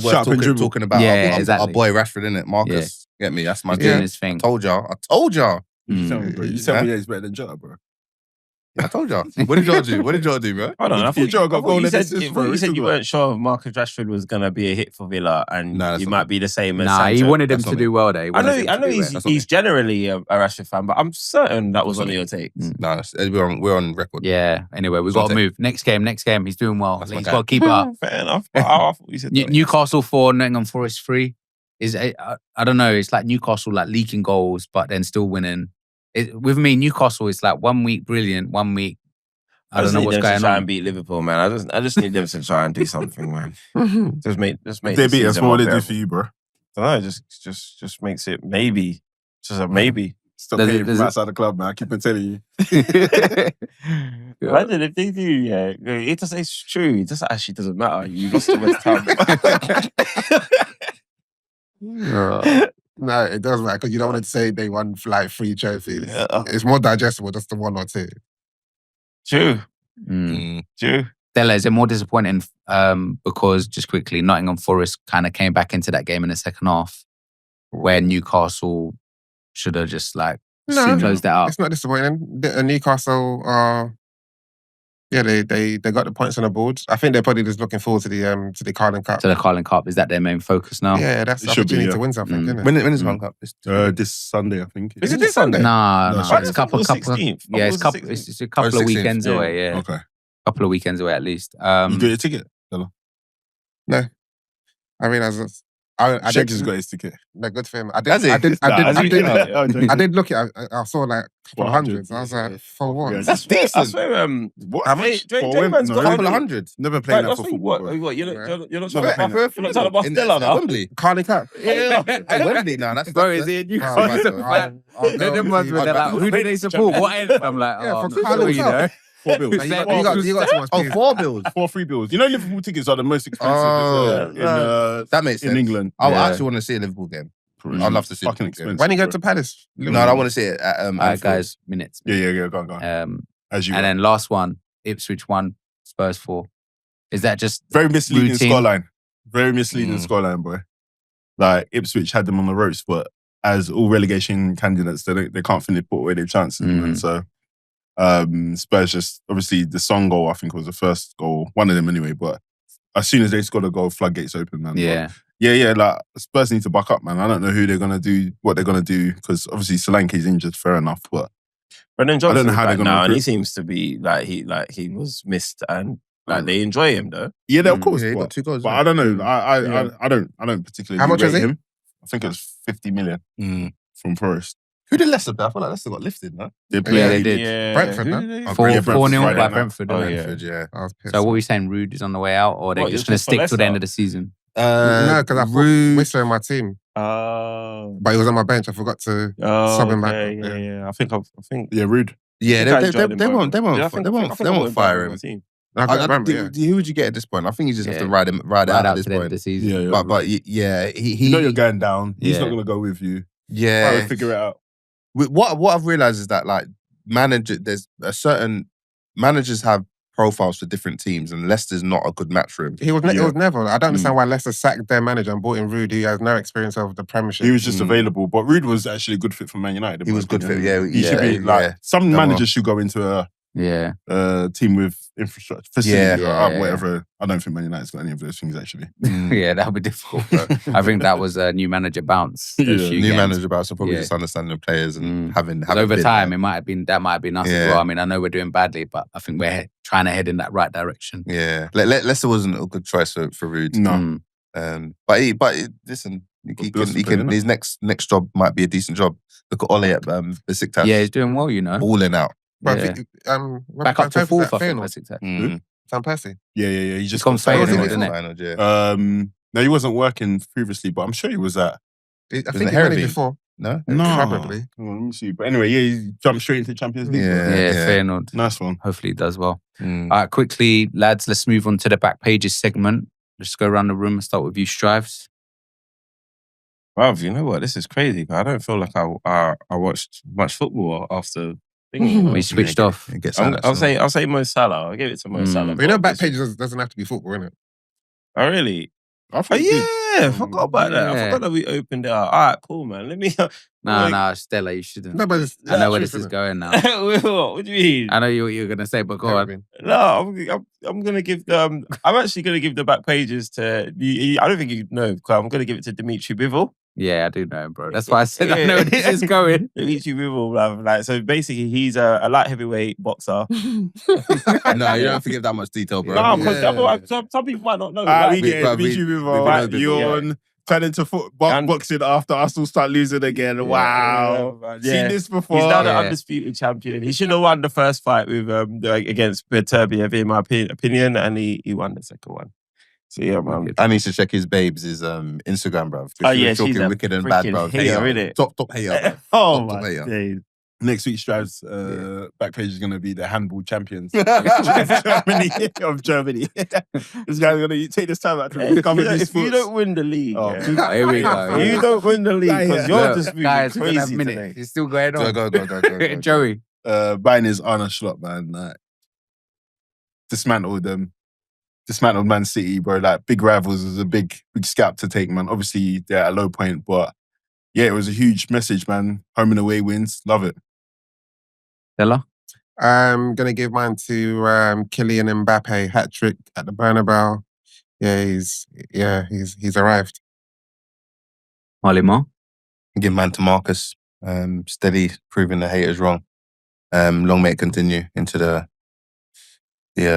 Sharp and dribble. talking about Yeah, our exactly. boy Rashford, innit? Marcus. Get me? That's my He's doing team. his thing. I told y'all. You tell me, bro. You tell me that he's better than Jota, bro. Yeah, I told y'all. What did y'all do? bro? Hold on, I thought Jota got goal you and said assist, bro. you said What you you weren't sure if Marcus Rashford was gonna be a hit for Villa, and No, that's you not might be the same as Nah, he Sancho. wanted him That's to not do well there. He I wanted him know to do he's well. he's generally a Rashford fan, but I'm certain that was That's one of not your takes. No, we're on record. Yeah. Anyway, we've So got to take- move. Next game. He's doing well. That's He's my got to keep it up. Fair enough. But I thought you said that. Newcastle 4, Nottingham Forest 3. I don't know. It's like Newcastle like leaking goals, but then still winning. With me, Newcastle is like 1 week brilliant, 1 week. I don't know what's to going try on. and beat Liverpool, man. I just need them to try and do something, man. Just make. They beat us. What will they do for you, bro? I don't know. Just makes it maybe. Just a maybe. Stop hating from outside the club, man. I keep on telling you. Imagine if they do, yeah. It's true. It just actually doesn't matter. You lost to West Ham. No, it does matter because you don't want to say they won like 3 trophies. Yeah. It's more digestible, just the 1 or 2. True. Mm. True. Stella, is it more disappointing because, just quickly, Nottingham Forest kind of came back into that game in the second half where Newcastle should have just closed that up? It's not disappointing. Newcastle are Yeah, they got the points on the board. I think they're probably just looking forward to the Carling Cup. So the Carling Cup, is that their main focus now? Yeah, that's It the should be, opportunity yeah. to win something, isn't it? When is Carling Cup? This Sunday, I think. Is it this Sunday? Nah, No, no. sorry. It's I thought it was 16th. Yeah, it's I thought it was it's a couple of 16th, weekends yeah. away. Yeah, Okay. couple of weekends away at least. You got your ticket? I realised I Shaky's did. got his ticket. No, good for him. Has he? I did I I did look at. I saw like a couple What, of hundreds. I was yeah. like, for what? Yeah. That's decent. I swear, What? How much? Draymond's got A couple of hundred. Never played that That's for what, football. what, you're Yeah. not, you're not No, trying but- to, you're not trying to bust Stella now. Wembley. Carling Cup. Yeah. Hey, Wembley now. That's Bro, is it Oh, Newcastle? man. Them ones where they're like, who do they support? What end? I'm like, Yeah, oh, for I'm not Carling sure, you Cup. know. 4 bills. You got too much. Oh, peas. 4 bills. 4 free bills. You know Liverpool tickets are the most expensive That makes sense. in England. I Yeah. actually want to see a Liverpool game. I'd love to see a Fucking Liverpool game. expensive. When you go to Palace? No, I want to see it at All right, Anfield. guys, minutes. Yeah, go on. As you And were. then last one, Ipswich 1, Spurs 4. Is that just Very misleading routine? scoreline. Very misleading Mm. scoreline, boy. Like Ipswich had them on the ropes, but as all relegation candidates, they can't finish put away their chances. Man. So Spurs just obviously the Son goal I think was the first goal, one of them anyway. But as soon as they scored a goal, floodgates open, man. Yeah. But yeah. Like Spurs need to buck up, man. I don't know who they're gonna do, what they're gonna do, because obviously Solanke's injured. Fair enough, but Brendan I don't know Johnson's how they're back gonna now, and he recruit. seems to be like he was missed, and like they enjoy him though. yeah, of course. Yeah, he got but, 2 goals. but I don't know. Yeah. I don't particularly. How much rate was it? him. I think it was 50 million from Forest. Who did Leicester play? I feel like Leicester got lifted, no? They Yeah, they did. Brentford, Who no? did they- Oh, 4-0 Yeah, Brentford, by Friday Brentford. Oh, innit? yeah. Brentford, yeah. I was pissed. So what are we saying? Rude is on the way out, or they're What, just you're going to just for stick to the Leicester? end of the season? No, because I thought Rude. Whistler in my team, Oh, but he was on my bench. I forgot to sub him back. okay, yeah. I think. Yeah, rude. Yeah, I they enjoyed him, they bro. won't Yeah, I think I fire would've done him. my team. I can't remember. Yeah. Who would you get at this point? I think you just have to Yeah. ride it Right out out at to this the end of point. the season. Yeah. But yeah, he You know you're going down. He's Yeah. not going to go with you. yeah. Try to figure it out. What I've realized is that like there's a certain managers have profiles for different teams, and Leicester's not a good match for him. It was never. I don't understand Mm. why Leicester sacked their manager and brought in Rude, who has no experience of the Premiership. He was just Mm. available. But Rude was actually a good fit for Man United. in He my was good opinion. fit, yeah, He should be yeah, like yeah. some Come managers on. should go into Yeah. a team with infrastructure, facility, Yeah. or whatever. I don't think Man United's got any of those things actually. Yeah, that would be difficult. Bro. I think that was a new manager bounce. Yeah. A few New games. manager, but so probably Yeah. just understanding the players and Mm. having 'Cause over been time, there. it might have been us as Yeah. well. I mean, I know we're doing badly, but I think we're trying to head in that right direction. Yeah, Leicester wasn't a good choice for Rude. No. Mm. Listen, Bills to play, innit? his next job might be a decent job. Look at Ole at Besiktas. Yeah, he's doing well, you know. balling out. But Yeah. Back Back up to Van fourth, I think. Feyenoord. Besiktas. Mm. Van Persie. Yeah. He He's just gone got signed, Feyenoord, isn't it? isn't it? Yeah. No, he wasn't working previously, but I'm sure he was at. I Isn't think it he won it Heerenveen? before. No. Probably. Hold on, let me see. But anyway, yeah, he jumped straight into Champions League. Yeah. bro. Yeah, Feyenoord. Nice one. Hopefully he does well. Mm. All right, quickly, lads, let's move on to the back pages segment. Let's go around the room and start with you, Strives. Wow, you know what? This is crazy. But I don't feel like I watched much football after. thinking. We switched off. It gets I'll say Mo Salah. I'll give it to Mo Mm. Salah. But you know, But back this- pages doesn't have to be football, innit? Oh really? I Oh thought he did. yeah, I forgot about that. I Yeah. forgot that we opened it up. All right, cool, man. Let me. No, Stella, you shouldn't. No, but it's, I know where it's this is true, going now. What do you mean? I know what you're going to say, but go innit? on. Everything. No, I'm gonna give them. I'm actually gonna give the back pages to. I don't think you know. I'm gonna give it to Dimitri Bivol. Yeah, I do know him, bro. That's why I said I know where this is going. Dimitri Bivol, bruv. Like, so basically, he's a light heavyweight boxer. No, you don't have to give that much detail, bro. No, because Yeah. some people might not know. We Like, get Bro, it. Dimitri we Bivol, know right, Bivol, Yawn, turn into And- boxing after Arsenal start losing again. Wow. Yeah. Seen this before. He's now the Yeah. undisputed champion. He should have won the first fight with against Beterbiev, in my opinion, and he won the second one. So yeah, man. I need to check his babes' Instagram, bro. Oh yeah, talking she's a wicked and bad, bro. freaking hater, innit? Top hater. Bro. Oh Top my hater. days. Next week's Strive's back page is going to be the handball champions of Germany. This guy's going to take this time out to cover these If you sports. don't win the league, Oh. yeah, Here we go. you don't win the league because you're Look, just moving guys, we're gonna have crazy minutes. today. It's still going on. Go. Joey. Buying his Arne Slot, man. Like, dismantled Man City, bro. Like, big rivals is a big scalp to take, man. Obviously, they're at a low point, but yeah, it was a huge message, man. Home and away wins. Love it. Stella? I'm gonna give mine to Kylian Mbappe, hat trick at the Bernabeu. He's arrived. Malima. Give man to Marcus. Steady, proving the haters wrong. Long may it continue into the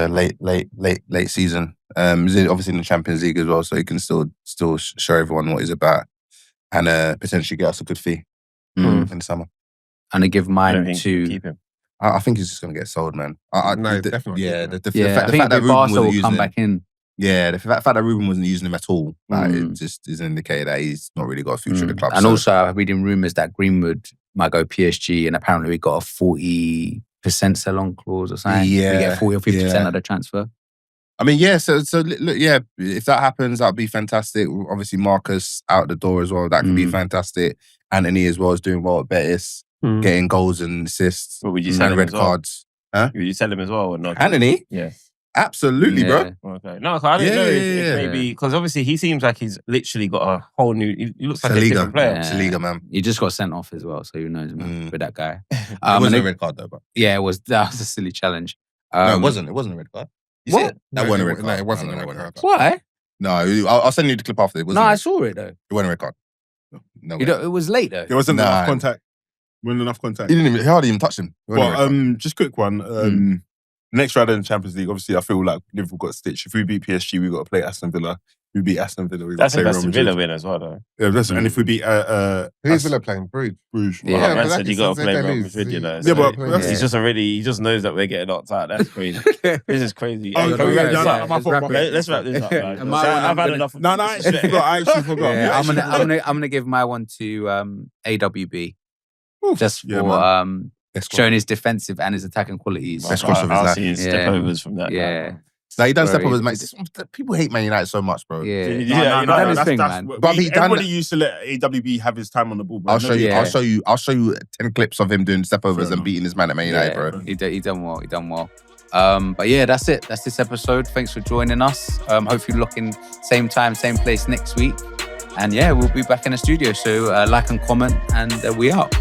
late season. He's obviously in the Champions League as well, so he can still show everyone what he's about and potentially get us a good fee in the summer. And I give mine to to. keep him. I think he's just going to get sold, man. Definitely. Yeah, keep him. the Yeah, fact I think that Ruben Barca wasn't will using come him. back in. Yeah, the fact that Ruben wasn't using him at all, it just is an indicator that he's not really got a future in the club. And so. also, I'm reading rumours that Greenwood might go PSG, and apparently we got a 40% sell-on clause or something. Yeah, we get 40 or 50% yeah. of the transfer. I mean, yeah. So look, yeah. If that happens, that'd be fantastic. Obviously, Marcus out the door as well. That could be fantastic. Anthony as well is doing well at Betis, getting goals and assists. But would you sell and him red as well? cards. Huh? Would you sell him as well or not? Anthony? Yeah. Absolutely, bro. Okay. No, I didn't know if maybe because obviously he seems like he's literally got a whole new. He looks like a different player. It's a Liga, man. He just got sent off as well, so who knows, man, with that guy. It wasn't a red card though, bro. Yeah, that was a silly challenge. No, it wasn't. It wasn't a red card. You see What? it? That wasn't a red No, card. it wasn't No, a it red card. Why? No, I'll send you the clip after. It wasn't. No, I saw it though. It wasn't a red card. No, You know, it was late though. There wasn't Nah. enough contact. Wasn't enough contact. he hardly even touched him. It wasn't a red But card. just quick one. Next round in the Champions League, obviously, I feel like Liverpool got stitched. If we beat PSG, we got to play Aston Villa. If we beat Aston Villa, we got That's to if play Aston Real Villa Madrid. win as well, though. Yeah, that's, and if we beat Who's Villa playing? Bruges. Bruges, Yeah. Well, but man that said you is- got to they play Real lose. Madrid, you know. Yeah, so but that's- he's just already. He just knows that we're getting knocked out. That's crazy. This is crazy. Oh, Hey, can we yeah, wrap this no, up? my fault. Let's wrap this up, man. And my one, I've had I'm enough. No, I actually forgot. Yeah, I'm Actually, gonna give my one to AWB just Yeah, for Best showing his defensive and his attacking qualities. Best cross of his I've life. seen step overs from that. guy. Yeah, Like, he done step Very- overs, mate. People hate Man United so much, bro. yeah. Yeah, he done his thing, man. But he done- everybody used to let AWB have his time on the ball. Bro. I'll show you. Yeah. I'll show you 10 clips of him doing step overs Fair and enough. beating his man at Man United, bro. He done well. He done well. But yeah, that's it. That's this episode. Thanks for joining us. Hopefully, look in same time, same place next week. And yeah, we'll be back in the studio. So like and comment, and we out.